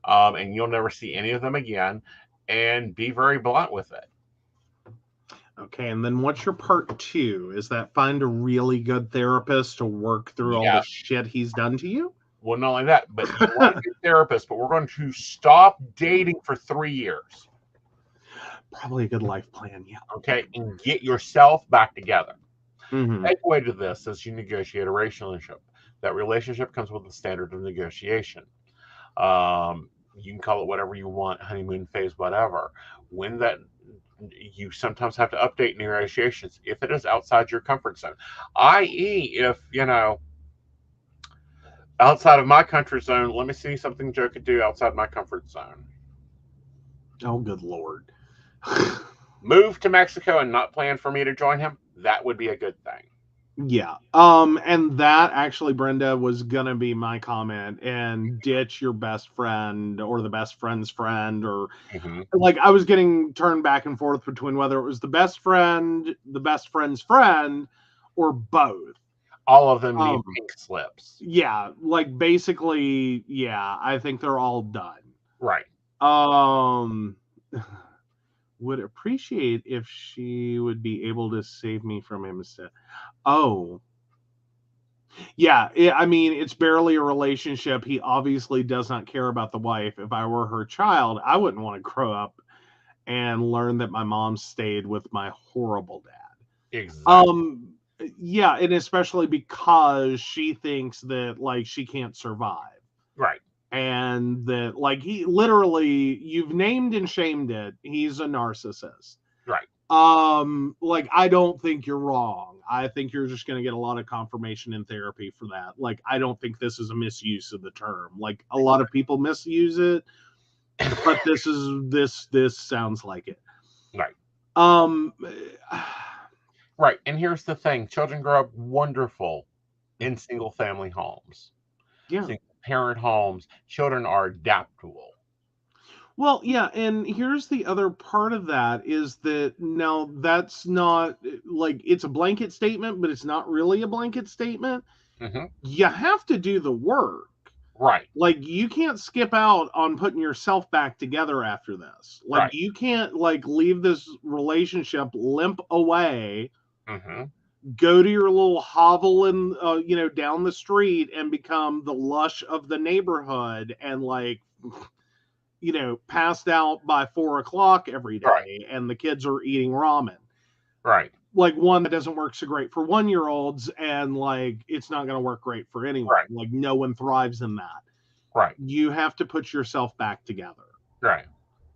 and you'll never see any of them again. And be very blunt with it. Okay, and then what's your part 2? Is that find a really good therapist to work through all the shit he's done to you? Well, not only that, but you want a good therapist, but we're going to stop dating for 3 years. Probably a good life plan, yeah. Okay, and get yourself back together. Mm-hmm. Takeaway to this is you negotiate a relationship. That relationship comes with a standard of negotiation. You can call it whatever you want, honeymoon phase, whatever. When that you sometimes have to update negotiations if it is outside your comfort zone, i.e., if outside of my comfort zone. Let me see something Joe could do outside my comfort zone. Oh, good Lord. Move to Mexico and not plan for me to join him. That would be a good thing. Yeah. And that actually, Brenda, was gonna be my comment. And ditch your best friend or the best friend's friend, or like I was getting turned back and forth between whether it was the best friend, the best friend's friend, or both. All of them need pink slips. Yeah, like basically, yeah, I think they're all done. Right. Would appreciate if she would be able to save me from him instead. Oh. Yeah, I mean, it's barely a relationship. He obviously does not care about the wife. If I were her child, I wouldn't want to grow up and learn that my mom stayed with my horrible dad. Exactly. Yeah, and especially because she thinks that, like, she can't survive. Right. And that, like, he literally, you've named and shamed it. He's a narcissist. Right. Like, I don't think you're wrong. I think you're just going to get a lot of confirmation in therapy for that. Like, I don't think this is a misuse of the term. Like, a lot of people misuse it, but this sounds like it. Right. Right. And here's the thing. Children grow up wonderful in single family homes. Yeah. Single parent homes. Children are adaptable. Well, yeah, and here's the other part of that is that now that's not like it's a blanket statement, but it's not really a blanket statement. You have to do the work. Right. Like, you can't skip out on putting yourself back together after this. Like, you can't, like, leave this relationship limp away, go to your little hovel in, down the street and become the lush of the neighborhood and, like, passed out by 4 o'clock every day, and the kids are eating ramen. Right. Like, one, that doesn't work so great for 1-year-olds, and, like, it's not going to work great for anyone. Right. Like, no one thrives in that. Right. You have to put yourself back together. Right.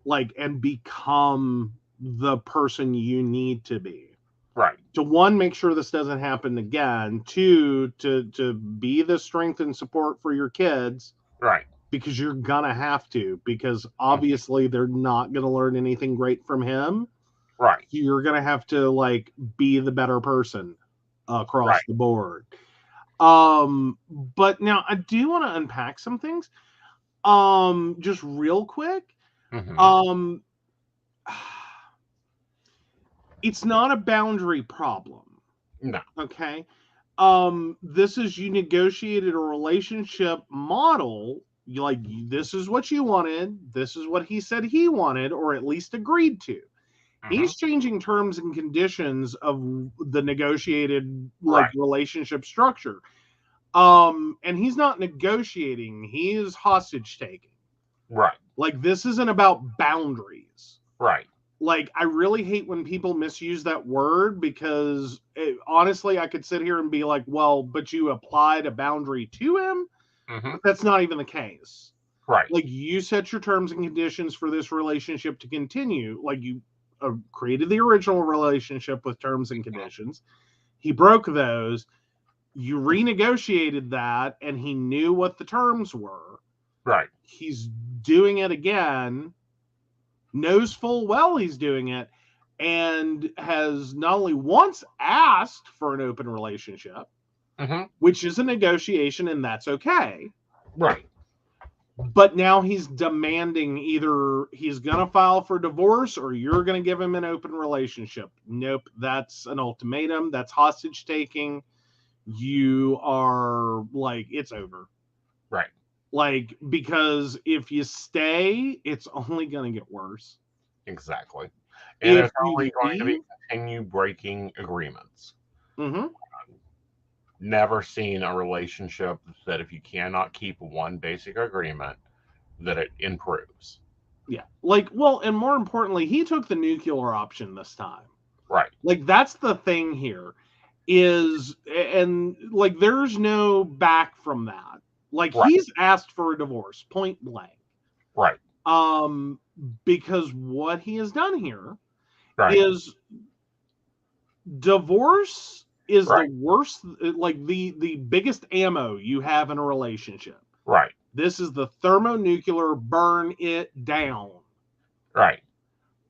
Like, and become the person you need to be. Right. To, one, make sure this doesn't happen again. 2, to be the strength and support for your kids. Right. Because you're gonna have to, because obviously they're not gonna learn anything great from him. Right. You're gonna have to, like, be the better person across the board. But now I do want to unpack some things. Just real quick. It's not a boundary problem. No. Okay. This is, you negotiated a relationship model. Like, this is what you wanted. This is what he said he wanted, or at least agreed to. He's changing terms and conditions of the negotiated, like, relationship structure. And he's not negotiating. He is hostage taking. Right. Like, this isn't about boundaries. Right. Like, I really hate when people misuse that word because honestly, I could sit here and be like, well, but you applied a boundary to him. Mm-hmm. That's not even the case. Right. Like, you set your terms and conditions for this relationship to continue. Like, you created the original relationship with terms and conditions. He broke those. You renegotiated that, and he knew what the terms were. Right. He's doing it again, knows full well he's doing it, and has not only once asked for an open relationship, Mm-hmm. which is a negotiation, and that's okay. Right. But now he's demanding either he's going to file for divorce or you're going to give him an open relationship. Nope, that's an ultimatum. That's hostage taking. You are like, it's over. Right. Like, because if you stay, it's only going to get worse. Exactly. And If it's you only going to be leave- continue breaking agreements. Mm-hmm. Never seen a relationship that if you cannot keep one basic agreement, that it improves. Yeah. Like, well, and more importantly, he took the nuclear option this time. Right. Like, that's the thing here is, and like, there's no back from that. Like, Right. he's asked for a divorce, point blank. Right. Because what he has done here Right. is divorce is Right. the worst, like the biggest ammo you have in a relationship. Right. This is the thermonuclear burn it down. Right.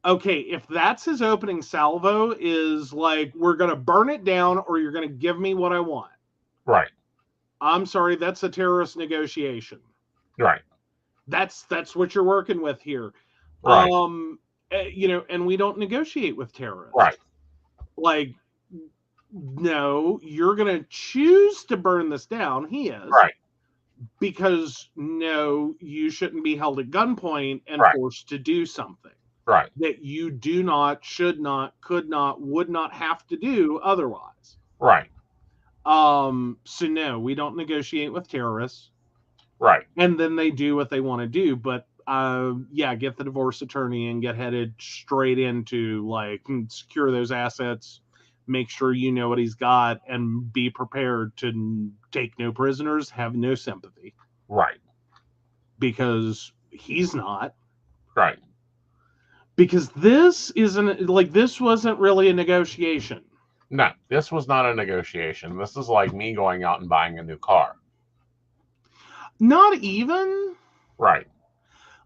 Okay, if that's his opening salvo is like, we're going to burn it down or you're going to give me what I want. Right. I'm sorry, that's a terrorist negotiation. Right. That's what you're working with here. Right. You know, and we don't negotiate with terrorists. Right. Like, no, you're going to choose to burn this down. He is. Right. Because, no, you shouldn't be held at gunpoint and Right. forced to do something Right. that you do not, should not, could not, would not have to do otherwise. Right. So no, we don't negotiate with terrorists. Right. And then they do what they want to do. But yeah, get the divorce attorney and get headed straight into like secure those assets, make sure you know what he's got, and be prepared to take no prisoners, have no sympathy. Right. Because he's not. Right. Because this isn't like, this wasn't really a negotiation. No, this was not a negotiation. This is like me going out and buying a new car. Not even. Right.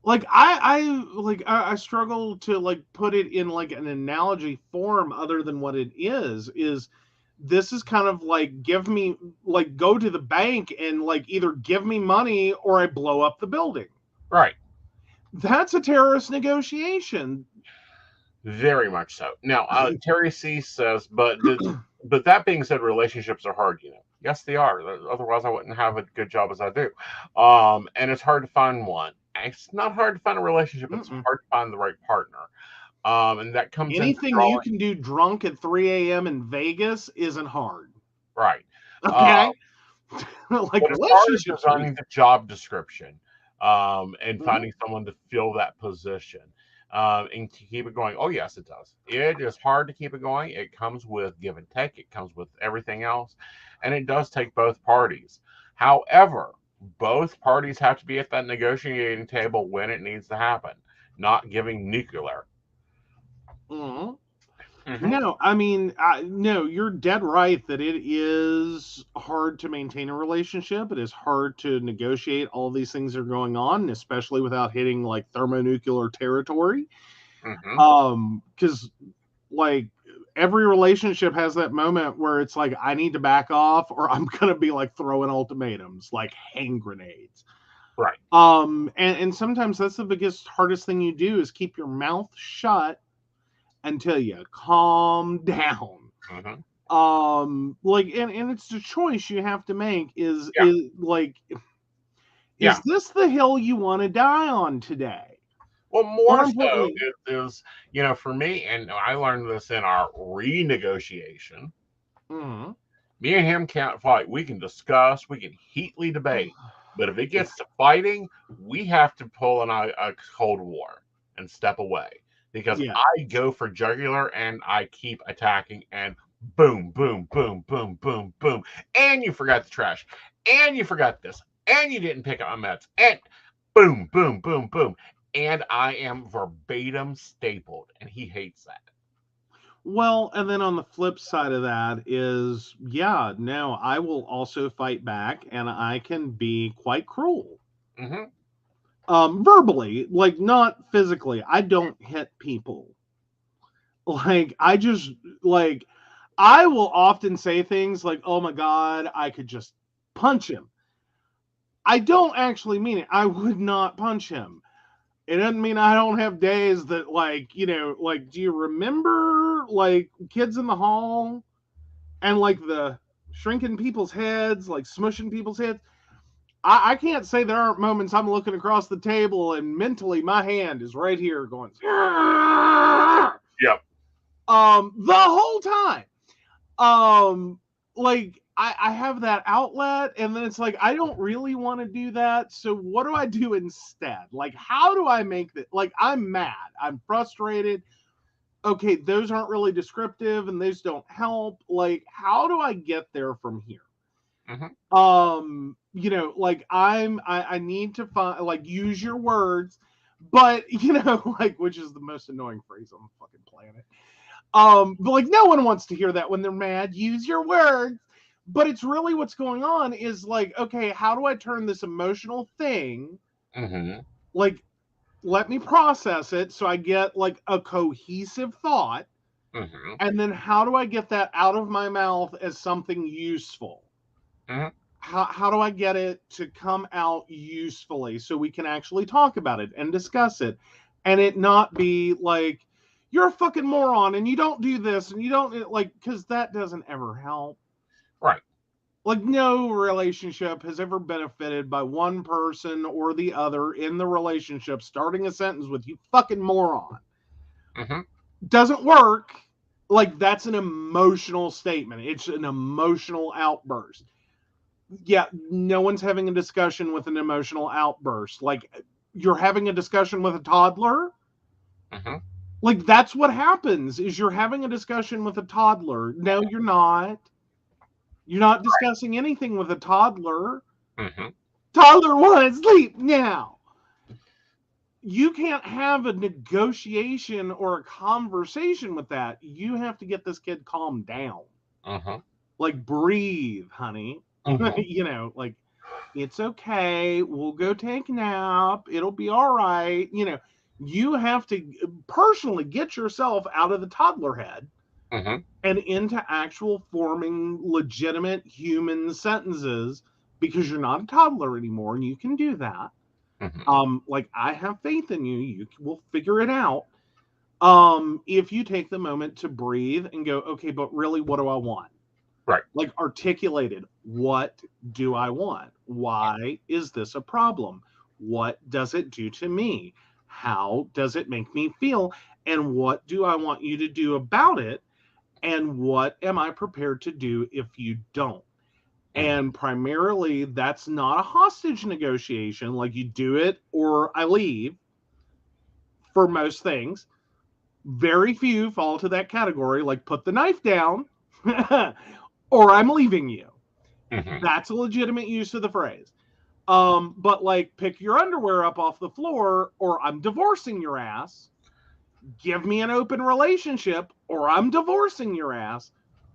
Like I struggle to like put it in like an analogy form other than what it is this is kind of like, give me, like, go to the bank and like either give me money or I blow up the building. Right. That's a terrorist negotiation. Very much so. Now, Terry C says, but that being said, relationships are hard, you know. Yes, they are. Otherwise, I wouldn't have a good job as I do. And it's hard to find one. It's not hard to find a relationship. It's hard to find the right partner. And that comes anything you can do drunk at 3 a.m. in Vegas isn't hard. Right. Okay. Like, it's hard is designing the job description and finding someone to fill that position. And to keep it going. Oh, yes, it does. It is hard to keep it going. It comes with give and take. It comes with everything else. And it does take both parties. However, both parties have to be at that negotiating table when it needs to happen, not giving nuclear. No, I mean, no, you're dead right that it is hard to maintain a relationship. It is hard to negotiate. All these things are going on, especially without hitting like thermonuclear territory. Because like every relationship has that moment where it's like, I need to back off or I'm going to be like throwing ultimatums, like hand grenades. Right. And sometimes that's the biggest, hardest thing you do is keep your mouth shut until you calm down. Like, and it's the choice you have to make is like, is this the hill you want to die on today? Well, more so is, you know, for me, and I learned this in our renegotiation. Me and him can't fight. We can discuss, we can heatedly debate, but if it gets to fighting, we have to pull a Cold War and step away. because Yeah. I go for jugular and I keep attacking and boom, boom, boom, boom, boom, boom. And you forgot the trash. And you forgot this. And you didn't pick up my meds. And boom, boom, boom, boom. And I am verbatim stapled. And he hates that. Well, and then on the flip side of that is, yeah, no, I will also fight back, and I can be quite cruel. Verbally, like not physically. I don't hit people. Like I just like I will often say things like, "Oh my God, I could just punch him." I don't actually mean it. I would not punch him. It doesn't mean I don't have days that, like, like, do you remember, like, Kids in the Hall and, like, the shrinking people's heads, like, smushing people's heads? I can't say there aren't moments I'm looking across the table and mentally my hand is right here going, Yep. the whole time. Like, I have that outlet, and then it's like, I don't really want to do that, so what do I do instead? Like, how do I make that? Like, I'm mad, I'm frustrated. Okay, those aren't really descriptive, and those don't help. Like, how do I get there from here? Like, I need to find, like, use your words, but, like, which is the most annoying phrase on the fucking planet. But like, no one wants to hear that when they're mad. Use your words. But it's really what's going on is like, okay, how do I turn this emotional thing? Like, let me process it so I get like a cohesive thought. And then how do I get that out of my mouth as something useful? How do I get it to come out usefully so we can actually talk about it and discuss it, and it not be like, you're a fucking moron and you don't do this and you don't, like, because that doesn't ever help. Right. Like, no relationship has ever benefited by one person or the other in the relationship starting a sentence with, you fucking moron. Doesn't work. Like, that's an emotional statement. It's an emotional outburst. Yeah, no one's having a discussion with an emotional outburst. Like, you're having a discussion with a toddler. Like, that's what happens, is you're having a discussion with a toddler. No, you're not. You're not discussing anything with a toddler. Toddler wants to sleep now. You can't have a negotiation or a conversation with that. You have to get this kid calmed down. Like, breathe, honey. Like, it's okay. We'll go take a nap. It'll be all right. You have to personally get yourself out of the toddler head and into actual forming legitimate human sentences, because you're not a toddler anymore and you can do that. Like, I have faith in you. You will figure it out. If you take the moment to breathe and go, okay, but really, what do I want? Right. Like, articulated, what do I want? Why is this a problem? What does it do to me? How does it make me feel? And what do I want you to do about it? And what am I prepared to do if you don't? And primarily, that's not a hostage negotiation. Like, you do it or I leave for most things. Very few fall into that category, like, put the knife down or I'm leaving you. That's a legitimate use of the phrase. But like, pick your underwear up off the floor or I'm divorcing your ass. Give me an open relationship or I'm divorcing your ass.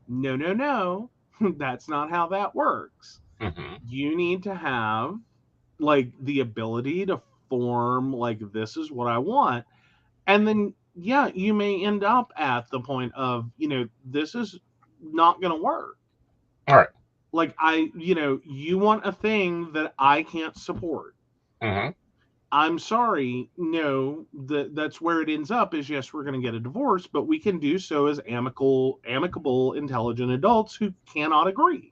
No. That's not how that works. You need to have, like, the ability to form, like, this is what I want. And then, yeah, you may end up at the point of, this is not going to work. All right. Like, you want a thing that I can't support. I'm sorry. No, that's where it ends up is, yes, we're going to get a divorce, but we can do so as amicable, intelligent adults who cannot agree.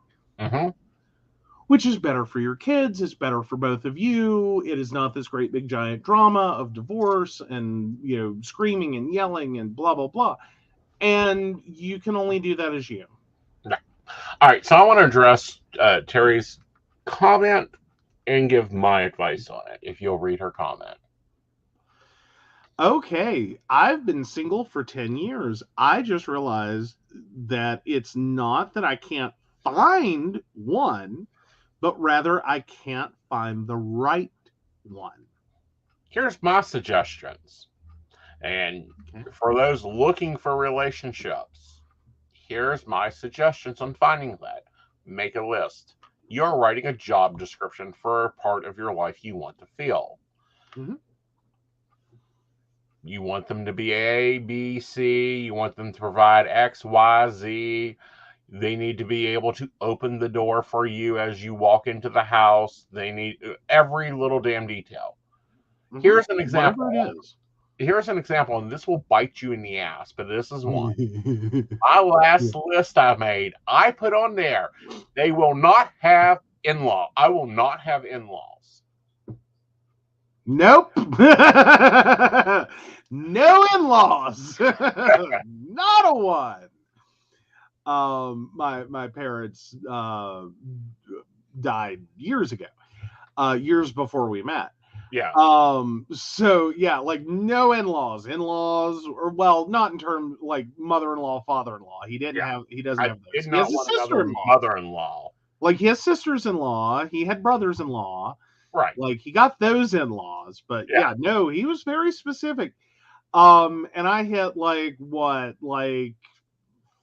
Which is better for your kids. It's better for both of you. It is not this great big giant drama of divorce and, screaming and yelling and blah, blah, blah. And you can only do that as you. All right, so I want to address Terry's comment and give my advice on it, if you'll read her comment. Okay, I've been single for 10 years. I just realized that it's not that I can't find one, but rather I can't find the right one. Here's my suggestions. And Okay. for those looking for relationships, here's my suggestions on finding that. Make a list. You're writing a job description for a part of your life you want to feel. Mhm. You want them to be A, B, C. You want them to provide X, Y, Z. They need to be able to open the door for you as you walk into the house. They need every little damn detail. Mhm. Here's an example. Whatever it is. Here's an example, and this will bite you in the ass, but this is one. My last list I made, I put on there, they will not have in-law. I will not have in-laws. Nope. No in-laws. Not a one. My parents died years ago. Years before we met. Yeah. So yeah, like no in-laws, or well, not in terms like mother-in-law, father-in-law. He doesn't I have did those. He not has a want another sister-in-law. mother-in-law. Like he has sisters-in-law, he had brothers-in-law. Right. Like he got those in-laws, but Yeah. yeah, no, he was very specific. And I hit like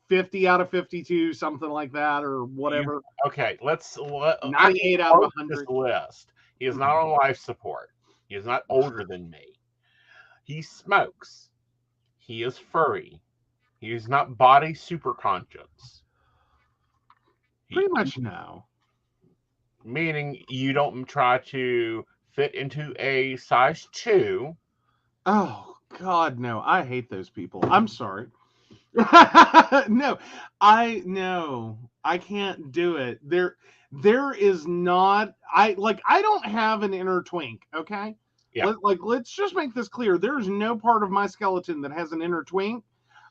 50 out of 52, something like that, or whatever. Okay, 98 out of 100. This list. He is not on life support. He is not older than me. He smokes. He is furry. He is not body super conscious. Pretty much no. Meaning you don't try to fit into a size 2. Oh God, no! I hate those people. I'm sorry. No, I can't do it. There is not. I don't have an inner twink. Okay. Yeah. Let's just make this clear. There's no part of my skeleton that has an inner twink.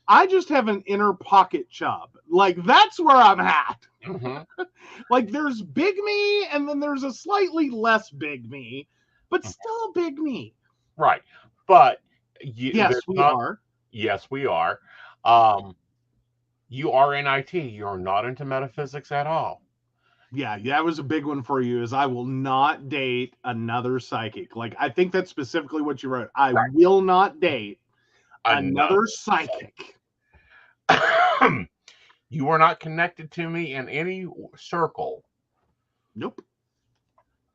I just have an inner pocket chub. Like that's where I'm at. Mm-hmm. Like there's big me, and then there's a slightly less big me, but still a big me. Right. But yes, we are. Yes, we are. You are in IT. You're not into metaphysics at all. Yeah, that was a big one for you. Is I will not date another psychic. Like I think that's specifically what you wrote. I will not date another psychic. You are not connected to me in any circle. Nope.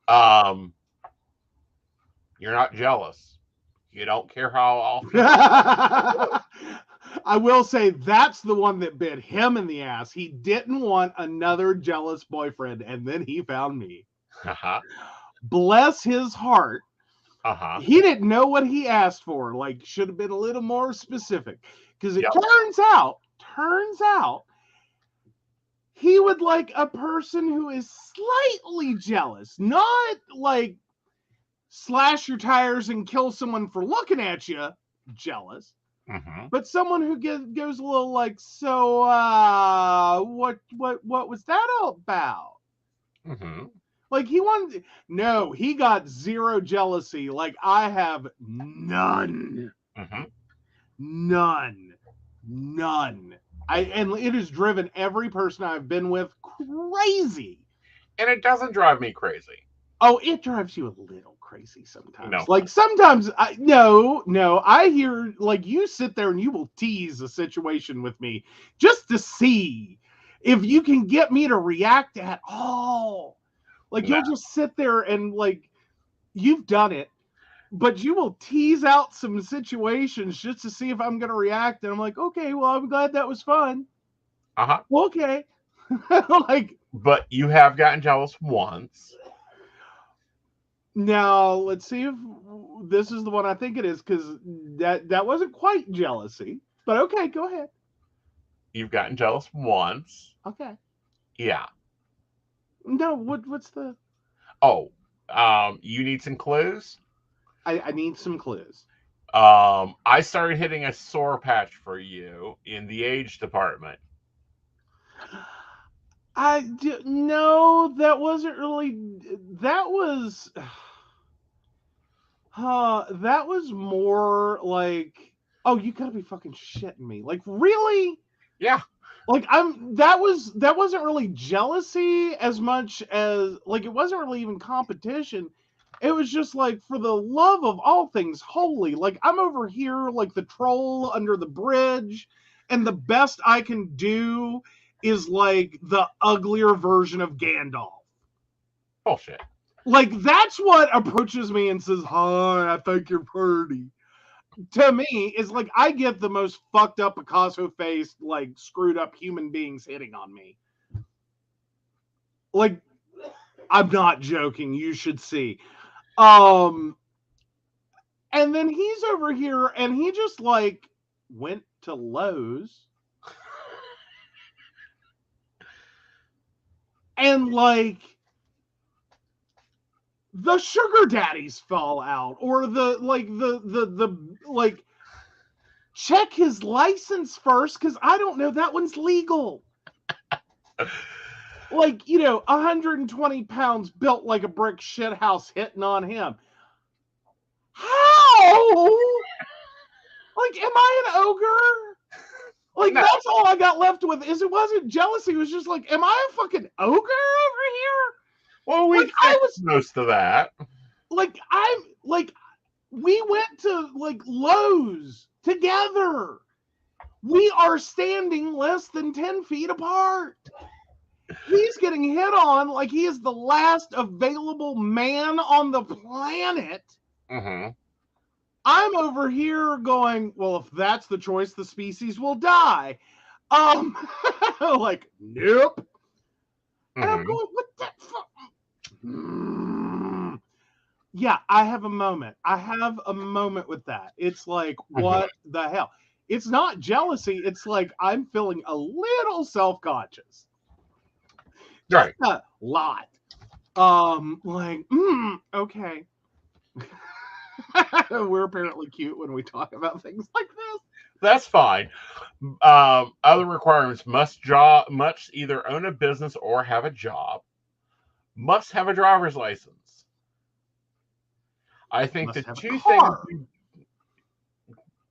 You're not jealous. You don't care how often. I will say that's the one that bit him in the ass. He didn't want another jealous boyfriend, and then he found me. Bless his heart. He didn't know what he asked for. Like, should have been a little more specific. Because it turns out, he would like a person who is slightly jealous, not like slash your tires and kill someone for looking at you, jealous. But someone who goes a little like, so what was that all about? Like he got zero jealousy. Like I have none. None. And it has driven every person I've been with crazy. And it doesn't drive me crazy. Oh, it drives you a little crazy sometimes. No. Like sometimes I hear like you sit there and you will tease a situation with me just to see if you can get me to react at all. Like you'll just sit there and like you've done it, but you will tease out some situations just to see if I'm gonna react. And I'm like, okay, well, I'm glad that was fun. Okay. Like, but you have gotten jealous once. Now, let's see if this is the one I think it is, because that wasn't quite jealousy. But okay, go ahead. You've gotten jealous once. Okay. Yeah. No, what's the... Oh, you need some clues? I need some clues. I started hitting a sore patch for you in the age department. No, that wasn't really... That was... That was more like, oh, you gotta be fucking shitting me. Like, really? Yeah. Like, that wasn't really jealousy as much as, like, it wasn't really even competition. It was just like, for the love of all things holy, like, I'm over here like the troll under the bridge, and the best I can do is like the uglier version of Gandalf. Bullshit. Like, that's what approaches me and says, hi, I think you're pretty. To me, is like, I get the most fucked up Picasso-faced, like, screwed up human beings hitting on me. Like, I'm not joking. You should see. And then he's over here, and he just, like, went to Lowe's. And, like, the sugar daddies fall out, or the check his license first, because I don't know, that one's legal. Like, 120 pounds, built like a brick shit house, hitting on him. How? Like, am I an ogre? Like, No. that's all I got left with. It wasn't jealousy. It was just like, am I a fucking ogre over here? Well, we fixed most of that. Like, we went to, like, Lowe's together. We are standing less than 10 feet apart. He's getting hit on like he is the last available man on the planet. Mm-hmm. I'm over here going, well, if that's the choice, the species will die. Like, nope. Mm-hmm. And I'm going, what the fuck? Yeah, I have a moment. With that. It's like, what the hell? It's not jealousy. It's like, I'm feeling a little self-conscious. Right. Just a lot. Like, okay. We're apparently cute when we talk about things like this. That's fine. Other requirements: must either own a business or have a job. Must have a driver's license. I think Must the have a two car. things.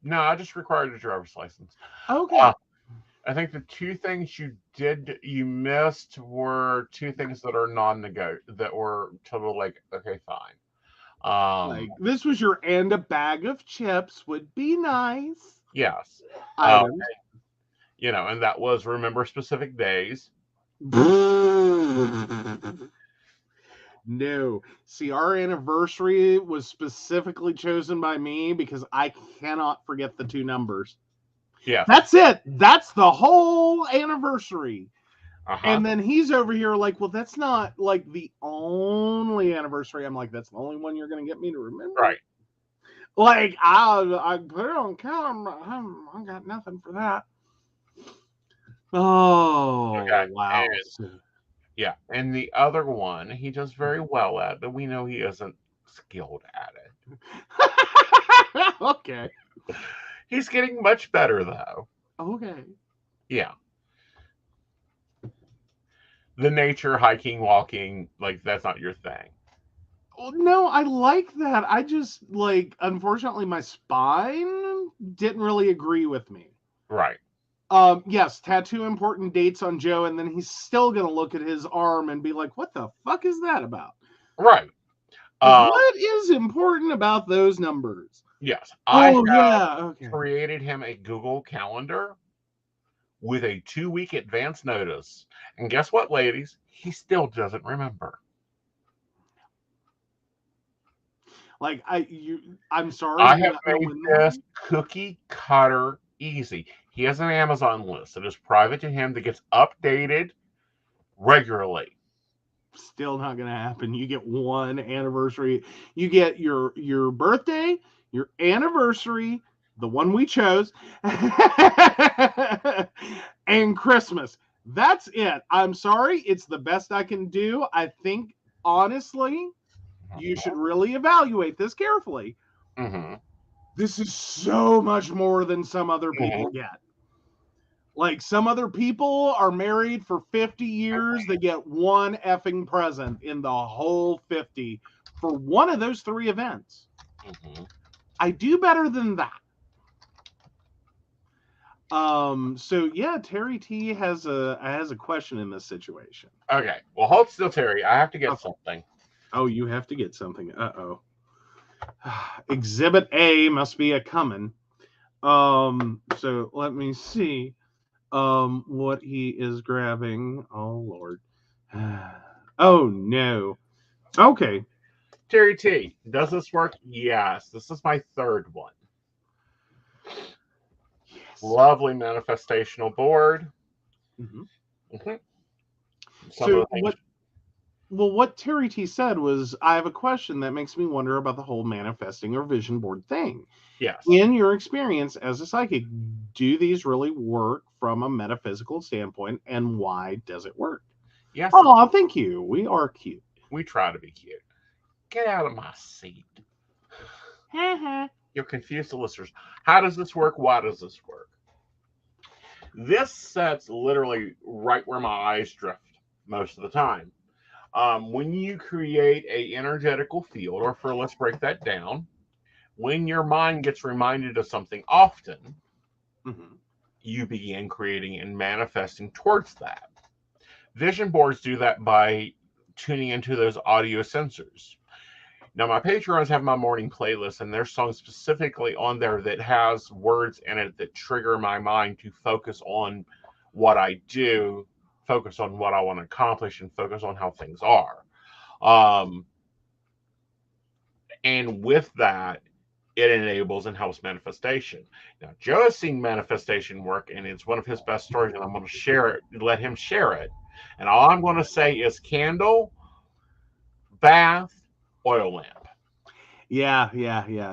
No, I just required a driver's license. Okay. I think the two things you missed were two things that are non-negotiable, that were totally like, okay, fine. Like, this was your, and a bag of chips would be nice. Yes. Items. And that was, remember specific days. No. See, our anniversary was specifically chosen by me because I cannot forget the two numbers. Yeah. That's it. That's the whole anniversary. Uh-huh. And then he's over here like, well, that's not like the only anniversary. I'm like, that's the only one you're going to get me to remember. Right. Like, I put it on camera. I got nothing for that. Oh, Okay. wow. Yeah. And the other one, he does very well at, but we know he isn't skilled at it. Okay. He's getting much better, though. Okay. Yeah. The nature, hiking, walking, like, that's not your thing. No, I like that. I just, like, unfortunately, my spine didn't really agree with me. Right. Yes, tattoo important dates on Joe, and then he's still going to look at his arm and be like, what the fuck is that about? Right. What is important about those numbers? Yes. I have created him a Google Calendar with a 2-week advance notice. And guess what, ladies? He still doesn't remember. Like, I'm sorry. I have made this cookie cutter easy. He has an Amazon list that is private to him that gets updated regularly. Still not going to happen. You get one anniversary. You get your birthday, your anniversary, the one we chose, and Christmas. That's it. I'm sorry. It's the best I can do. I think, honestly, you should really evaluate this carefully. Mm-hmm. This is so much more than some other people get. Like, some other people are married for 50 years. They get one effing present in the whole 50 for one of those 3 events. Mhm. I do better than that. So yeah, Terry T has a question in this situation. Okay. Well, hold still, Terry. I have to get something. Oh, you have to get something. Uh-oh. Exhibit A must be a coming. So let me see what he is grabbing. Oh Lord. Oh no. Okay. Terry T, does this work? Yes. This is my third one. Yes. Lovely manifestational board. Mhm. Mhm. Some So of the things. what Terry T said was, I have a question that makes me wonder about the whole manifesting or vision board thing. Yes. In your experience as a psychic, do these really work from a metaphysical standpoint, and why does it work? Yes. Oh, thank you. We are cute. We try to be cute. Get out of my seat. You'll confuse the listeners. How does this work? Why does this work? This set's literally right where my eyes drift most of the time. When you create a energetical field, or for let's break that down, when your mind gets reminded of something often, Mhm. you begin creating and manifesting towards that. Vision boards do that by tuning into those audio sensors. Now, my patrons have my morning playlist, and there's songs specifically on there that has words in it that trigger my mind to focus on what I do, focus on what I want to accomplish, and focus on how things are. Um, and with that, it enables and helps manifestation. Now, Joe has seen manifestation work, and it's one of his best stories, and I'm going to share it, let him share it. And all I'm going to say is candle, bath, oil lamp. Yeah.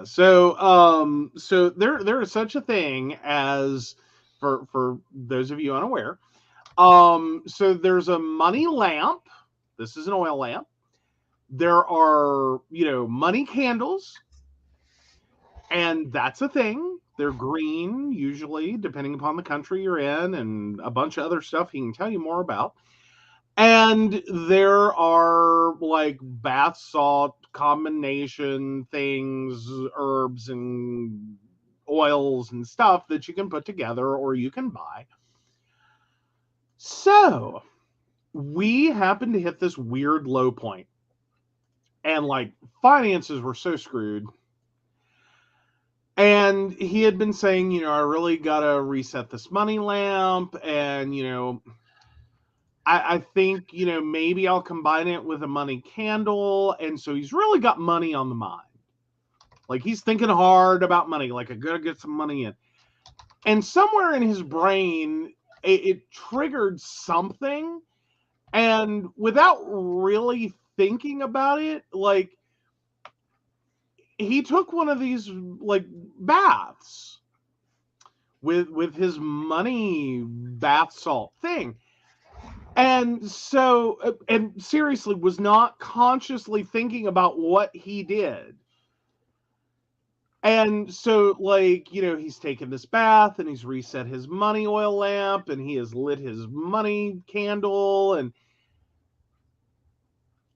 So there is such a thing as, for those of you unaware, so there's a money lamp. This is an oil lamp. There are, money candles, and that's a thing. They're green, usually, depending upon the country you're in, and a bunch of other stuff he can tell you more about. And there are like bath salt combination things, herbs and oils and stuff that you can put together or you can buy. So we happened to hit this weird low point, and like finances were so screwed. And he had been saying, I really got to reset this money lamp. And, I think, maybe I'll combine it with a money candle. And so he's really got money on the mind. Like he's thinking hard about money. Like I got to get some money in. And somewhere in his brain, it triggered something. And without really thinking about it, like he took one of these like baths with his money bath salt thing. And so, and seriously, was not consciously thinking about what he did. And so, like, he's taken this bath and he's reset his money oil lamp and he has lit his money candle and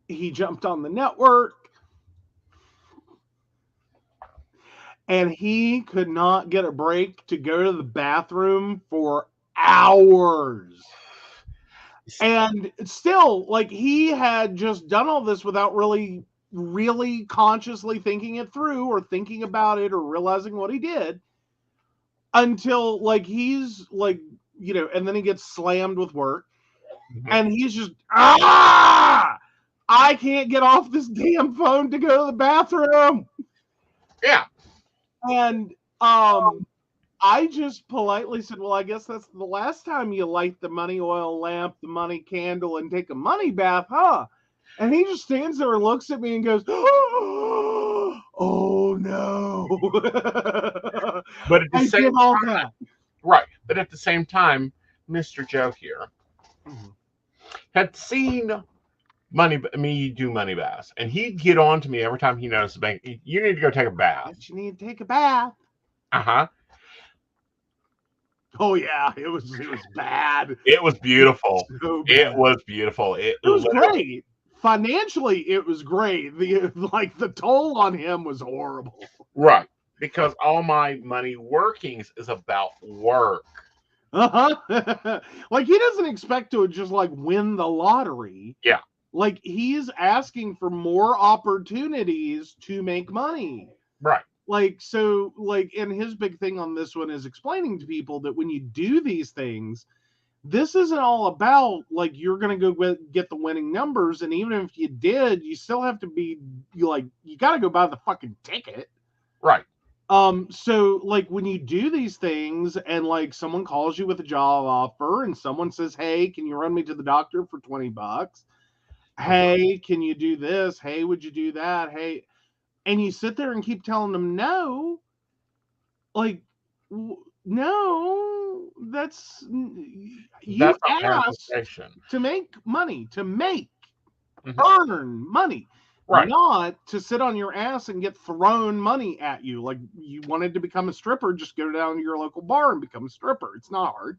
he jumped on the network and he could not get a break to go to the bathroom for hours. And still, like, he had just done all this without really consciously thinking it through or thinking about it or realizing what he did, until like he's like, and then he gets slammed with work. Mhm. And he's just, I can't get off this damn phone to go to the bathroom. Yeah. And I just politely said, well, I guess that's the last time you light the money oil lamp, the money candle, and take a money bath, huh? And he just stands there and looks at me and goes, oh no. But at the I same did all time, that. right. But at the same time, Mr. Joe here had seen me do money baths, and he'd get on to me every time he noticed the bank. You need to go take a bath. Yes, you need to take a bath. Uh-huh. Oh yeah, it was bad. It was beautiful. So It bad. was beautiful. It was literally- great. financially, it was great. The toll on him was horrible. Right. Because all my money workings is about work. Like, he doesn't expect to just like win the lottery. Yeah. Like, he's asking for more opportunities to make money. Right. Like, so, like, and his big thing on this one is explaining to people that when you do these things, this isn't all about like you're going to go get the winning numbers. And even if you did, you still have to be you got to go buy the fucking ticket. Right. So like when you do these things and like someone calls you with a job offer and someone says, hey, can you run me to the doctor for $20? Hey, can you do this? Hey, would you do that? Hey, and you sit there and keep telling them no, like, no, that's you asked to make money, to make earn money, right? Not to sit on your ass and get thrown money at you. Like, you wanted to become a stripper, just go down to your local bar and become a stripper. It's not hard.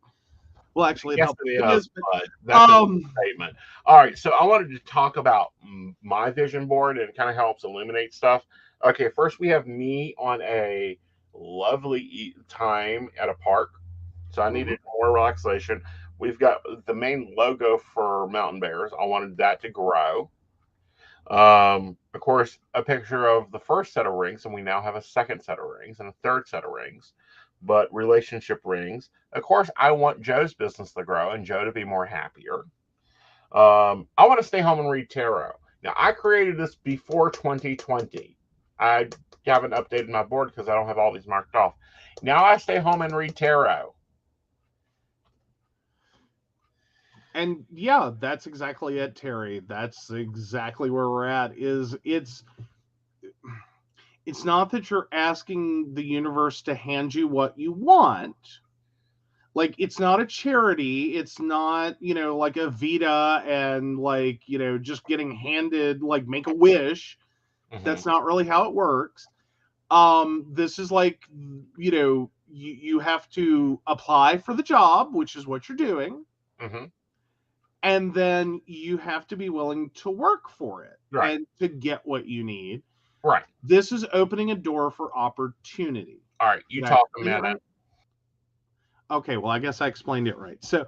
Well, actually, it helps. It is, but that's a statement. All right, so I wanted to talk about my vision board, and it kind of helps illuminate stuff. Okay, first we have me on a lovely time at a park, so I needed more relaxation. We've got the main logo for Mountain Bears. I wanted that to grow. Of course, a picture of the first set of rings, and we now have a second set of rings and a third set of rings, but relationship rings. Of course, I want Joe's business to grow and Joe to be more happier. I want to stay home and read tarot. Now, I created this before 2020. I haven't updated my board because I don't have all these marked off. Now I stay home and read tarot. And yeah, that's exactly it, Terry. That's exactly where we're at. It's not that you're asking the universe to hand you what you want. Like, it's not a charity. It's not, like a Vita and like, just getting handed, like, make a wish. That's not really how it works. This is like, you have to apply for the job, which is what you're doing. And then you have to be willing to work for it and to get what you need. Right. This is opening a door for opportunity. All right. You talk a minute. Okay. Well, I guess I explained it right. So,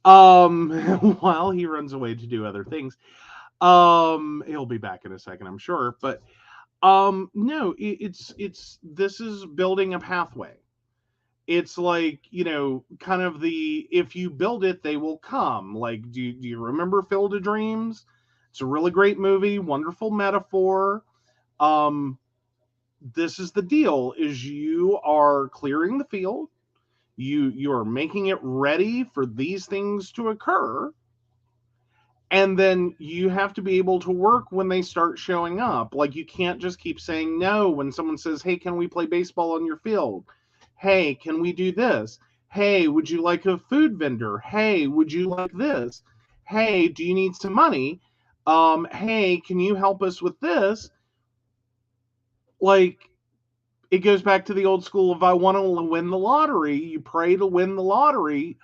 while he runs away to do other things, he'll be back in a second, I'm sure. But, no, this is building a pathway. It's like, kind of if you build it, they will come. Like, do you remember Field of Dreams? It's a really great movie, wonderful metaphor. This is the deal, is you are clearing the field. You are making it ready for these things to occur. And then you have to be able to work when they start showing up. Like, you can't just keep saying no when someone says, hey, can we play baseball on your field? Hey, can we do this? Hey, would you like a food vendor? Hey, would you like this? Hey, do you need some money? Hey, can you help us with this? Like, it goes back to the old school of I want to win the lottery. You pray to win the lottery.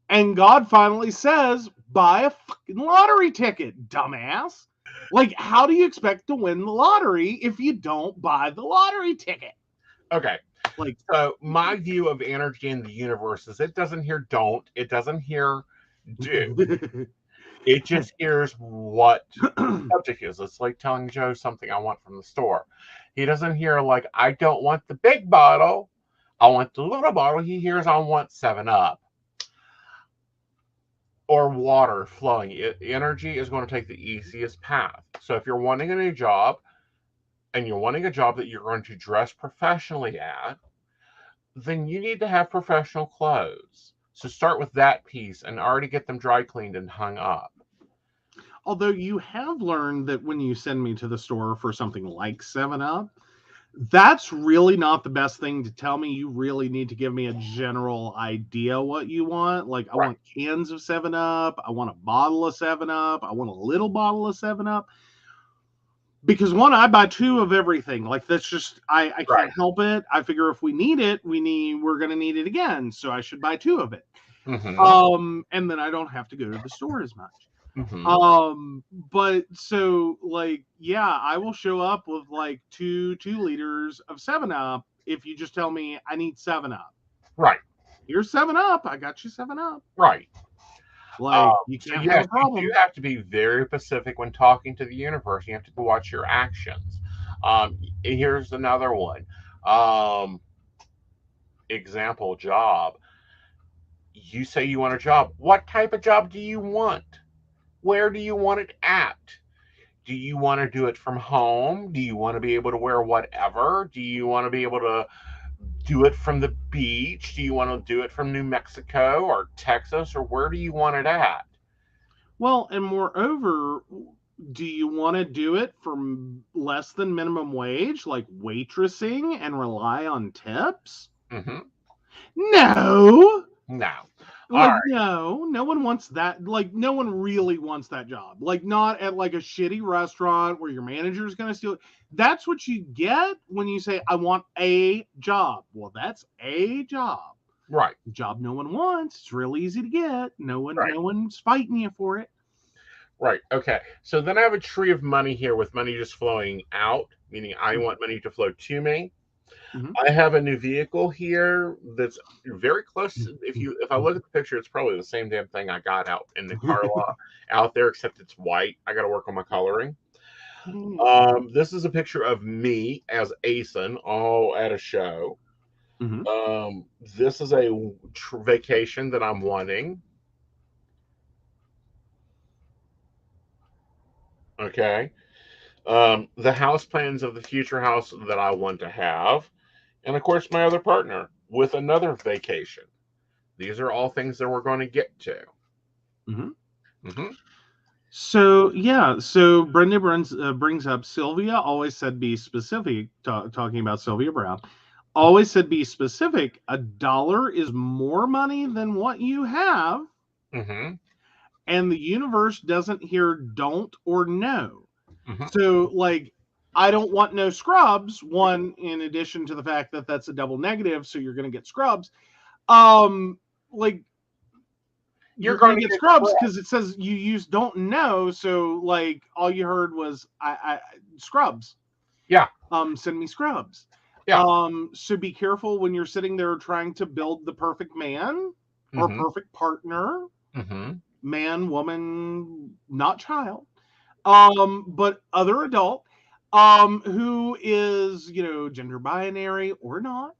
And God finally says, buy a fucking lottery ticket, dumbass. Like, how do you expect to win the lottery if you don't buy the lottery ticket? Okay. Like, so my view of energy in the universe is it doesn't hear don't, it doesn't hear do. It just hears what the subject is. It's like telling Joe something I want from the store. He doesn't hear like, I don't want the big bottle, I want the little bottle. He hears I want 7-Up. Or water flowing. Energy is going to take the easiest path. So if you're wanting a new job, and you're wanting a job that you're going to dress professionally at, then you need to have professional clothes. So start with that piece and already get them dry cleaned and hung up. Although you have learned that when you send me to the store for something like 7-Up, that's really not the best thing to tell me. You really need to give me a general idea what you want. Like, I want cans of 7-Up. I want a bottle of 7-Up. I want a little bottle of 7-Up. Because one, I buy 2 of everything. Like, that's just, I can't help it. I figure if we need it, we're going to need it again. So I should buy 2 of it. And then I don't have to go to the store as much. But so like, yeah, I will show up with like two liters of 7-Up if you just tell me I need 7-Up. Right. Here's 7-Up. I got you 7-Up. Right. Like, you So can't yes, have a problem. you have to be very specific when talking to the universe. You have to watch your actions. Here's another one. Example job. You say you want a job. What type of job do you want? Where do you want it at? Do you want to do it from home? Do you want to be able to wear whatever? Do you want to be able to do it from the beach? Do you want to do it from New Mexico or Texas, or where do you want it at? Well, and moreover, do you want to do it for less than minimum wage, like waitressing, and rely on tips? Mm-hmm. No. No. Like, no one wants that. Like, no one really wants that job. Like, not at like a shitty restaurant where your manager's going to steal it. That's what you get when you say, I want a job. Well, that's a job. Right. A job no one wants. It's real easy to get. No one's fighting you for it. Right. Okay. So then I have a tree of money here with money just flowing out, meaning I want money to flow to me. Mm-hmm. I have a new vehicle here that's very close. If I look at the picture, it's probably the same damn thing I got out in the car lot out there, except it's white. I got to work on my coloring. This is a picture of me as Aeson, all at a show. Mm-hmm. This is a vacation that I'm wanting. Okay. The house plans of the future house that I want to have. And of course, my other partner with another vacation. These are all things that we're going to get to. Mm-hmm. Mm-hmm. So, yeah. So Brenda brings up Sylvia always said be specific, talking about Sylvia Brown. Always said be specific. $1 is more money than what you have. Mm-hmm. And the universe doesn't hear don't or no. Mm-hmm. So, like, I don't want no scrubs. One, in addition to the fact that that's a double negative, so you're going to get scrubs. Like, you're going to get scrubs because it says you use don't know. So, like, all you heard was I scrubs. Yeah. Send me scrubs. Yeah. So be careful when you're sitting there trying to build the perfect man or perfect partner. Mm-hmm. Man, woman, not child. But other adult, who is, gender binary or not,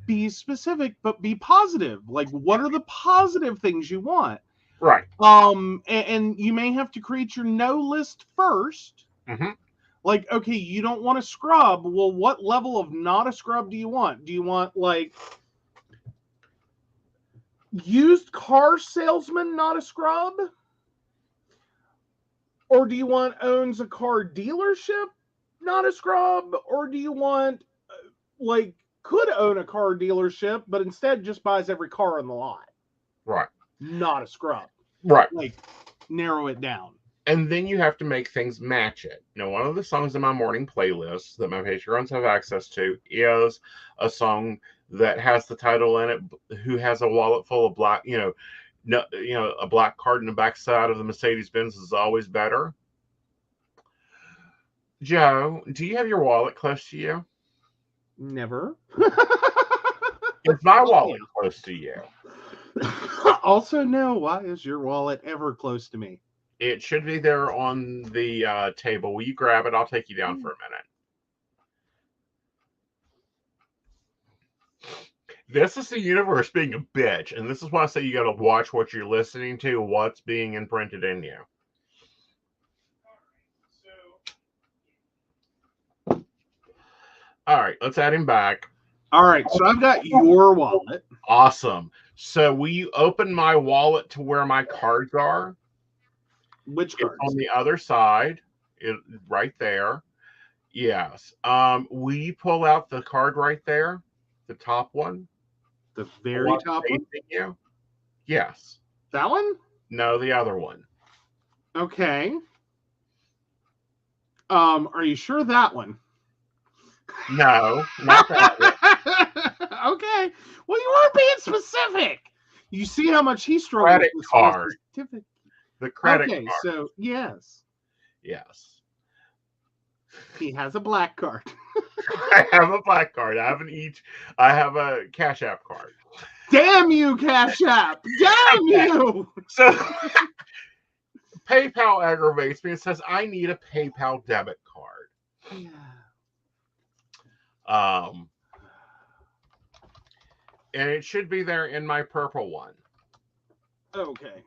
be specific, but be positive. Like, what are the positive things you want? Right. And you may have to create your no list first. Mm-hmm. Like, okay, you don't want a scrub. Well, what level of not a scrub do you want? Do you want, like, used car salesman, not a scrub? Or do you want owns a car dealership, not a scrub? Or do you want, like, could own a car dealership, but instead just buys every car on the lot? Right. Not a scrub. Right. Like, narrow it down. And then you have to make things match it. Now, one of the songs in my morning playlist that my patrons have access to is a song that has the title in it, who has a wallet full of black, a black card in the backside of the Mercedes-Benz is always better. Joe, do you have your wallet close to you? Never. Is my wallet close to you? Also, no. Why is your wallet ever close to me? It should be there on the table. Will you grab it? I'll take you down for a minute. This is the universe being a bitch, and this is why I say you got to watch what you're listening to, what's being imprinted in you. All right, let's add him back. All right, so I've got your wallet. Awesome. So will you open my wallet to where my cards are? Which cards? It's on the other side, right there. Yes. Will you pull out the card right there? The top one? The very top one? You? Yes. That one? No, the other one. Okay. Are you sure that one? No, not that one. Okay. Well, you weren't being specific. You see how much he struggled Credit with card. specific. The credit Okay, card. so yes, Yes. he has a black card. I have a black card. I have a Cash App card. Damn you, Cash App! Damn you! So PayPal aggravates me and says I need a PayPal debit card. And it should be there in my purple one. Okay.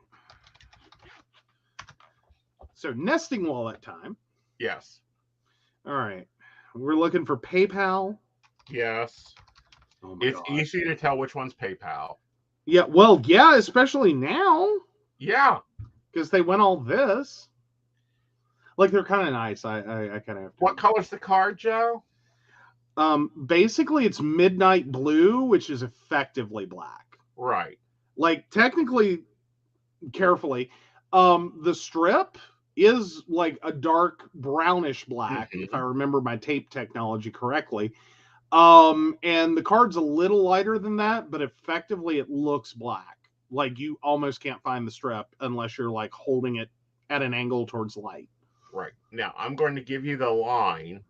So nesting wallet time. Yes. All right. We're looking for PayPal. Yes. Oh my It's God. easy to tell which one's PayPal. Yeah, well, yeah, especially now. Yeah. Because they went all this. Like, they're kind of nice. I kind of have to. What color's the card, Joe? Basically, it's midnight blue, which is effectively black. Right. Like, technically, carefully, the strip is like a dark brownish black, if I remember my tape technology correctly. And the card's a little lighter than that, but effectively it looks black. Like, you almost can't find the strip unless you're like holding it at an angle towards light. Right. Now, I'm going to give you the line,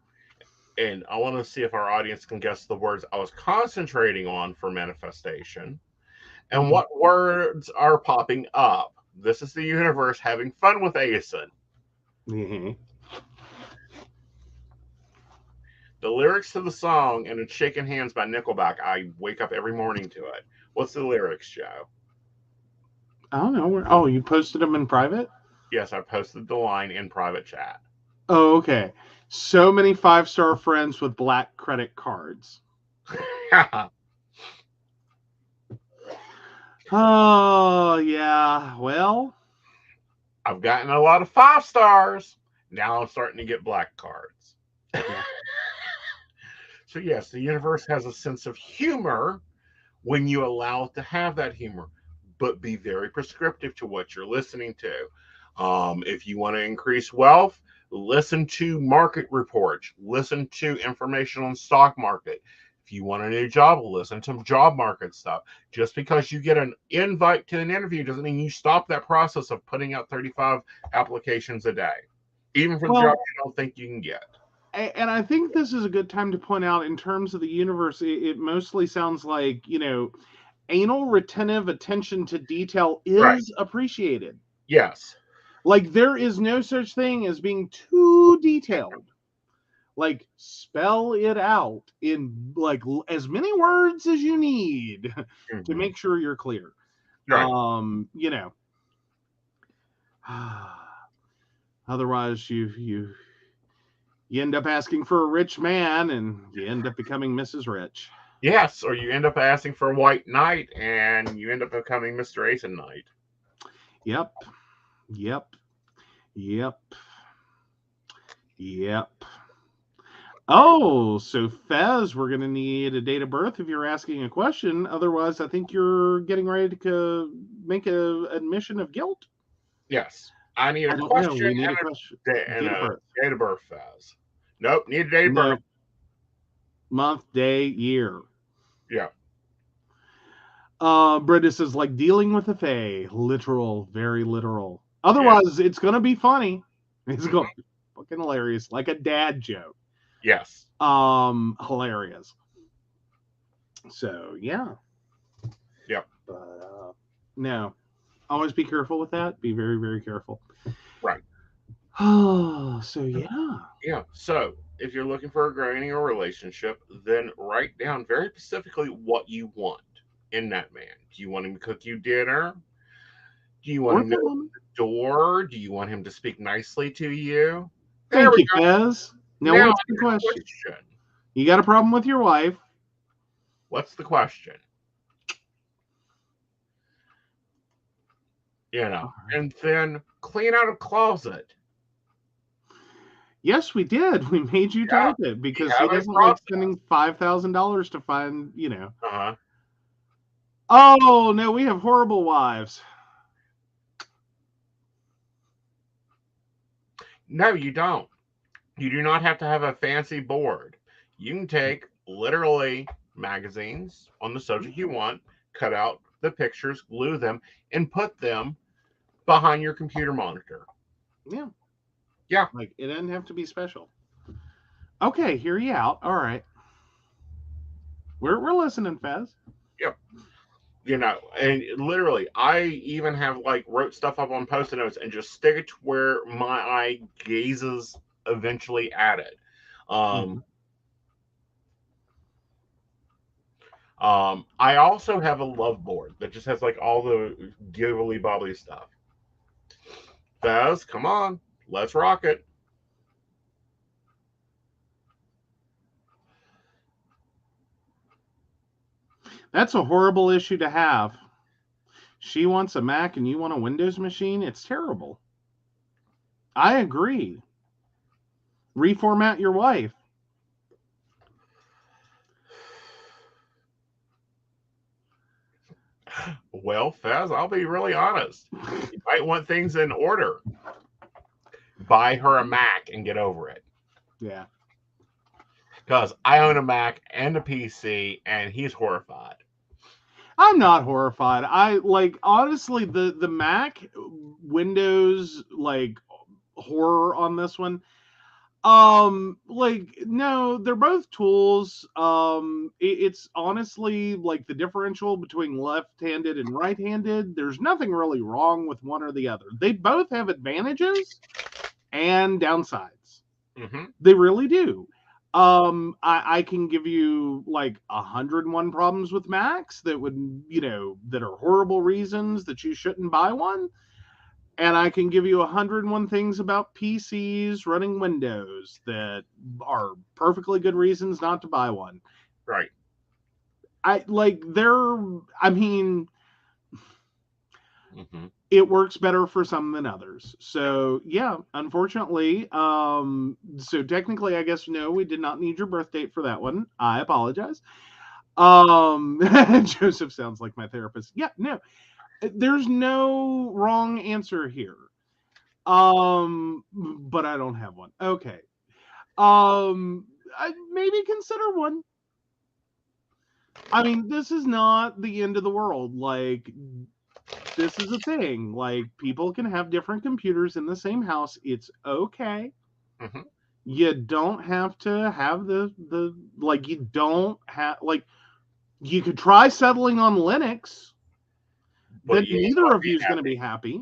and I want to see if our audience can guess the words I was concentrating on for manifestation and what words are popping up. This is the universe having fun with Aeson. Mm-hmm. The lyrics to the song, and it's Shaking Hands by Nickelback. I wake up every morning to it. What's the lyrics, Joe? I don't know. Oh, you posted them in private? Yes, I posted the line in private chat. Oh, okay. So many 5-star friends with black credit cards. Oh, yeah. Well, I've gotten a lot of 5 stars. Now I'm starting to get black cards. So, yes, the universe has a sense of humor when you allow it to have that humor, but be very prescriptive to what you're listening to. If you want to increase wealth, listen to market reports, listen to information on stock market. If you want a new job, listen to job market stuff. Just because you get an invite to an interview doesn't mean you stop that process of putting out 35 applications a day, even for the job you don't think you can get. And I think this is a good time to point out, in terms of the universe, it mostly sounds like, anal retentive attention to detail is appreciated. Yes. Like, there is no such thing as being too detailed. Like, spell it out in like as many words as you need to make sure you're clear. Right. Otherwise you end up asking for a rich man and you end up becoming Mrs. Rich. Yes, or you end up asking for a white knight and you end up becoming Mr. Aeson Knight. Yep. Oh, so Fez, we're going to need a date of birth if you're asking a question. Otherwise, I think you're getting ready to make an admission of guilt. Yes. I need a question. We need a question. Date of birth, Fez. Nope, need a date of birth. Month, day, year. Yeah. Brenda says, like dealing with a fae. Literal, very literal. Otherwise, it's going to be funny. It's going to be fucking hilarious. Like a dad joke. Yes. Hilarious. So, yeah. Yep. But, no. Always be careful with that. Be very, very careful. Right. Oh, so yeah. Yeah. So, if you're looking for a growing a relationship, then write down very specifically what you want in that man. Do you want him to cook you dinner? Do you want him to open the door? Do you want him to speak nicely to you? Thank you, Fez. Now, what's the question? You got a problem with your wife? What's the question? And then clean out a closet. Yes, we did. We made you type it because he doesn't like spending $5,000 to find, Uh-huh. Oh, no, we have horrible wives. No, you don't. You do not have to have a fancy board. You can take literally magazines on the subject you want, cut out the pictures, glue them, and put them behind your computer monitor. Yeah. Yeah. Like, it doesn't have to be special. Okay, hear you out. All right. We're listening, Fez. Yep. You know, and literally, I even have like wrote stuff up on post-it notes and just stick it to where my eye gazes eventually at it. I also have a love board that just has like all the giggly bobbly stuff. Fez, come on, let's rock it. That's a horrible issue to have. She wants a Mac and you want a Windows machine? It's terrible. I agree. Reformat your wife. Well, Fez, I'll be really honest. You might want things in order. Buy her a Mac and get over it. Yeah. Because I own a Mac and a PC, and he's horrified. I'm not horrified. I like, honestly, the Mac Windows like horror on this one. Like, no, they're both tools. It's honestly like the differential between left-handed and right-handed. There's nothing really wrong with one or the other. They both have advantages and downsides. Mm-hmm. They really do. I can give you like 101 problems with Macs that would, that are horrible reasons that you shouldn't buy one. And I can give you 101 things about PCs running Windows that are perfectly good reasons not to buy one. Right. It works better for some than others. So yeah, unfortunately, so technically, I guess, no, we did not need your birth date for that one. I apologize. Joseph sounds like my therapist. Yeah, no, there's no wrong answer here. But I don't have one. Okay. I maybe consider one. I mean, this is not the end of the world. Like, this is a thing. Like, people can have different computers in the same house. It's okay. Mm-hmm. You don't have to have you don't have, like, you could try settling on Linux, but neither of you is going to be happy.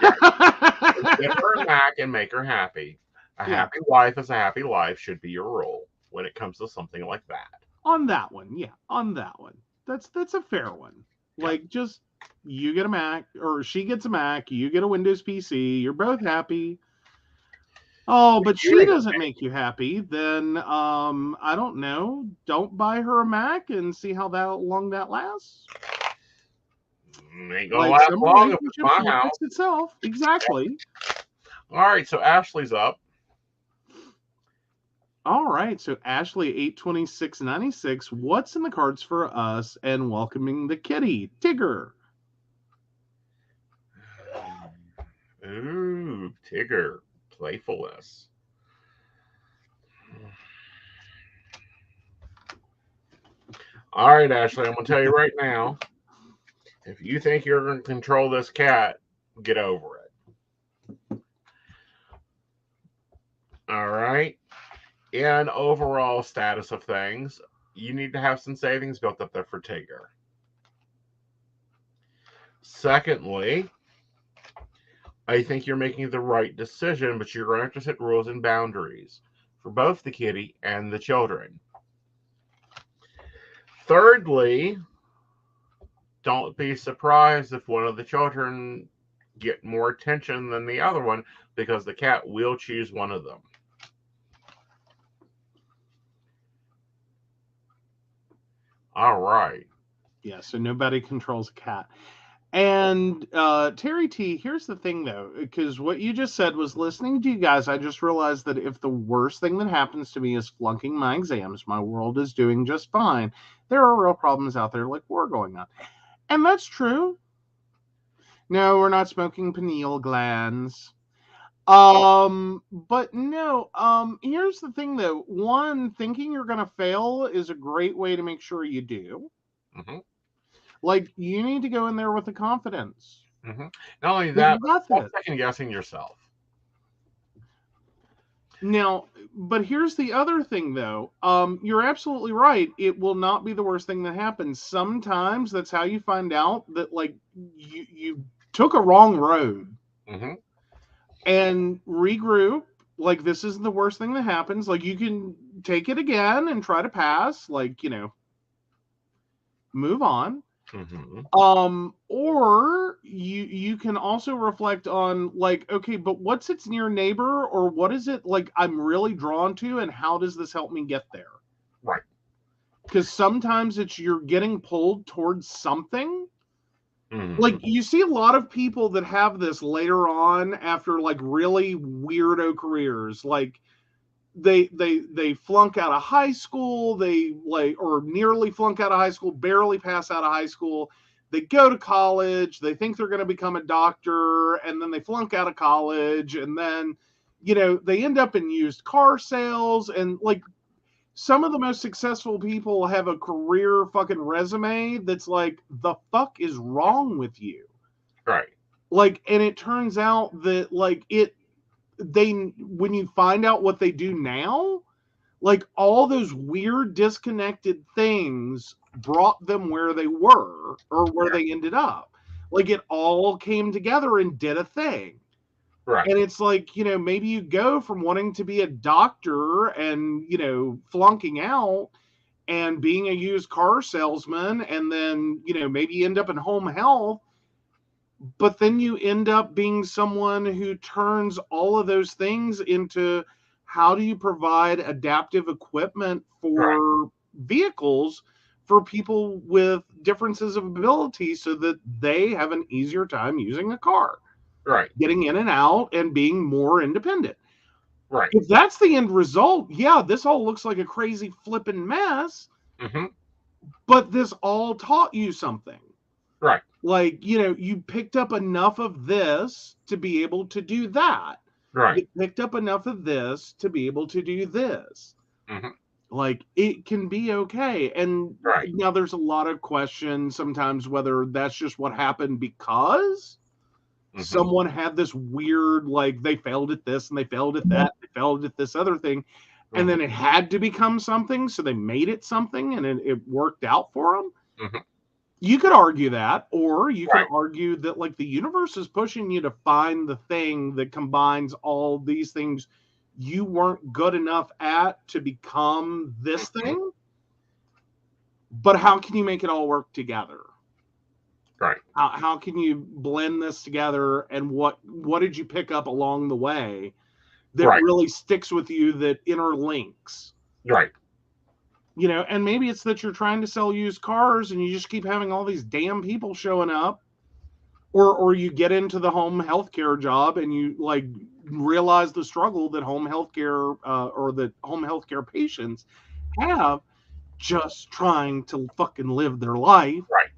Get her a Mac and make her happy. A happy wife is a happy life should be your rule when it comes to something like that. On that one, yeah. On that one. That's a fair one. Like, just, you get a Mac, or she gets a Mac, you get a Windows PC, you're both happy. Oh, but she doesn't make you happy, then, I don't know, don't buy her a Mac and see how long that lasts. Ain't gonna last long if it's my house. Itself. Exactly. All right, so Ashley's up. All right, so Ashley, 82696. What's in the cards for us and welcoming the kitty, Tigger? Ooh, Tigger, playfulness. All right, Ashley, I'm gonna tell you right now. If you think you're going to control this cat, get over it. All right. And overall status of things, you need to have some savings built up there for Tigger. Secondly, I think you're making the right decision, but you're going to have to set rules and boundaries for both the kitty and the children. Thirdly, don't be surprised if one of the children get more attention than the other one, because the cat will choose one of them. All right. Yeah, so nobody controls a cat. And Terry T, here's the thing, though, because what you just said was, listening to you guys, I just realized that if the worst thing that happens to me is flunking my exams, my world is doing just fine. There are real problems out there, like war going on. And that's true. No, we're not smoking pineal glands. But no, here's the thing, though. One, thinking you're going to fail is a great way to make sure you do. Mm-hmm. Like, you need to go in there with the confidence. Mm-hmm. Not only But that, you but got stop this. second guessing yourself. Now, but here's the other thing, though. You're absolutely right. It will not be the worst thing that happens. Sometimes that's how you find out that, like, you took a wrong road Mm-hmm. and regroup. Like, this isn't the worst thing that happens. Like, you can take it again and try to pass. Like, move on. Mm-hmm. Or you can also reflect on, like, okay, but what's its near neighbor, or what is it like I'm really drawn to, and how does this help me get there? Right. Because sometimes it's you're getting pulled towards something. Mm-hmm. Like, you see a lot of people that have this later on after, like, really weirdo careers. Like, they flunk out of high school, they, like, or nearly flunk out of high school, barely pass out of high school. They go to college, they think they're going to become a doctor, and then they flunk out of college, and then they end up in used car sales. And, like, some of the most successful people have a career fucking resume that's like, the fuck is wrong with you? Right. Like, and it turns out that, like, when you find out what they do now, like, all those weird disconnected things brought them where they were, or where they ended up. Like, it all came together and did a thing. Right. And it's like, maybe you go from wanting to be a doctor and, flunking out and being a used car salesman, and then, maybe you end up in home health, but then you end up being someone who turns all of those things into, how do you provide adaptive equipment for vehicles for people with differences of ability so that they have an easier time using a car, Right. getting in and out and being more independent. Right. If that's the end result, yeah, this all looks like a crazy flipping mess, Mm-hmm. but this all taught you something. Right. Like, you picked up enough of this to be able to do that. Right. You picked up enough of this to be able to do this. Mm-hmm. Like, it can be okay. And Right. now there's a lot of questions sometimes whether that's just what happened because Mm-hmm. someone had this weird, like, they failed at this and they failed at that, they failed at this other thing, and then it had to become something, so they made it something, and it worked out for them. Mm-hmm. You could argue that, or you could Right. argue that, like, the universe is pushing you to find the thing that combines all these things you weren't good enough at to become this thing. But how can you make it all work together? Right. How can you blend this together, and what did you pick up along the way that Right. really sticks with you, that interlinks? Right. And maybe it's that you're trying to sell used cars and you just keep having all these damn people showing up, or you get into the home healthcare job and you, like, realize the struggle that home healthcare or that home healthcare patients have just trying to fucking live their life. Right.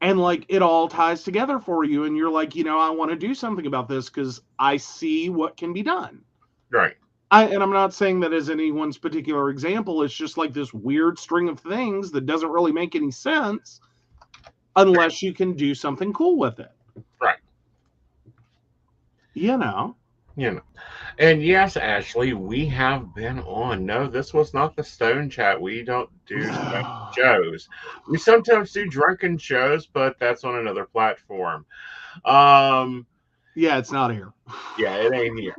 And, like, it all ties together for you, and you're like, I want to do something about this because I see what can be done. Right. And I'm not saying that as anyone's particular example. It's just like this weird string of things that doesn't really make any sense unless you can do something cool with it. Right. And yes, Ashley, we have been on. No, this was not the Stone Chat. We don't do Stone shows. We sometimes do drunken shows, but that's on another platform. Yeah, it's not here. Yeah, it ain't here.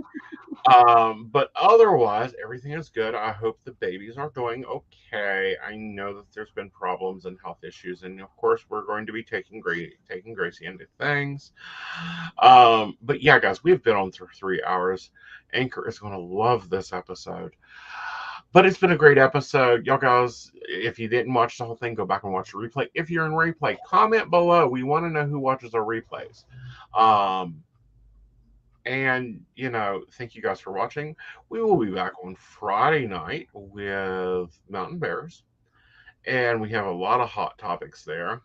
But otherwise, everything is good. I hope the babies are doing okay. I know that there's been problems and health issues, and of course, we're going to be taking Gracie into things. But yeah, guys, we've been on for 3 hours. Anchor is going to love this episode. But it's been a great episode. Y'all guys, if you didn't watch the whole thing, go back and watch the replay. If you're in replay, comment below. We want to know who watches our replays. And, thank you guys for watching. We will be back on Friday night with Mountain Bears. And we have a lot of hot topics there.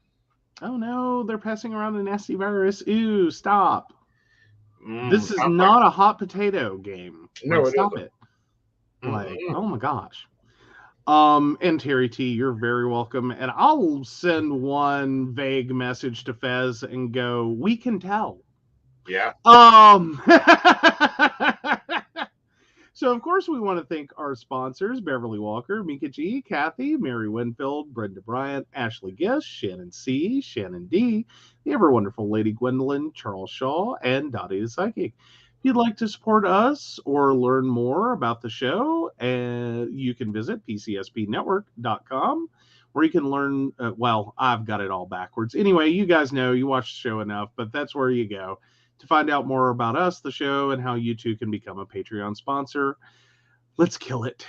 Oh no, they're passing around a nasty virus. Ew, stop. This is sounds not a hot potato game. No, Like, it stop isn't. it. Like, oh my gosh. And Terry T, you're very welcome. And I'll send one vague message to Fez and go, we can tell. Yeah. So, of course, we want to thank our sponsors, Beverly Walker, Mika G, Kathy, Mary Winfield, Brenda Bryant, Ashley Gish, Shannon C, Shannon D, the ever wonderful Lady Gwendolyn, Charles Shaw, and Dottie the Psychic. If you'd like to support us or learn more about the show, you can visit PCSPnetwork.com, where you can learn, well, I've got it all backwards. Anyway, you guys know, you watch the show enough, but that's where you go to find out more about us, the show, and how you too can become a Patreon sponsor. Let's kill it.